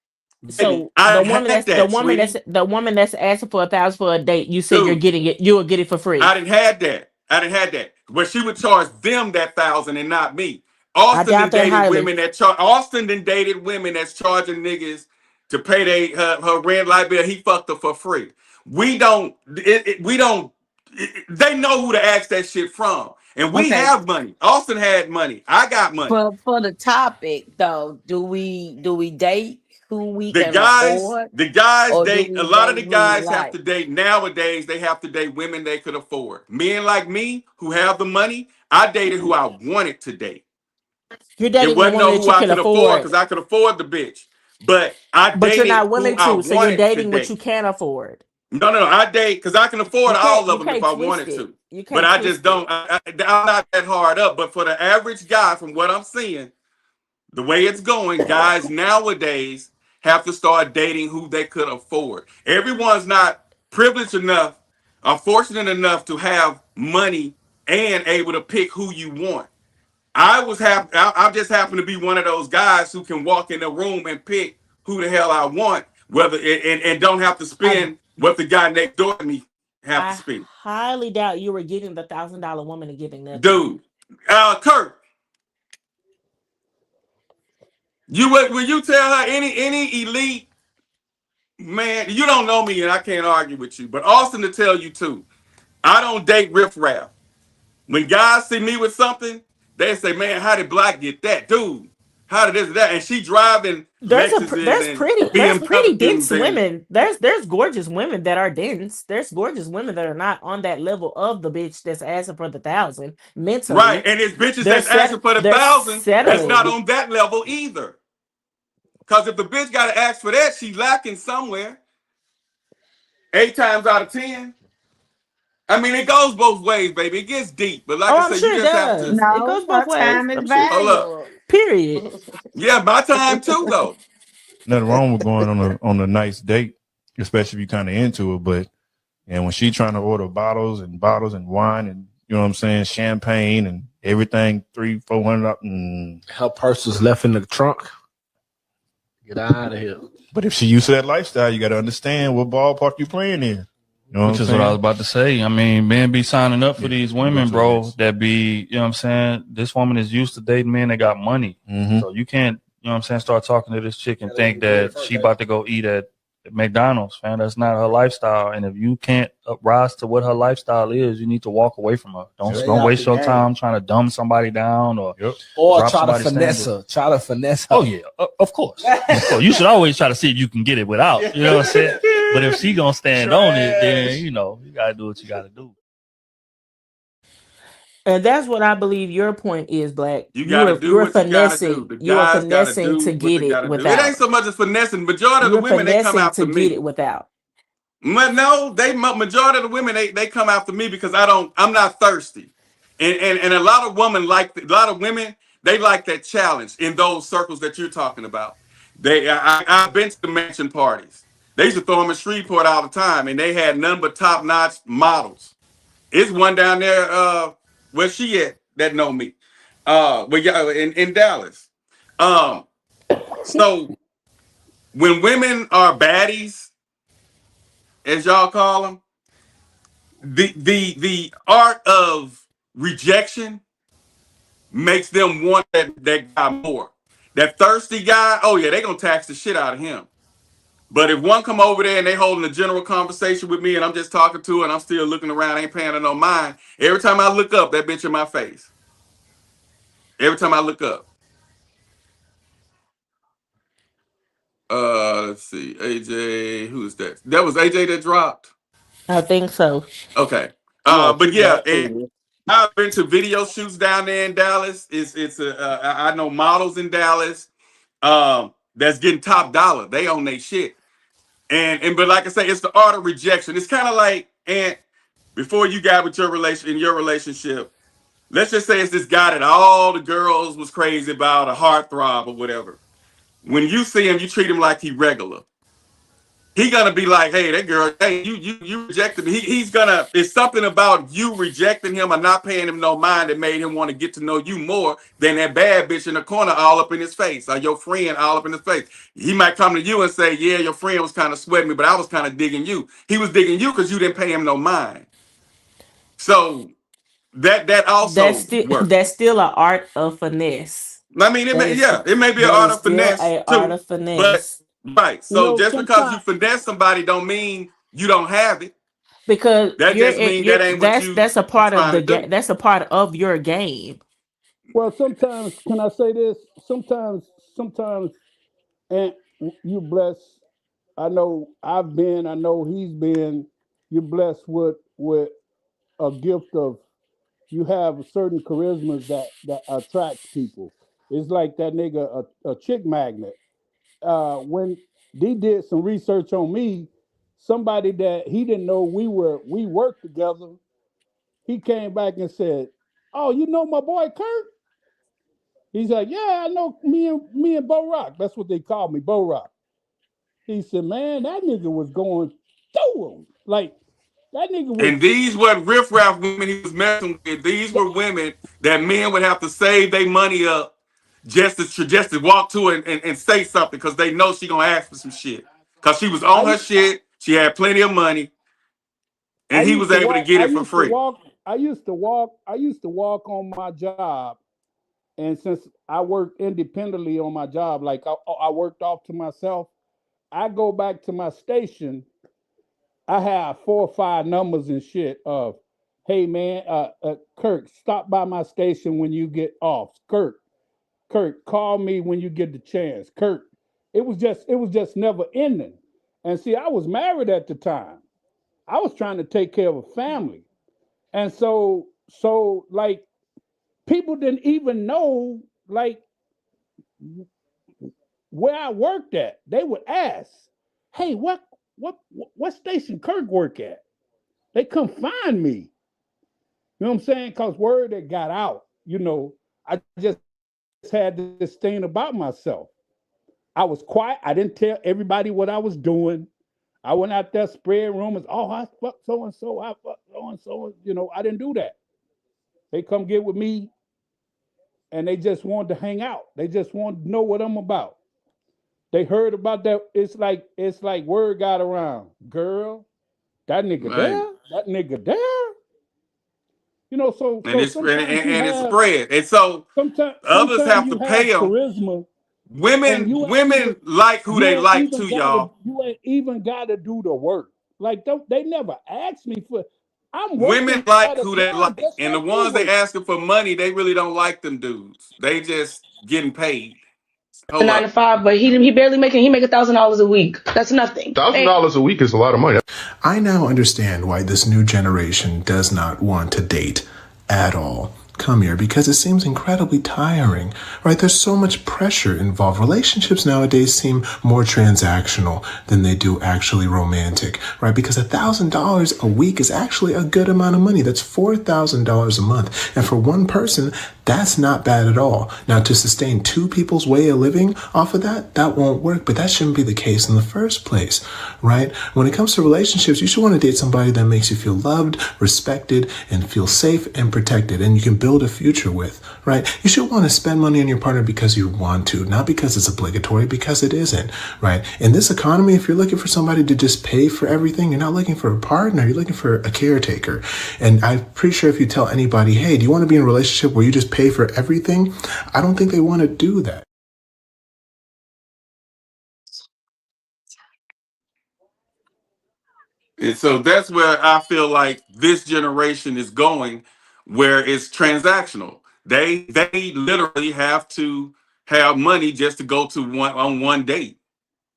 So the woman that's asking for $1,000 for a date, you said you're getting it. You will get it for free. I didn't have that. But she would charge them that $1,000 and not me. Austin dated women that's charging niggas to pay her rent, light bill. He fucked her for free. They know who to ask that shit from. And we have money. Austin had money. I got money. But for the topic though, do we date who we can afford? The guys date. A lot of the guys have to date nowadays. They have to date women they could afford. Men like me who have the money, I dated who I wanted to date. You're dating the woman that you can afford because I could afford the bitch. But you're not willing to, so you're dating what you can afford. No. I date because I can afford all of them if I wanted to. But I just don't. I'm not that hard up. But for the average guy, from what I'm seeing, the way it's going, guys nowadays have to start dating who they could afford. Everyone's not privileged enough or fortunate enough to have money and able to pick who you want. I just happen to be one of those guys who can walk in the room and pick who the hell I want, and don't have to spend what the guy next door to me have to spend. I highly doubt you were getting the $1,000 woman and giving that. Dude, Kurt. Will you tell her any elite man? You don't know me and I can't argue with you, but Austin to tell you too. I don't date riffraff. When guys see me with something, they say, "Man, how did Black get that, dude? How did this and that?" And she driving there's Lexuses pretty and BMWs dense and women. There's gorgeous women that are dense. There's gorgeous women that are not on that level of the bitch that's asking for the 1,000 mentally. right, and it's bitches that's asking for the they're 1,000 that's not settling. on that level either. Because if the bitch got to ask for that, she's lacking somewhere. 8 times out of 10. I mean, it goes both ways, baby. It gets deep, but like I I'm said, sure you it just have to. does. It No, goes her both ways. time is I'm sure. Hold up. valuable. Period. Yeah, my time too, though. Nothing wrong with going on a nice date, especially if you're kind of into it. But when she trying to order bottles and wine and you know what I'm saying, champagne and everything, $300-400 up, her purse was left in the trunk. Get out of here. But if she used to that lifestyle, you got to understand what ballpark you playing in. You know Which is what I was about to say. I mean, men be signing up for these women, bro, that be, you know what I'm saying? This woman is used to dating men that got money. Mm-hmm. So you can't, you know what I'm saying, start talking to this chick and think that she about to go eat at McDonald's, man. That's not her lifestyle. And if you can't rise to what her lifestyle is, you need to walk away from her. Don't waste your time trying to dumb somebody down or try to finesse her. Try to finesse her. Oh, yeah, of course. You should always try to see if you can get it without. You know what I'm saying? But if she gonna stand on it, then, you know, you got to do what you got to do. And that's what I believe your point is, Black. You gotta do what you gotta do. The You are guys gotta finessing do to what get they gotta it do. without. It ain't so much as finessing. Majority of the women, they come after to me. get it without. No, majority of the women they come after me because I'm not thirsty, and a lot of women they like that challenge in those circles that you're talking about. I've been to the mansion parties. They used to throw them in Shreveport all the time, and they had none but top notch models. It's one down there where she at that know me, in Dallas. So when women are baddies, as y'all call them, the art of rejection makes them want that guy more. That thirsty guy, oh yeah, they gonna tax the shit out of him. But if one come over there and they holding a general conversation with me and I'm just talking to her and I'm still looking around, ain't paying her no mind, every time I look up, that bitch in my face. Every time I look up. Let's see. AJ, who is that? That was AJ that dropped? I think so. Okay. But yeah, and I've been to video shoots down there in Dallas. I know models in Dallas that's getting top dollar. They own their shit. But like I say, it's the art of rejection. It's kind of like, and before you got with your relationship, let's just say it's this guy that all the girls was crazy about, a heartthrob or whatever. When you see him, you treat him like he regular. He gonna be like, hey, that girl, hey, you rejected me. It's something about you rejecting him or not paying him no mind that made him want to get to know you more than that bad bitch in the corner all up in his face, or your friend all up in his face. He might come to you and say, yeah, your friend was kind of sweating me, but I was kind of digging you. He was digging you because you didn't pay him no mind. So that also works. That's still an art of finesse. I mean, it may be an art of finesse too. Art of finesse. Right. So just because you finesse somebody don't mean you don't have it. Because that just means that ain't what you that's a part of the game. That's a part of your game. Well, sometimes, can I say this? Sometimes, and you blessed. I know he's been. You're blessed with a gift of. You have certain charismas that attracts people. It's like that nigga a chick magnet. When he did some research on me, somebody that he didn't know we worked together, he came back and said, "Oh, you know my boy Kurt?" He's like, "Yeah, I know me and Bo Rock." That's what they called me, Bo Rock. He said, "Man, that nigga was going through him. Like that nigga was." And these were riffraff women he was messing with. These were women that men would have to save their money up just to walk to her and say something because they know she gonna ask for some shit. Because she was on her shit, she had plenty of money, and he was able to get it for free. I used to walk on my job, and since I worked independently on my job, like I worked off to myself, I go back to my station. I have 4 or 5 numbers and shit of, hey man, Kirk, stop by my station when you get off. Kirk, call me when you get the chance. Kirk, It was just never ending. And see, I was married at the time. I was trying to take care of a family. And so like people didn't even know like where I worked at. They would ask, "Hey, what station Kirk work at?" They couldn't find me. You know what I'm saying? Because word that got out, I just had this thing about myself. I was quiet. I didn't tell everybody what I was doing. I went out there spreading rumors. Oh, I fucked so and so. I fucked so and so. I didn't do that. They come get with me, and they just wanted to hang out. They just wanted to know what I'm about. They heard about that. It's like word got around. Girl, that nigga Right. there. That nigga there. So it's sometimes it's spread, and so others have to pay them. Charisma. Women like who they like too, y'all. You ain't even got to do the work. Like they never asked me for. Women like who they like, and the ones they asking for money, they really don't like them dudes. They just getting paid. 9 to 5, but he barely make $1,000 a week. That's nothing. $1,000 a week is a lot of money. I now understand why this new generation does not want to date at all. Come here, because it seems incredibly tiring, right? There's so much pressure involved. Relationships nowadays seem more transactional than they do actually romantic, right? Because $1,000 a week is actually a good amount of money. That's $4,000 a month. And for one person, that's not bad at all. Now, to sustain two people's way of living off of that won't work, but that shouldn't be the case in the first place, right? When it comes to relationships, you should want to date somebody that makes you feel loved, respected, and feel safe and protected, and you can build a future with, right? You should want to spend money on your partner because you want to, not because it's obligatory, because it isn't, right? In this economy, if you're looking for somebody to just pay for everything, you're not looking for a partner, you're looking for a caretaker. And I'm pretty sure if you tell anybody, hey, do you want to be in a relationship where you just pay for everything? I don't think they want to do that. And so that's where I feel like this generation is going, where it's transactional. They literally have to have money just to go to one date.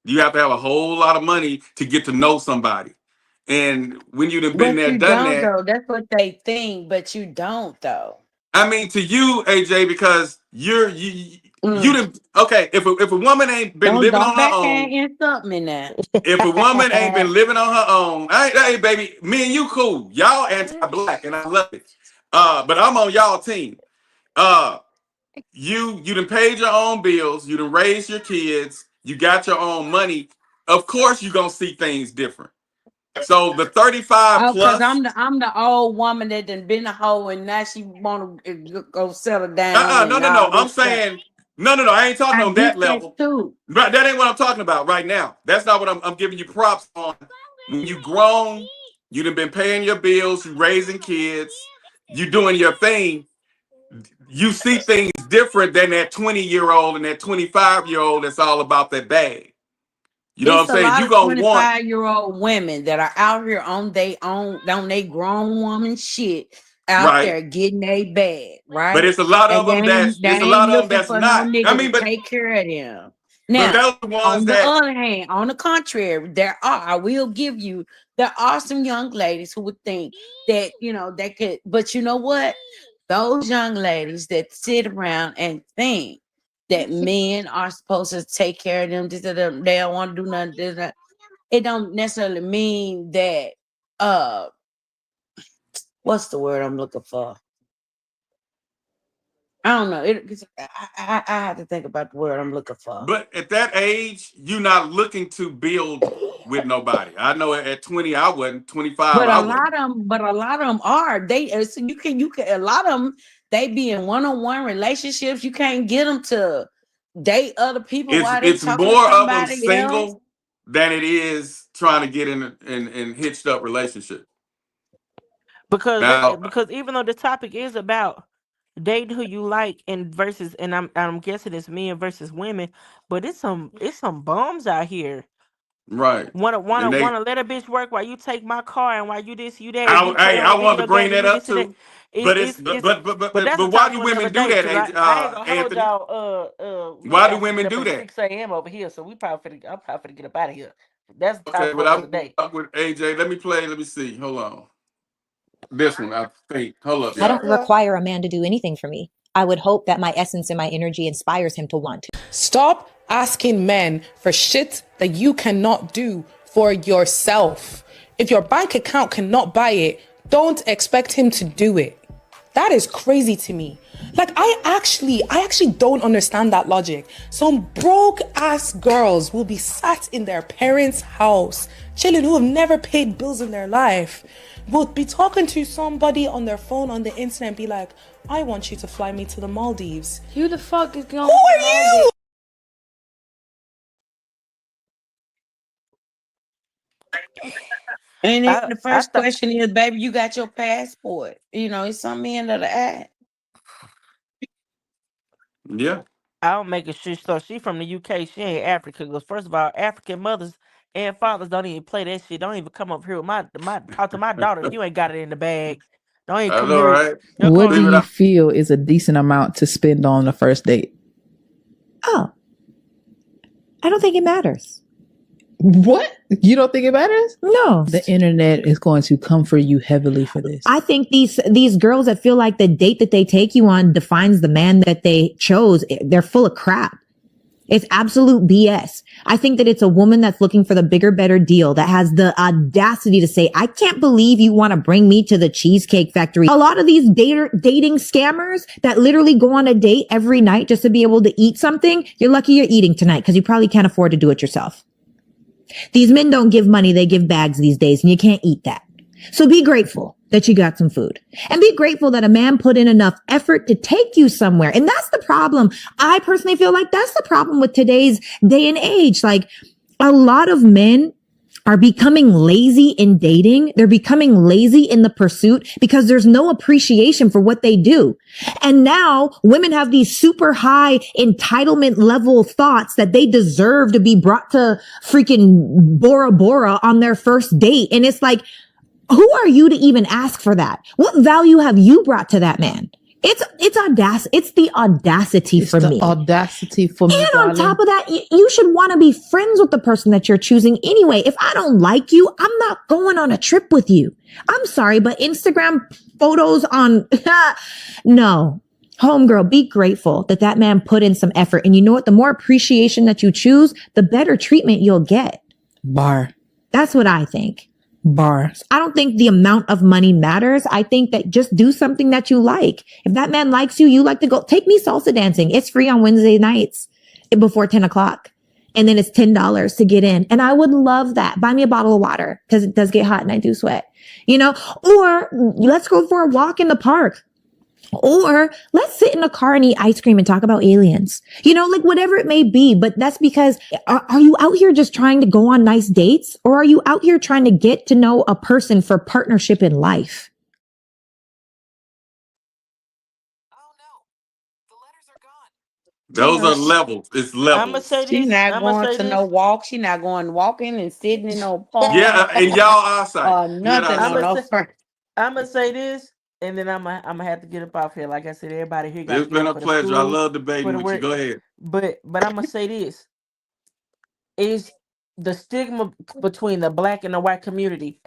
You have to have a whole lot of money to get to know somebody. And when you've been there, done that. Though. That's what they think, but you don't though. I mean, to you, AJ, because you didn't. Okay, if a woman ain't been living on her own, something in that. If a woman ain't been living on her own, hey baby, me and you cool. Y'all anti-black, and I love it. But I'm on y'all team. You done paid your own bills. You done raised your kids. You got your own money. Of course, you gonna see things different. So the 35 plus. I'm the old woman that done been a hoe and now she want to go settle down. No. I'm saying no. I ain't talking on that level. Right, that ain't what I'm talking about right now. That's not what I'm giving you props on. When you grown, you done been paying your bills, you raising kids, you doing your thing. You see things different than that 20-year-old and that 25-year-old that's all about that bag. You know what I'm saying? You gonna want 25-year-old women that are out here on they grown woman shit out there getting a bag, right? But it's a lot of them that's not. No, I mean, but take care of them. Now, on the other hand, on the contrary, I will give you, there are some young ladies who would think that, they could, but you know what? Those young ladies that sit around and think that men are supposed to take care of them, they don't want to do nothing. It don't necessarily mean that, what's the word I'm looking for? I don't know. I have to think about the word I'm looking for. But at that age, you're not looking to build with nobody. I know at 20, I wasn't. 25, but a lot of them are. So you can a lot of them. They be in one-on-one relationships. You can't get them to date other people. It's more of them single than it is trying to get in hitched up relationship. Because even though the topic is about dating who you like and I'm guessing it's men versus women, but it's some bums out here Right. Wanna And they, let a bitch work while you take my car and while you this, you that, and you play I on a wanted to video bring game and that you up this and that. too. But it's But that's a why topic do for another women do day. that, Cause I ain't gonna hold Anthony? y'all. We Why do actually women get up do at that? 6 a.m. over here, so I'm probably finna get up out of here. That's the Okay, topic for but another day. I'm with AJ. Let me see. Hold on. This one, I think. Hold up, I y'all. don't require a man to do anything for me. I would hope that my essence and my energy inspires him to want to. Stop asking men for shit that you cannot do for yourself. If your bank account cannot buy it, don't expect him to do it. That is crazy to me. Like, I actually don't understand that logic. Some broke ass girls will be sat in their parents' house, chilling, who have never paid bills in their life, will be talking to somebody on their phone on the internet and be like, I want you to fly me to the Maldives. Who the fuck is going? Who are you? And then the I first question is, baby, you got your passport? You know, it's some men that are at. Yeah. I don't make a shit so she from the UK, she ain't African. Because first of all, African mothers and fathers don't even play that shit. Don't even come up here with my talk to my daughter if you ain't got it in the bag. Don't even come here. Right? What do you feel is a decent amount to spend on the first date? Oh, I don't think it matters. What? You don't think it matters? No. The internet is going to come for you heavily for this. I think these girls that feel like the date that they take you on defines the man that they chose, they're full of crap. It's absolute BS. I think that it's a woman that's looking for the bigger, better deal, that has the audacity to say, I can't believe you want to bring me to the Cheesecake Factory. A lot of these dating scammers that literally go on a date every night just to be able to eat something, you're lucky you're eating tonight because you probably can't afford to do it yourself. These men don't give money, they give bags these days, and you can't eat that. So be grateful that you got some food, and be grateful that a man put in enough effort to take you somewhere. And that's the problem. I personally feel like that's the problem with today's day and age. Like, a lot of men are becoming lazy in dating. They're becoming lazy in the pursuit because there's no appreciation for what they do. And now women have these super high entitlement level thoughts that they deserve to be brought to freaking Bora Bora on their first date. And it's like, who are you to even ask for that? What value have you brought to that man? It's audacity. It's the audacity for me. Audacity for me. And on top of that, you should want to be friends with the person that you're choosing anyway. If I don't like you, I'm not going on a trip with you. I'm sorry, but Instagram photos on, no. Homegirl, be grateful that that man put in some effort. And you know what? The more appreciation that you choose, the better treatment you'll get. Bar. That's what I think. Bar. I don't think the amount of money matters. I think that just do something that you like. If that man likes you, you like to go, take me salsa dancing. It's free on Wednesday nights before 10 o'clock. And then it's $10 to get in. And I would love that. Buy me a bottle of water because it does get hot and I do sweat, or let's go for a walk in the park. Or let's sit in a car and eat ice cream and talk about aliens, like whatever it may be. But that's because are you out here just trying to go on nice dates, or are you out here trying to get to know a person for partnership in life? Those are levels. It's levels. I'ma say this. She's not I'ma going say to this. no walk. She's not going walking and sitting in no park. Yeah, in y'all eyesight. Nothing on no front. I'ma say this, and then I'ma have to get up off here. Like I said, everybody here got It's been a pleasure. I love debating with you. Go ahead. But I'ma say this. Is the stigma between the black and the white community.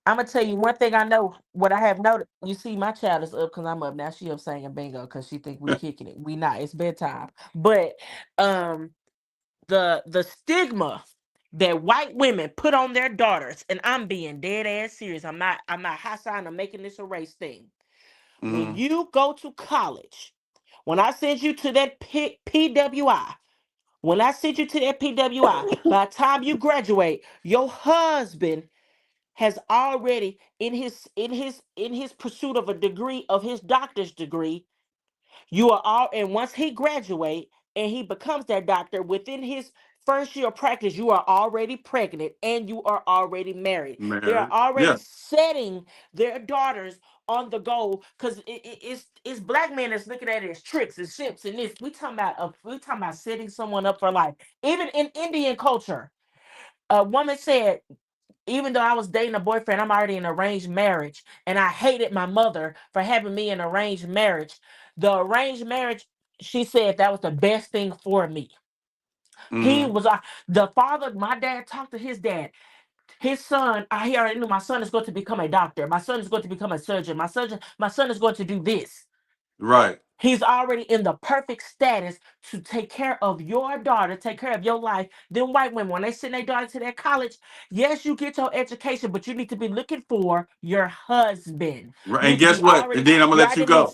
I'm gonna tell you one thing I know. What I have noticed, you see, my child is up because I'm up now. She up singing bingo because she think we kicking it. We not. It's bedtime. But the stigma that white women put on their daughters, and I'm being dead ass serious. I'm not hot sign. I'm making this a race thing. When you go to college, when I send you to that PWI. When I send you to that PWI, by the time you graduate, your husband has already in his pursuit of a degree, of his doctor's degree, and once he graduate and he becomes that doctor, within his first year of practice, you are already pregnant and you are already married. They are already setting their daughters on the goal, because it's black men that's looking at it as tricks and ships and this. We talking about setting someone up for life. Even in Indian culture, A woman said, even though I was dating a boyfriend, I'm already in an arranged marriage, and I hated my mother for having me in an arranged marriage. The arranged marriage, she said, that was the best thing for me. He was the father. My dad talked to his dad. His son, he already knew my son is going to become a doctor. My son is going to become a surgeon. My son is going to do this. Right. He's already in the perfect status to take care of your daughter, take care of your life. Them white women, when they send their daughter to their college, yes, you get your education, but you need to be looking for your husband. Right. And guess what? And then I'm gonna let you go.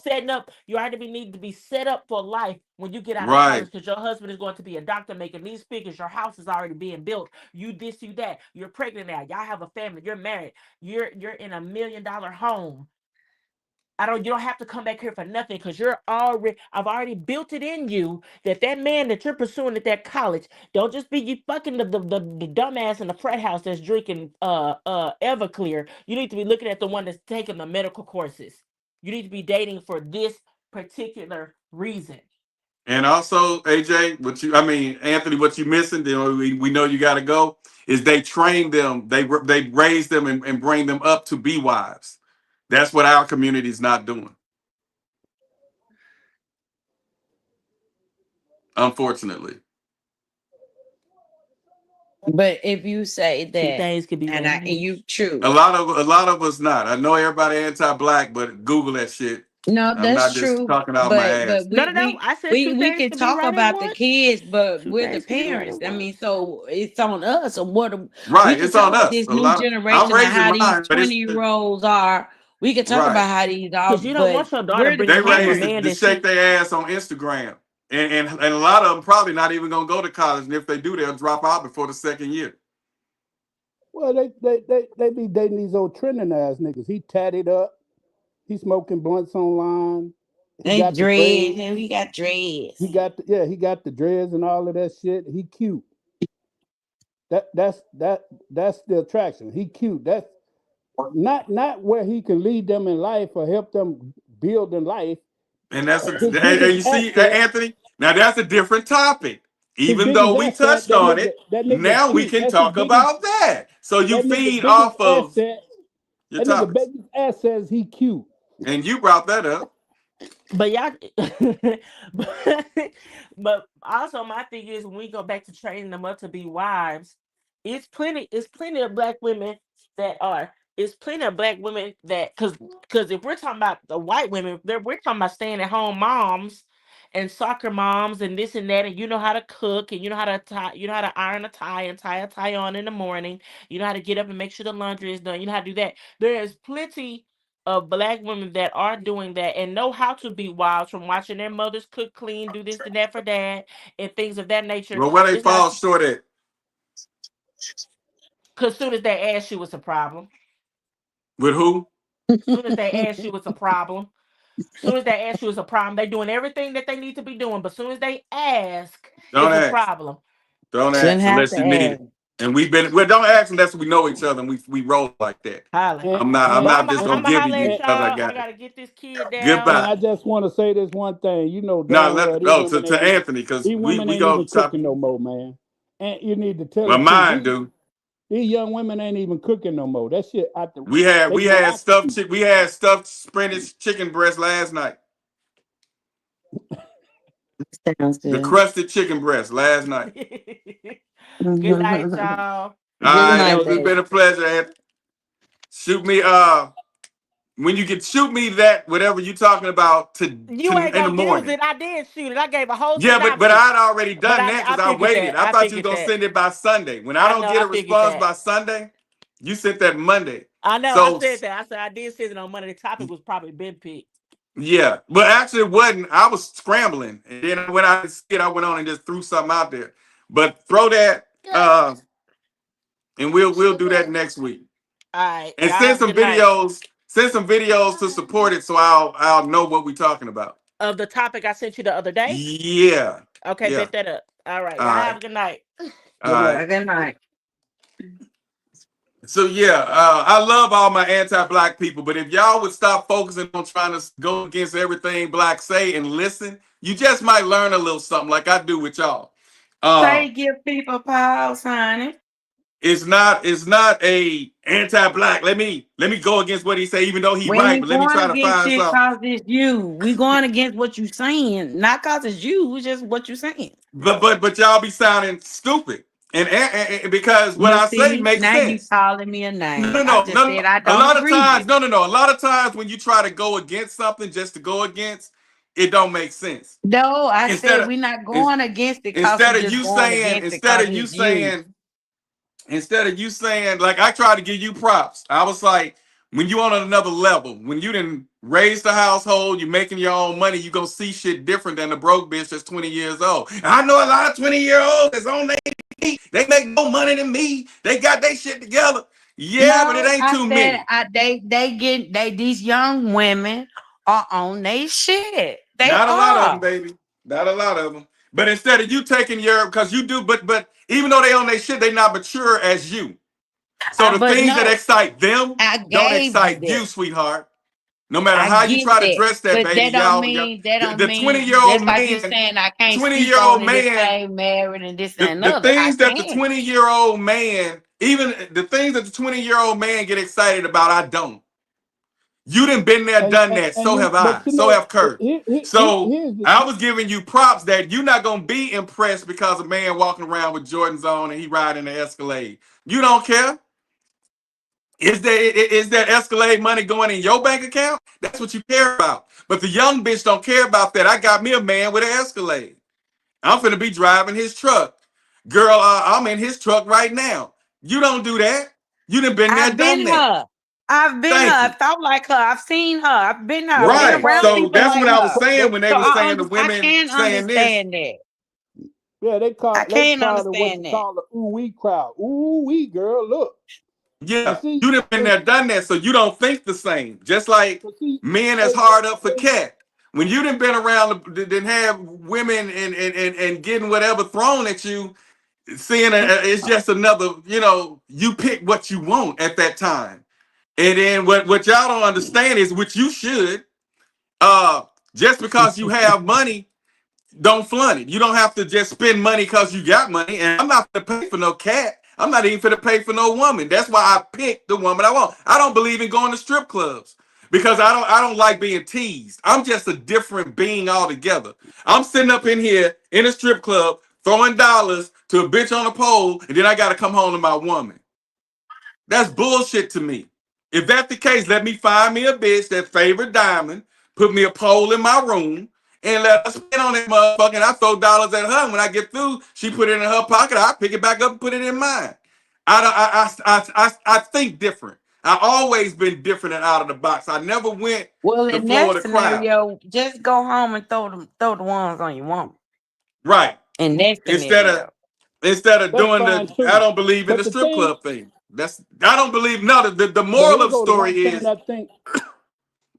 You already need to be set up for life when you get out of Right. college, because your husband is going to be a doctor making these figures. Your house is already being built. You this, you that. You're pregnant now. Y'all have a family. You're married. You're in $1 million home. You don't have to come back here for nothing, because I've already built it in you that man that you're pursuing at that college, don't just be you fucking the dumbass in the frat house that's drinking Everclear. You need to be looking at the one that's taking the medical courses. You need to be dating for this particular reason. And also, AJ, Anthony, what you missing? We know you got to go. Is they train them, they raise them and bring them up to be wives. That's what our community is not doing. Unfortunately. But if you say that, things could be and you true. A lot of us not. I know everybody anti-black, but Google that shit. No, I'm that's not true. Just talking out my ass. But I said we can talk about the kids, but we're the parents. I mean, so it's on us. Or what? Right, it's on us. This new generation, and how these 20-year-olds are. We can talk about how these are. You don't want your daughter they raised to shake their ass on Instagram, and a lot of them probably not even gonna go to college, and if they do, they'll drop out before the second year. Well, they be dating these old trending ass niggas. He tatted up. He smoking blunts online. He got dreads. He got dreads. He got the dreads and all of that shit. He cute. That's the attraction. He cute. That's not where he can lead them in life or help them build in life. And that's and you see, Anthony. Now that's a different topic. Even though we touched on it, now we can talk about that. So you feed off of your topic. Biggest asset is he cute. And you brought that up. But y'all, but also my thing is, when we go back to training them up to be wives, it's plenty of black women that are. It's plenty of black women that, because if we're talking about the white women, we're talking about staying at home moms and soccer moms and this and that, and you know how to cook, and you know how to tie, you know how to iron a tie and tie a tie on in the morning. You know how to get up and make sure the laundry is done. You know how to do that. There is plenty of black women that are doing that and know how to be wives, from watching their mothers cook, clean, do this and that for dad, and things of that nature. Well, where they fall short at? Because soon as they ask you, it's a problem. With who? Soon as they ask you, it's a problem. Soon as they ask you, it's a problem. They're doing everything that they need to be doing, but soon as they ask, it's a problem. Don't ask unless you need it. And don't ask unless we know each other, and we roll like that. I'm not just gonna give you each other. I gotta get this kid down. Goodbye. I just want to say this one thing. You know, to Anthony, because we go cooking no more, man. And you need to tell. Well, mine do. These young women ain't even cooking no more. That shit out the. We had stuffed spinach chicken breast last night. The crusted chicken breast last night. Good night, y'all. All right, it's been a pleasure. Anthony. Shoot me. When you can shoot me that whatever you're talking about you ain't in the morning. Use it. I did shoot it. I gave a whole. Yeah, but I'd already done that because I waited. I thought you were gonna send it by Sunday. When I don't get a response by Sunday, you sent that Monday. I know. So, I said that. I said I did send it on Monday. The topic was probably been picked. Yeah, but actually it wasn't. I was scrambling, and then when I see it, I went on and just threw something out there. But throw that, and we'll do that next week. All right. And send some videos. Send some videos to support it, so I'll know what we're talking about. Of the topic I sent you the other day? Yeah. Okay, yeah. Set that up. All right. Have a good night. All right. Good night. So I love all my anti-black people, but if y'all would stop focusing on trying to go against everything black say and listen, you just might learn a little something like I do with y'all. Say give people pause, honey. It's not a anti-black. Let me go against what he say, even though he We right. ain't But let me going try to against find it something. cause it's you. We going against what you saying, not cause it's you. It's just what you saying. But y'all be sounding stupid, and because what You I say see, makes now you sense. calling me a name. No, I no, just no, no. said I A don't lot of agree times, with it. no. A lot of times when you try to go against something just to go against, it don't make sense. No, I Instead said of we're not ins- going against it cause instead we of just you going saying against it cause it's you. instead of you saying, like, I tried to give you props. I was like, when you on another level, when you didn't raise the household, you making your own money, you gonna see shit different than the broke bitch that's 20 years old. And I know a lot of 20-year-olds that's on their feet. They make more money than me. They got their shit together. Yeah, but it No, ain't I too said many. these young women are on their shit. They Not a lot of them, are. baby. Not a lot of them. But instead of you taking your, because you do, but even though they on their shit, they not mature as you. So the But things that no, excite them I don't gave you excite that. you, sweetheart. No matter I how you get try to that. dress that, But baby, that don't y'all, mean that don't the mean 20-year-old just like you're man, saying I can't speak on 20-year-old it if man, I ain't married and this and the another. I things that the can. 20-year-old man, even the things that the 20-year-old man get excited about, I don't. You done been there, done that. So have I. But you So know, have Kurt. So here's the I was giving you props that you're not gonna be impressed because a man walking around with Jordans on and he riding the Escalade. You don't care. Is that Escalade money going in your bank account? That's what you care about. But the young bitch don't care about that. I got me a man with an Escalade. I'm finna be driving his truck. Girl, I'm in his truck right now. You don't do that. You done been there, I've done been that. her. I've been her. Thank I you. thought like her. I've seen her. I've been her. I've been Right. around So people that's like what I was her. saying when they So were saying the I women can saying this. understand that. yeah, they I call can it what understand you that. call the ooh wee crowd. Ooh wee girl, look. But Yeah, see, you done been there, done that, so you don't think the same. Just like men that's hey, hard up for cat. When you done been around, didn't have women and getting whatever thrown at you, seeing it's just another, you pick what you want at that time. And then what y'all don't understand is, which you should, just because you have money, don't flaunt it. You don't have to just spend money because you got money. And I'm not gonna pay for no cat. I'm not even gonna pay for no woman. That's why I picked the woman I want. I don't believe in going to strip clubs because I don't like being teased. I'm just a different being altogether. I'm sitting up in here in a strip club throwing dollars to a bitch on a pole, and then I gotta come home to my woman. That's bullshit to me. If that's the case, let me find me a bitch that favorite diamond, put me a pole in my room, and let her spin on that motherfucker. And I throw dollars at her. And when I get through, she put it in her pocket. I pick it back up and put it in mine. I think different. I always been different and out of the box. I never went Well, the in flow of that the crowd. scenario, just go home and throw the ones on your woman. Right. In that Instead scenario. of doing that's the, fine I too. don't believe in But the the strip thing, club thing. I don't believe. No, the but moral here of the go the story one thing is I think.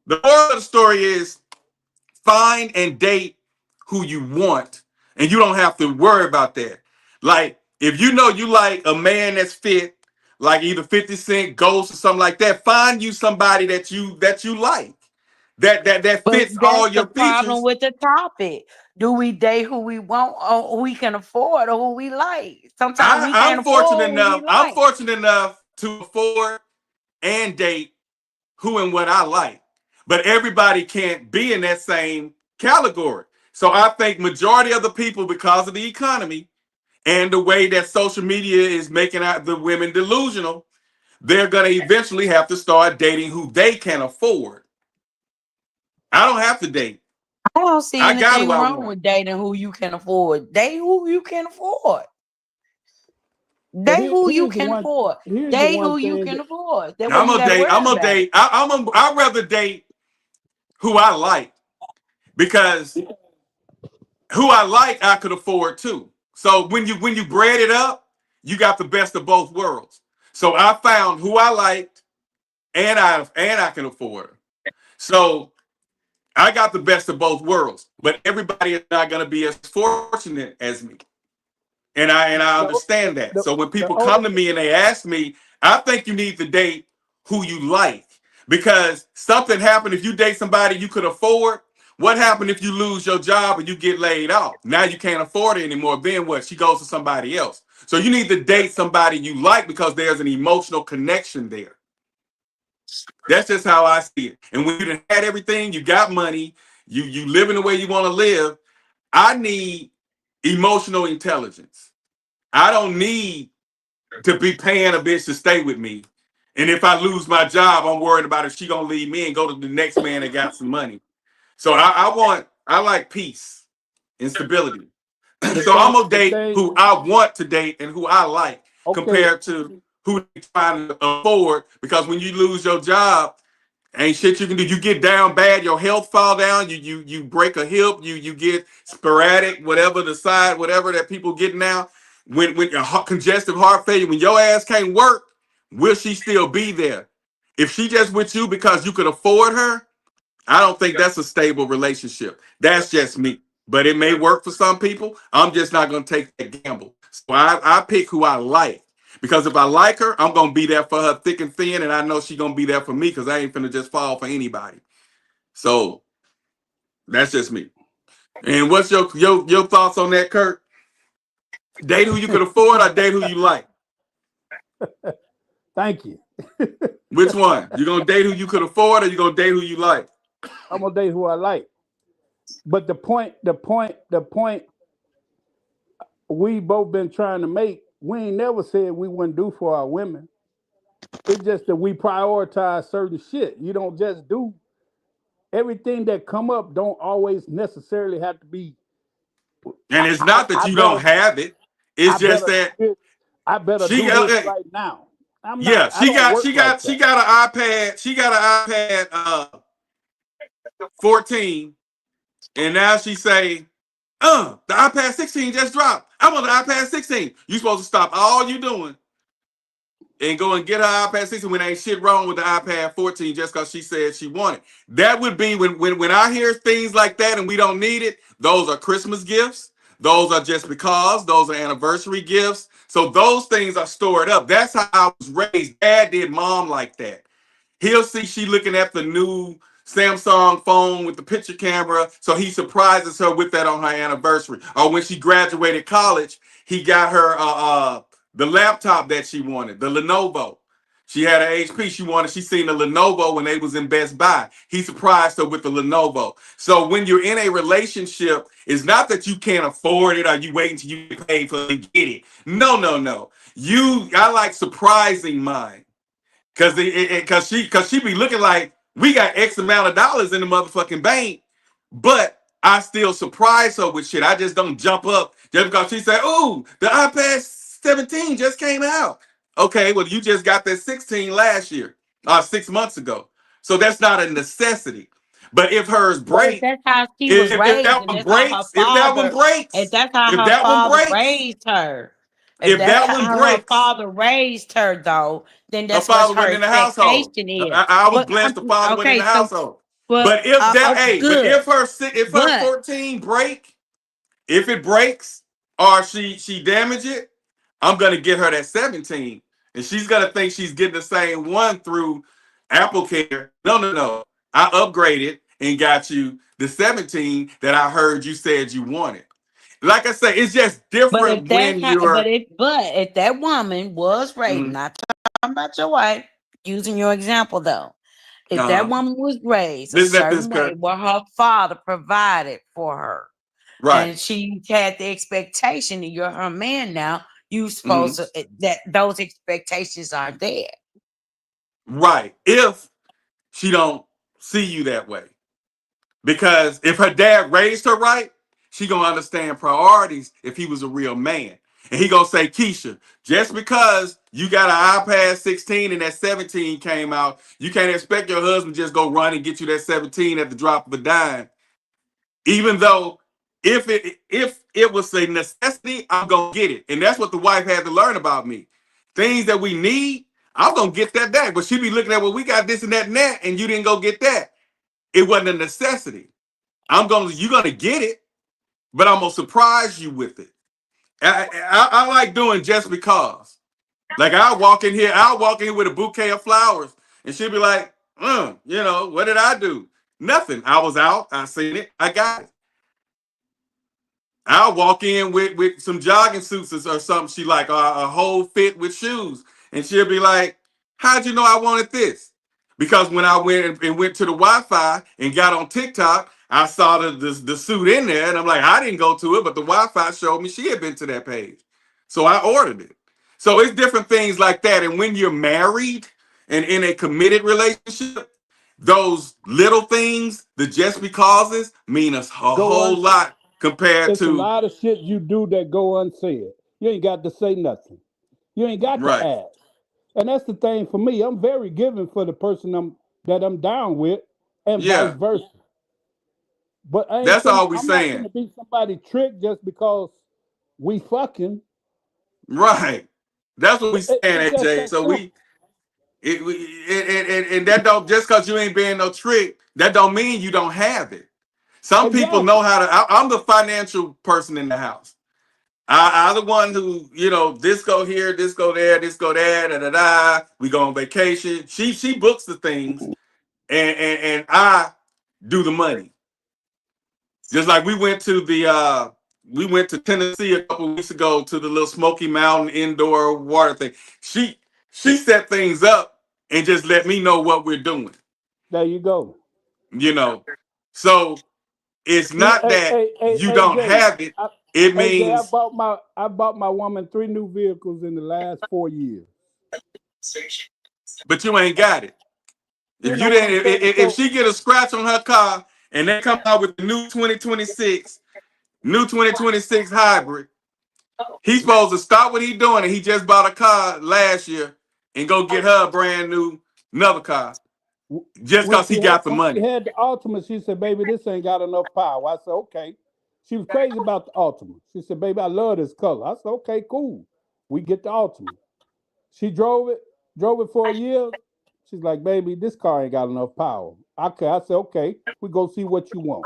the moral of the story is find and date who you want, and you don't have to worry about that. Like, if you know you like a man that's fit, like either 50 Cent, Ghost, or something like that, find you somebody that you like. That But fits that's all the your problem features. with the topic. Do we date who we want or who we can afford or who we like? Sometimes we can't afford who we I'm like. fortunate enough to afford and date who and what I like. But everybody can't be in that same category. So I think majority of the people, because of the economy and the way that social media is making out the women delusional, they're going to eventually have to start dating who they can afford. I don't have to date. I don't see I got anything who I wrong want. with dating who you can afford. Date who you can afford. But Date who you here's can afford. the Date one who you thing. can afford. That way I'm you gonna got to date. worry about it. I'd rather date who I like, because who I like I could afford too. So when you bread it up, you got the best of both worlds. So I found who I liked and I can afford her. So I got the best of both worlds. But everybody is not gonna be as fortunate as me. And I The, understand that. the, So when the people only come to me and they ask me, I think you need to date who you like, because something happened if you date somebody you could afford. What happened if you lose your job and you get laid off? Now you can't afford it anymore. Then what? She goes to somebody else. So you need to date somebody you like because there's an emotional connection there. That's just how I see it. And when you done had everything, you got money, you living the way you want to live, I need emotional intelligence. I don't need to be paying a bitch to stay with me. And if I lose my job, I'm worried about if she gonna leave me and go to the next man that got some money. So I like peace and stability. So I'm gonna date who I want to date and who I like compared to who they trying to afford. Because when you lose your job, ain't shit you can do. You get down bad, your health fall down. You break a hip. You get sporadic, whatever that people get now. When congestive heart failure, when your ass can't work, will she still be there? If she just with you because you could afford her, I don't think that's a stable relationship. That's just me. But it may work for some people. I'm just not going to take that gamble. So I pick who I like. Because if I like her, I'm going to be there for her thick and thin. And I know she's going to be there for me because I ain't finna just fall for anybody. So that's just me. And what's your thoughts on that, Kurt? Date who you could afford or date who you like? Thank you. Which one? You going to date who you could afford or you going to date who you like? I'm going to date who I like. But the point we both been trying to make, we ain't never said we wouldn't do for our women. It's just that we prioritize certain shit. You don't just do everything that come up. Don't always necessarily have to be. And it's not that you don't have it. It's just that I better do this right now. She got an iPad. She got an iPad 14, and now she say, the iPad 16 just dropped. I want the iPad 16. You supposed to stop all you doing and go and get her iPad 16 when there ain't shit wrong with the iPad 14 just because she said she wanted. That would be when I hear things like that and we don't need it, those are Christmas gifts. Those are just because. Those are anniversary gifts. So those things are stored up. That's how I was raised. Dad did mom like that. He'll see she looking at the new Samsung phone with the picture camera, so he surprises her with that on her anniversary. Or when she graduated college, he got her the laptop that she wanted, the Lenovo. She had an HP she seen the Lenovo when they was in Best Buy. He surprised her with the Lenovo. So when you're in a relationship, it's not that you can't afford it or you wait until you get paid for it to get it. No. I like surprising mine. Cause she be looking like we got X amount of dollars in the motherfucking bank, but I still surprise her with shit. I just don't jump up just because she said, "Ooh, the iPad 17 just came out." Okay, well you just got that 16 last year, 6 months ago. So that's not a necessity. But if hers breaks, that's how she was raised. If that one breaks, if that's how her father raised her. If that's how her father raised her, though, then that's what her expectation is. I was blessed the father went in the household. But if her 14 break, if it breaks or she damage it, I'm gonna get her that 17, and she's gonna think she's getting the same one through Apple Care. No. I upgraded and got you the 17 that I heard you said you wanted. Like I say, it's just different when you're. But if that woman was raised, not talking about your wife, using your example though, if that woman was raised a certain way where her father provided for her, right, and she had the expectation that you're her man now, you supposed to, that those expectations are there, right? If she don't see you that way, because if her dad raised her right, she gonna understand priorities if he was a real man. And he gonna say, Keisha, just because you got an iPad 16 and that 17 came out, you can't expect your husband to just go run and get you that 17 at the drop of a dime. Even though if it was a necessity, I'm gonna get it. And that's what the wife had to learn about me. Things that we need, I'm gonna get that back. But she be looking at, well, we got this and that and that, and you didn't go get that. It wasn't a necessity. You're gonna get it, but I'm gonna surprise you with it. I like doing just because. Like I'll walk in here with a bouquet of flowers, and she'll be like, what did I do? Nothing. I was out, I seen it, I got it. I'll walk in with some jogging suits or something. She like a whole fit with shoes, and she'll be like, "How'd you know I wanted this?" Because when I went to the Wi-Fi and got on TikTok, I saw the suit in there, and I'm like, I didn't go to it, but the Wi-Fi showed me she had been to that page, so I ordered it. So it's different things like that. And when you're married and in a committed relationship, those little things, the just becauses, mean a whole lot compared It's a to lot of shit you do that go unsaid. You ain't got to say nothing. You ain't got to right. ask. And that's the thing for me. I'm very giving for the person that I'm down with, and vice Yeah, versa. But I ain't that's all we I'm not saying. gonna be somebody tricked just because we fucking. Right. That's what we saying, It's just AJ. that So simple. and that don't, just because you ain't being no trick, that don't mean you don't have it. Some people know how to. I'm the financial person in the house. I'm the one who, this go here, this go there, this go there, da da da. We go on vacation. She books the things, and I do the money. Just like we went to Tennessee a couple weeks ago to the little Smoky Mountain indoor water thing. She set things up and just let me know what we're doing. There you go. So it's not that you don't have it. It AJ, means, I bought my woman 3 new vehicles in the last 4 years. but you ain't got it. If you didn't, if she get a scratch on her car and they come out with the new 2026 hybrid, he's supposed to stop what he's doing, and he just bought a car last year and go get her a brand new another car just because he got the money. When she had the Altima, she said, "Baby, this ain't got enough power." I said, "Okay." She was crazy about the Altima. She said, "Baby, I love this color." I said, "Okay, cool. We get the Altima." She drove it for a year. She's like, "Baby, this car ain't got enough power." Okay, I said, "Okay, we go see what you want."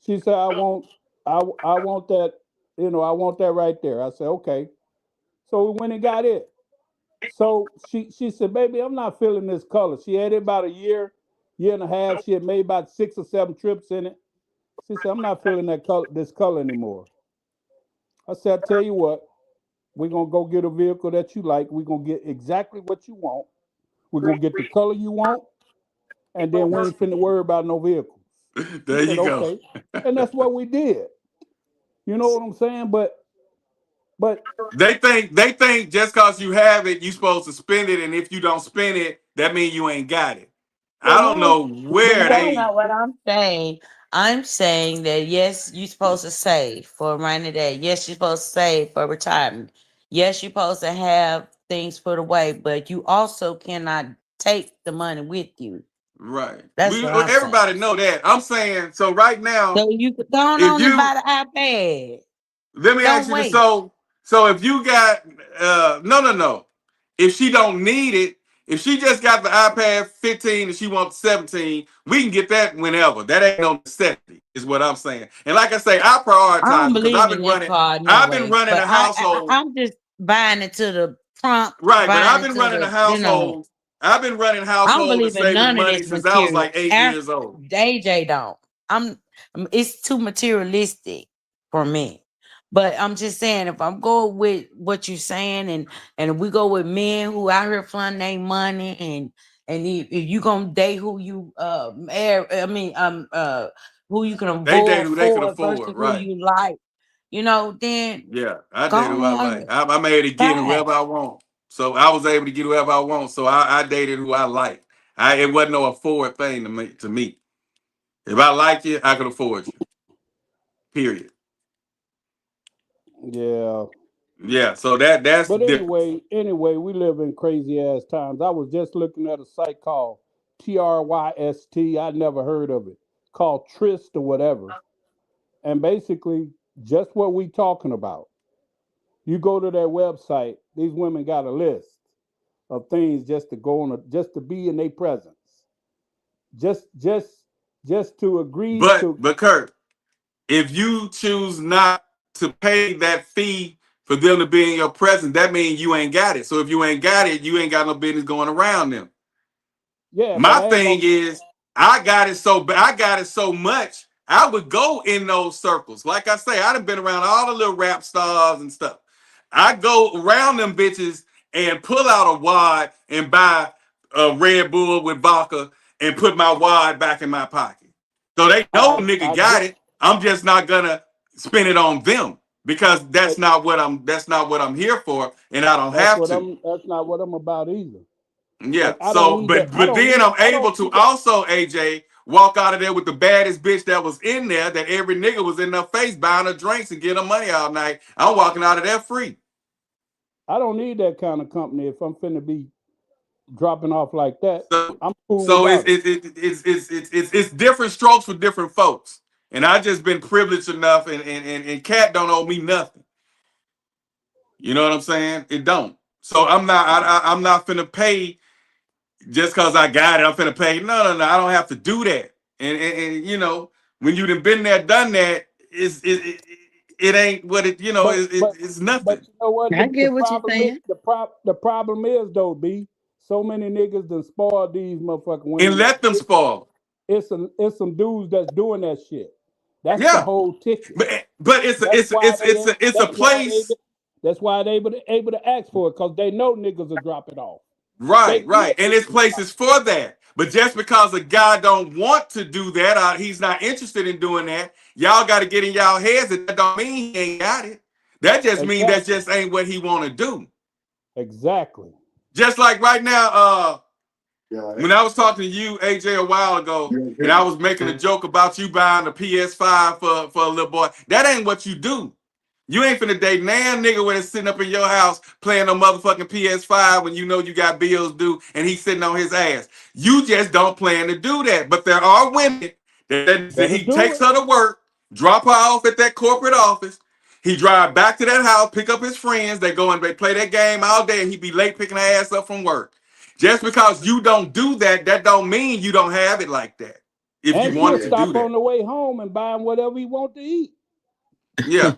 She said, I want that, I want that right there." I said, "Okay." So we went and got it. So she said, "Baby, I'm not feeling this color." She had it about a year and a half. She had made about 6 or 7 trips in it. She said, "I'm not feeling this color anymore." I said, "I tell you what, we're gonna go get a vehicle that you like. We're gonna get exactly what you want. We're gonna get the color you want, and then we ain't finna worry about no vehicles." There She said, you go. "Okay." And that's what we did. You know what I'm saying? But they think just because you have it, you're supposed to spend it, and if you don't spend it, that means you ain't got it. I don't know where That's they. not what I'm saying. I'm saying that yes, you're supposed to save for a rainy day. Yes, you're supposed to save for retirement. Yes, you're supposed to have things put away, but you also cannot take the money with you. Right. That's what I'm Everybody saying. know that. I'm saying, so right now, So you go on and buy the iPad. let me ask you this. So if you got no. If she don't need it, if she just got the iPad 15 and she wants 17, we can get that whenever. That ain't no necessity, is what I'm saying. And like I say, I I prioritize don't because believe in that part, no I've been way. running But a household. I'm just buying it to the prompt. Right, but I've Buying it been to running a the, household. I've been running I don't household and believe in saving none of money this since I was material. like 8 years old. AJ don't. It's too materialistic for me. But I'm just saying, if I'm going with what you're saying, and we go with men who out here flaunting their money, and if you gonna date who you who you can They date avoid who they can for versus afford, who right? you like, then Yeah, I go date who I on. like. I'm able to get whoever I want. So I was able to get whoever I want. So I dated who I like. It wasn't no afford thing to me. If I like you, I can afford you. Period. yeah. Yeah. So that's But different. anyway, we live in crazy ass times. I was just looking at a site called Tryst. I never heard of it. Called Tryst or whatever. And basically, just what we talking about. You go to their website. These women got a list of things just to go on, just to be in their presence. Just to agree to. But Kurt, if you choose not to pay that fee for them to be in your presence, that means you ain't got it. So if you ain't got it, you ain't got no business going around them. Yeah, My thing is, I got it so much I would go in those circles. Like I say, I'd have been around all the little rap stars and stuff. I go around them bitches and pull out a wad and buy a Red Bull with vodka and put my wad back in my pocket. So they know nigga got it. I'm just not gonna spend it on them because that's not what I'm here for, and I don't have to. That's not what I'm about either. Yeah. So, but then I'm able to also, AJ, walk out of there with the baddest bitch that was in there, that every nigga was in their face buying her drinks and getting her money all night. I'm walking out of there free. I don't need that kind of company if I'm finna be dropping off like that. So, I'm cool. So it's different strokes for different folks, and I just been privileged enough, and Cat don't owe me nothing. You know what I'm saying? It don't. So I'm not finna pay just because I got it. I'm finna pay. No. I don't have to do that. And you know, when you done been there, done that, it ain't what it. You know, it's nothing. But you know what? I get what you're saying. The problem is though, B. So many niggas done spoiled these motherfucking women. And let them spoil. It's some dudes that's doing that shit. That's the whole ticket. But it's a place. That's why they able to ask for it, because they know niggas will drop it off. Right. And it's places for that. But just because a guy don't want to do that, he's not interested in doing that, y'all got to get in y'all heads that don't mean he ain't got it. That just means that just ain't what he want to do. Exactly. Just like right now, when I was talking to you, AJ, a while ago, and I was making a joke about you buying a PS5 for a little boy, that ain't what you do. You ain't finna date nan nigga when it's sitting up in your house playing a motherfucking PS5 when you know you got bills due and he's sitting on his ass. You just don't plan to do that. But there are women that he takes her to work, drop her off at that corporate office. He drive back to that house, pick up his friends. They go and they play that game all day, and he be late picking her ass up from work. Just because you don't do that, that don't mean you don't have it like that. If you wanted to stop do that on the way home and buy him whatever he want to eat. Yeah,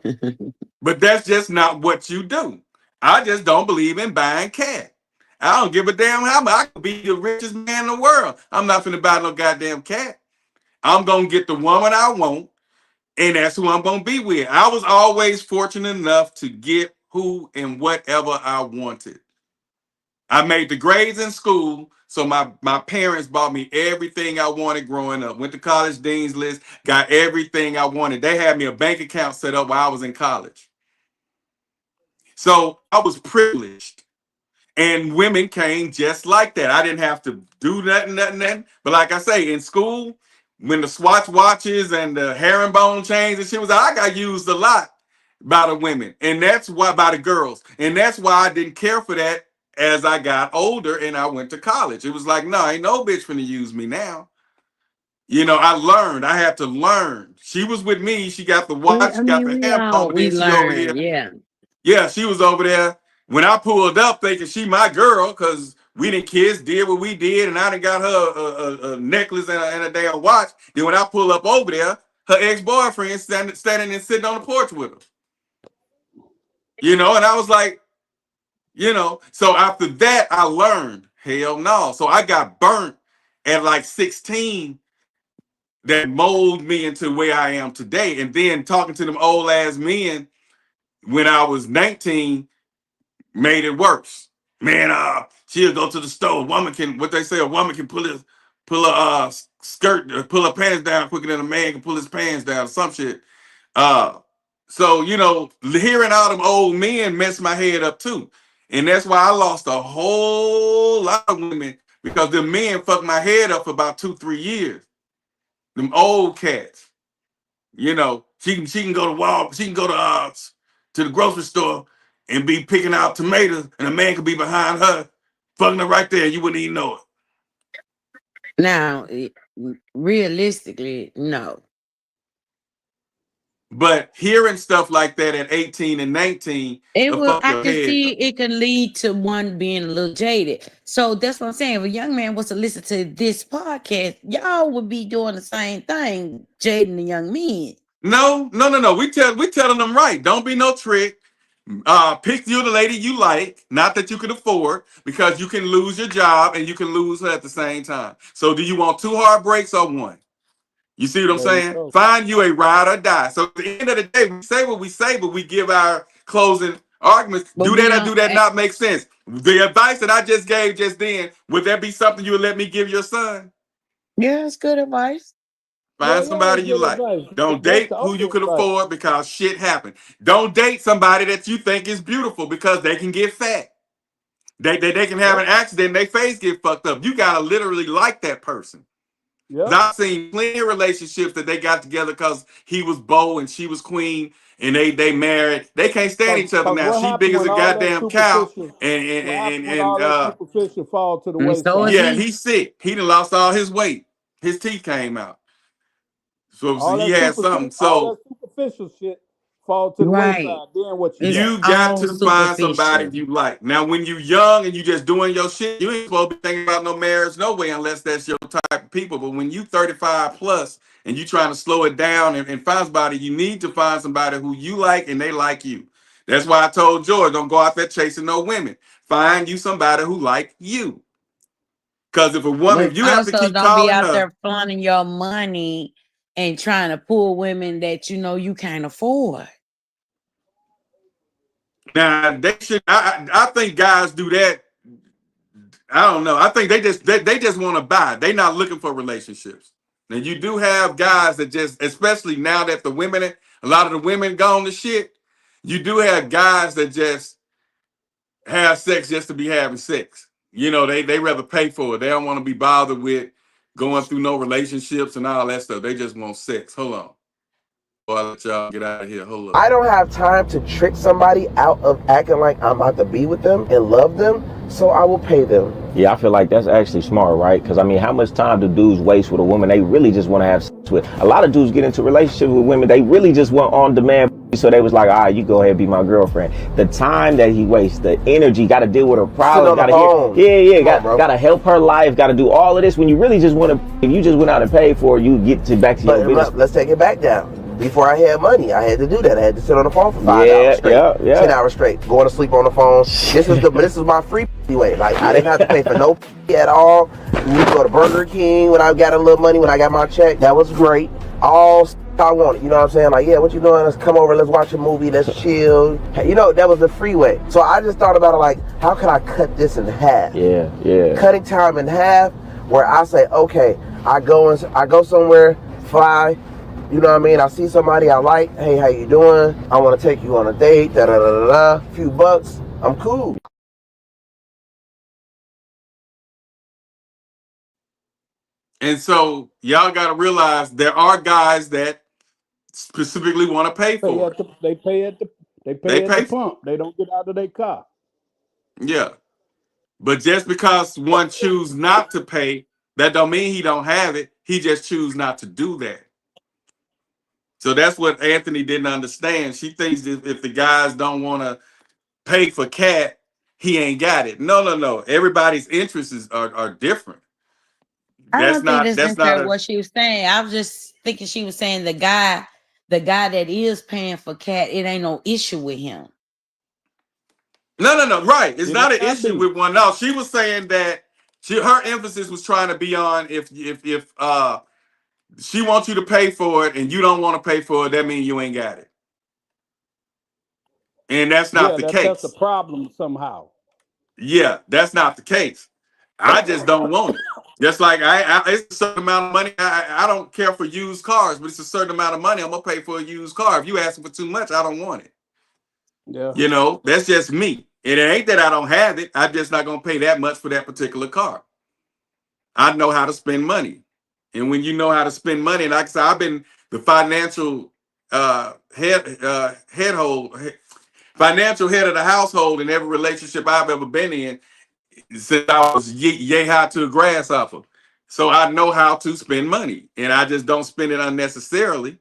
but that's just not what you do. I just don't believe in buying cat. I don't give a damn how much. I could be the richest man in the world. I'm not finna buy no goddamn cat. I'm gonna get the woman I want, and that's who I'm gonna be with. I was always fortunate enough to get who and whatever I wanted. I made the grades in school, so my parents bought me everything I wanted growing up. Went to college dean's list, got everything I wanted. They had me a bank account set up while I was in college. So I was privileged. And women came just like that. I didn't have to do nothing. But like I say, in school, when the Swatch watches and the herringbone chains and shit was out, I got used a lot by the women. And that's why, by the girls. And that's why I didn't care for that as I got older and I went to college. It was like, no, ain't no bitch finna use me now. You know, I had to learn. She was with me. She got the watch, got the headphone. We learned, yeah, she was over there. When I pulled up thinking she my girl, because we didn't kiss, did what we did, and I done got her a necklace and a damn watch. Then when I pull up over there, her ex-boyfriend standing and sitting on the porch with her. You know, and I was like, you know, so after that, I learned, hell no. So I got burnt at like 16 that molded me into where I am today. And then talking to them old ass men when I was 19 made it worse. Man, she'll go to the store. A woman can pull her skirt, pull her pants down quicker than a man can pull his pants down, some shit. So, you know, hearing all them old men messed my head up too. And that's why I lost a whole lot of women, because the men fucked my head up for about 2-3 years. Them old cats. You know, she can go to the grocery store and be picking out tomatoes, and a man could be behind her, fucking her right there, and you wouldn't even know it. Now, realistically, no. But hearing stuff like that at 18 and 19, I can see it can lead to one being a little jaded. So that's what I'm saying. If a young man was to listen to this podcast, y'all would be doing the same thing, jading the young men. No. We telling them right. Don't be no trick. Pick you the lady you like, not that you can afford, because you can lose your job and you can lose her at the same time. So do you want 2 heartbreaks or 1? You see what I'm There you saying? go. Find you a ride or die. So at the end of the day, we say what we say, but we give our closing arguments. But Do we that or don't. do that not make sense? The advice that I just gave just then, would that be something you would let me give your son? Yeah, it's good advice. Find Yeah, somebody it's you good like. advice. Don't That's date the who you only can advice. afford because shit happened. Don't date somebody that you think is beautiful because they can get fat. They can have an accident and their face get fucked up. You gotta literally like that person. Yep. I've seen plenty of relationships that they got together because he was beau and she was queen and they married. They can't stand each other now. What She happened big as when a all that goddamn cow superficial? and What happened and when and all that superficial fall to the And so is wayside? yeah, he. he's sick. He done lost all his weight. His teeth came out. So All he that had something. all So that superficial shit fall to the Right. wayside. Then what you It's got? you got all to find somebody superficial. you like. Now, when you young and you just doing your shit, you ain't supposed to be thinking about no marriage, no way, unless that's your type of people. But when you 35 plus and you trying to slow it down and find somebody, you need to find somebody who you like and they like you. That's why I told George, don't go out there chasing no women. Find you somebody who like you. Because if a woman, But you have to also, keep don't be calling out her. there flaunting your money and trying to pull women that you know you can't afford. Now they should. I think guys do that. I don't know. I think they just want to buy. They not looking for relationships. Now you do have guys that just, especially now that a lot of the women gone to shit. You do have guys that just have sex just to be having sex. You know, they rather pay for it. They don't want to be bothered with going through no relationships and all that stuff. They just want sex. Hold on. I'll let y'all get out of here. Hold up. I don't have time to trick somebody out of acting like I'm about to be with them and love them, so I will pay them. Yeah, I feel like that's actually smart, right? Because, I mean, how much time do dudes waste with a woman they really just want to have sex with? A lot of dudes get into relationships with women they really just want on-demand, so they was like, all right, you go ahead and be my girlfriend. The time that he wastes, the energy, got to deal with her problems, got to help her life, got to do all of this. When you really just want to, if you just went out and paid for it, you get back to your business. Let's take it back down. Before I had money, I had to do that. I had to sit on the phone for 5 hours straight, 10 hours straight, going to sleep on the phone. This is my free way. Like, I didn't have to pay for no at all. We go to Burger King when I got a little money, when I got my check. That was great. All I wanted, you know what I'm saying? Like, yeah, what you doing? Let's come over, let's watch a movie, let's chill. You know, that was the freeway. So I just thought about it like, how can I cut this in half? Cutting time in half, where I say, okay, I go somewhere, fly. You know what I mean? I see somebody I like. Hey, how you doing? I want to take you on a date. Few bucks. I'm cool. And so y'all got to realize there are guys that specifically want to pay for it. They pay at the pump. They don't get out of their car. Yeah. But just because one choose not to pay, that don't mean he don't have it. He just choose not to do that. So that's what Anthony didn't understand. She thinks if the guys don't want to pay for cat, he ain't got it. No. Everybody's interests are different. I don't think that's necessarily what she was saying. I was just thinking she was saying the guy that is paying for cat, it ain't no issue with him. No. Right. It's not an issue with one. No, she was saying that her emphasis was trying to be on if she wants you to pay for it and you don't want to pay for it, that means you ain't got it. And that's not the case. That's a problem somehow. Yeah, that's not the case. I just don't want it. Just like it's a certain amount of money. I don't care for used cars, but it's a certain amount of money I'm gonna pay for a used car. If you asking for too much, I don't want it. Yeah. You know, that's just me. And it ain't that I don't have it. I'm just not gonna pay that much for that particular car. I know how to spend money. And when you know how to spend money, and like I said, I've been the financial financial head of the household in every relationship I've ever been in since I was yay high to a grasshopper. So I know how to spend money, and I just don't spend it unnecessarily.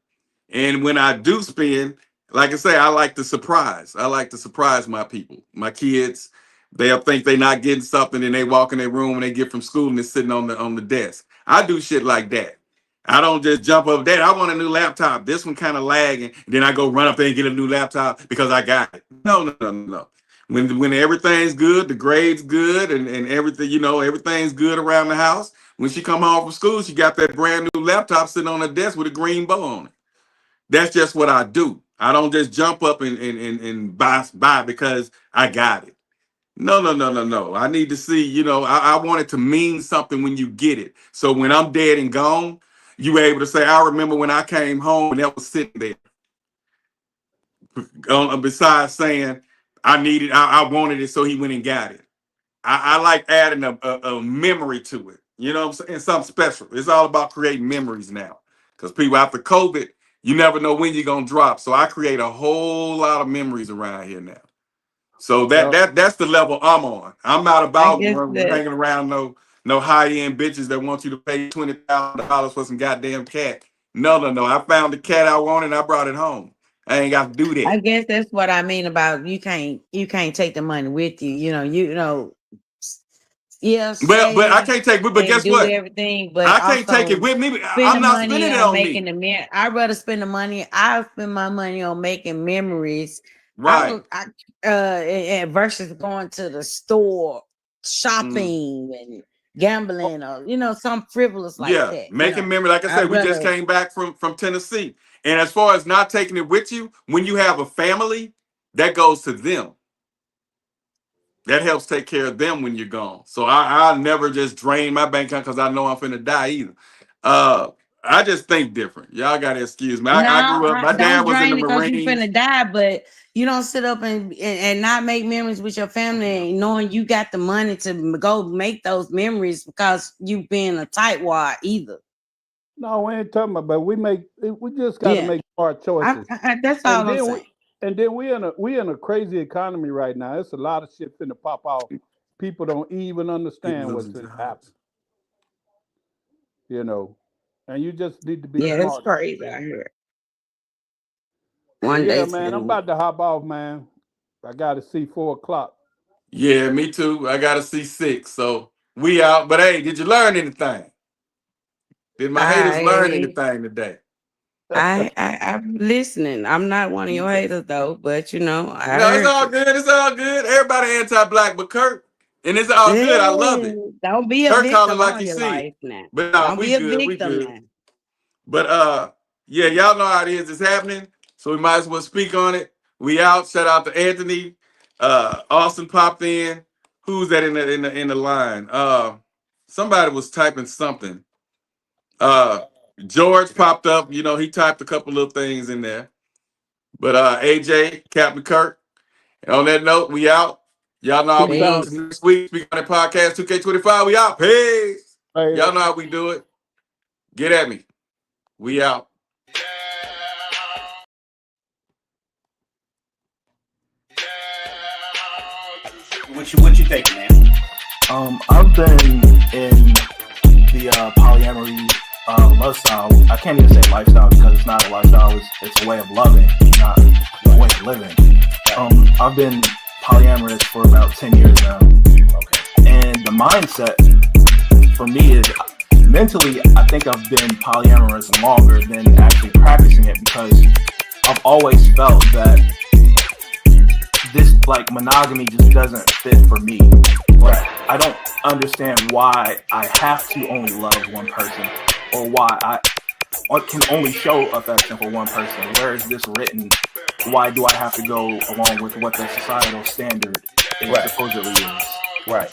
And when I do spend, like I say, I like to surprise. I like to surprise my people, my kids. They'll think they're not getting something, and they walk in their room when they get from school and it's sitting on the desk. I do shit like that. I don't just jump up, Dad, I want a new laptop. This one kind of lagging. Then I go run up there and get a new laptop because I got it. No. When everything's good, the grade's good, and everything, everything's good around the house. When she come home from school, she got that brand new laptop sitting on her desk with a green bow on it. That's just what I do. I don't just jump up and buy because I got it. No. I need to see, I want it to mean something when you get it. So when I'm dead and gone, you were able to say, I remember when I came home and that was sitting there. Besides saying I wanted it, so he went and got it. I like adding a memory to it. You know what I'm saying? Something special. It's all about creating memories now. Because people after COVID, you never know when you're gonna drop. So I create a whole lot of memories around here now. So that's the level I'm on. I'm not about hanging around no high-end bitches that want you to pay $20,000 for some goddamn cat. No. I found the cat I wanted and I brought it home. I ain't got to do that. I guess that's what I mean about you can't take the money with you. Yeah. But I can't take. But guess what? Everything, but I can't take it with me. I'm not spending it on me. I'd rather spend the money. I spend my money on making memories. Right. Versus going to the store shopping and gambling or some frivolous like that. Yeah, making memory. Like I said, we just came back from Tennessee. And as far as not taking it with you, when you have a family, that goes to them. That helps take care of them when you're gone. So I'll never just drain my bank account because I know I'm finna die either. I just think different. Y'all gotta excuse me. I grew up. My dad was in the Marines. You finna die, but you don't sit up and not make memories with your family, knowing you got the money to go make those memories because you being a tightwad either. No, we ain't talking about, but we just got to make hard choices. That's all I'm saying. And then we in a crazy economy right now. It's a lot of shit finna pop out. People don't even understand what's finna happen. And you just need to be smart. It's crazy out here. Man, I'm about to hop off, man. I got to see 4:00. Yeah, me too. I got to see 6. So we out. But hey, did you learn anything? Did my haters learn anything today? I'm listening. I'm not one of your haters though, but it's all good. It's all good. Everybody anti-black but Kurt. And it's all good. I love it. Don't be a Kurt victim calling like on you your see. life now. But no, don't we be a good. victim We good. now. But yeah, y'all know how it is. It's happening. So we might as well speak on it. We out. Shout out to Anthony. Austin popped in. Who's that in the line? Somebody was typing something. George popped up. He typed a couple little things in there. But AJ, Captain Kirk. And on that note, we out. Y'all know how we do it next week. Speak on the podcast 2K25. We out. Peace. Y'all know how we do it. Get at me. We out. What you think, man? I've been in the polyamory lifestyle. I can't even say lifestyle because it's not a lifestyle. It's a way of loving, not a way of living. I've been polyamorous for about 10 years now. Okay. And the mindset for me is mentally, I think I've been polyamorous longer than actually practicing it because I've always felt that this monogamy just doesn't fit for me. I don't understand why I have to only love one person or why I can only show affection for one person. Where is this written? Why do I have to go along with what the societal standard supposedly is? Right.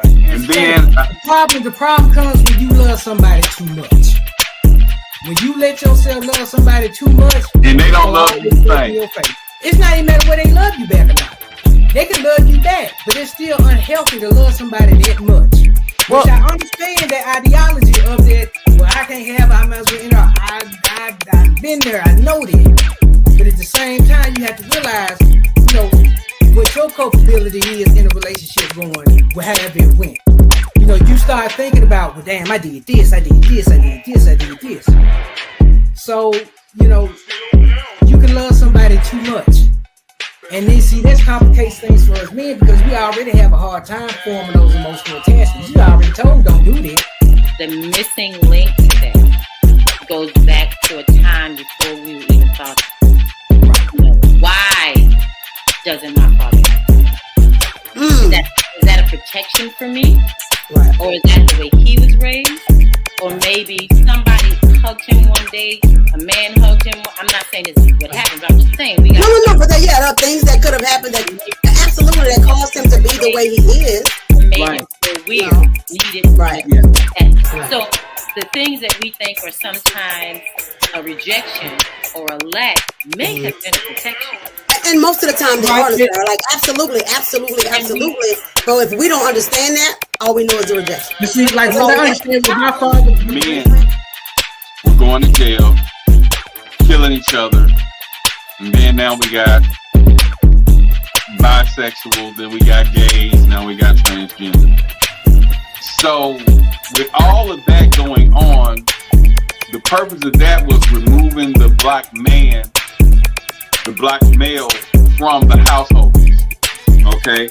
And then the problem comes when you love somebody too much. When you let yourself love somebody too much, and they don't love you the same. It's not even matter whether they love you back or not. They can love you back, but it's still unhealthy to love somebody that much. Which I understand that ideology of that. Well, I can't have. I might as well. I've been there. I know that. But at the same time, you have to realize, what your culpability is in a relationship going. However it went. You start thinking about, well, damn, I did this. So you can love somebody too much. And then see, this complicates things for us men because we already have a hard time forming those emotional attachments. You already told don't do that. The missing link to that goes back to a time before we even thought, why doesn't my father? protection for me? Right. Or is that the way he was raised? Or maybe somebody hugged him one day, a man hugged him. I'm not saying this is what happened, but I'm just saying we got no, but there are things that could have happened that absolutely that caused him to be the way he is. Made him feel weird, needed right. So the things that we think are sometimes a rejection or a lack may have been a protection. And most of the time they are like absolutely. But if we don't understand that, all we know is the rejection. You see, like what I understand with my father, men were going to jail, killing each other, and then now we got bisexual, then we got gays, now we got transgender. So with all of that going on, the purpose of that was removing the black man, the black male from the household. Okay?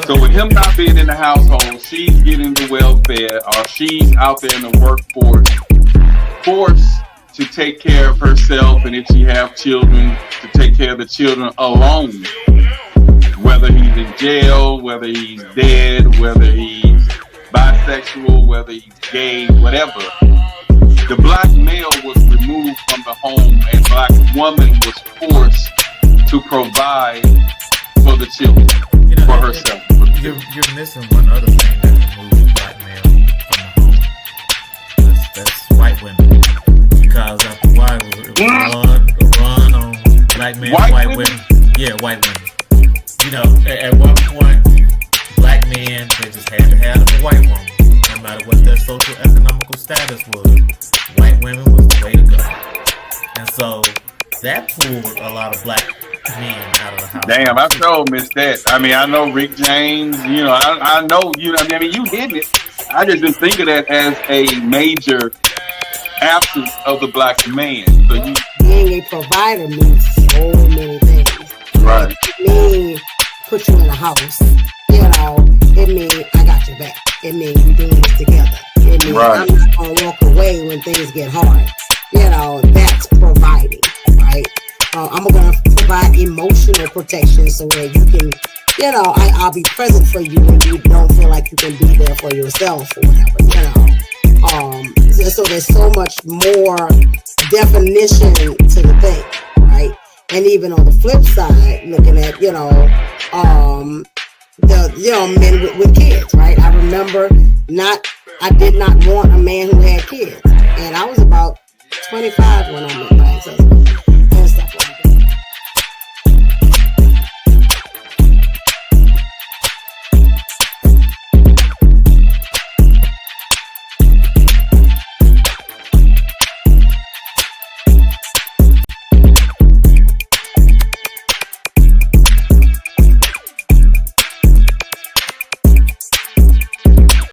So with him not being in the household, she's getting the welfare, or she's out there in the workforce, forced to take care of herself, and if she have children, to take care of the children alone. Whether he's in jail, whether he's dead, whether he's bisexual, whether he's gay, whatever. The black male was removed from the home, and black woman was forced to provide for the children, for herself. You're missing one other thing that removes black male from the home. That's white women. Because after a while, it was run on black men, white women. Yeah, white women. You know, at one point, black men, they just had to have a white woman. No matter what their social economical status was, white women was the way to go. And so that pulled a lot of black men out of the house. Damn, I so missed that. I mean, I know Rick James, you know, I know, you know, I mean, you did it. I just didn't think of that as a major absence of the black man. So you being a provider means so many things. Right. It means put you in a house. You know, it means I got your back. It means we're doing this together. It means I'm not gonna walk away when things get hard. You know, that's providing, right? I'm gonna provide emotional protection so that you can, you know, I'll be present for you when you don't feel like you can be there for yourself or whatever, you know. So there's so much more definition to the thing, right? And even on the flip side, looking at, you know, men with kids, right? I remember I did not want a man who had kids. And I was about 25 when I met my ex-husband.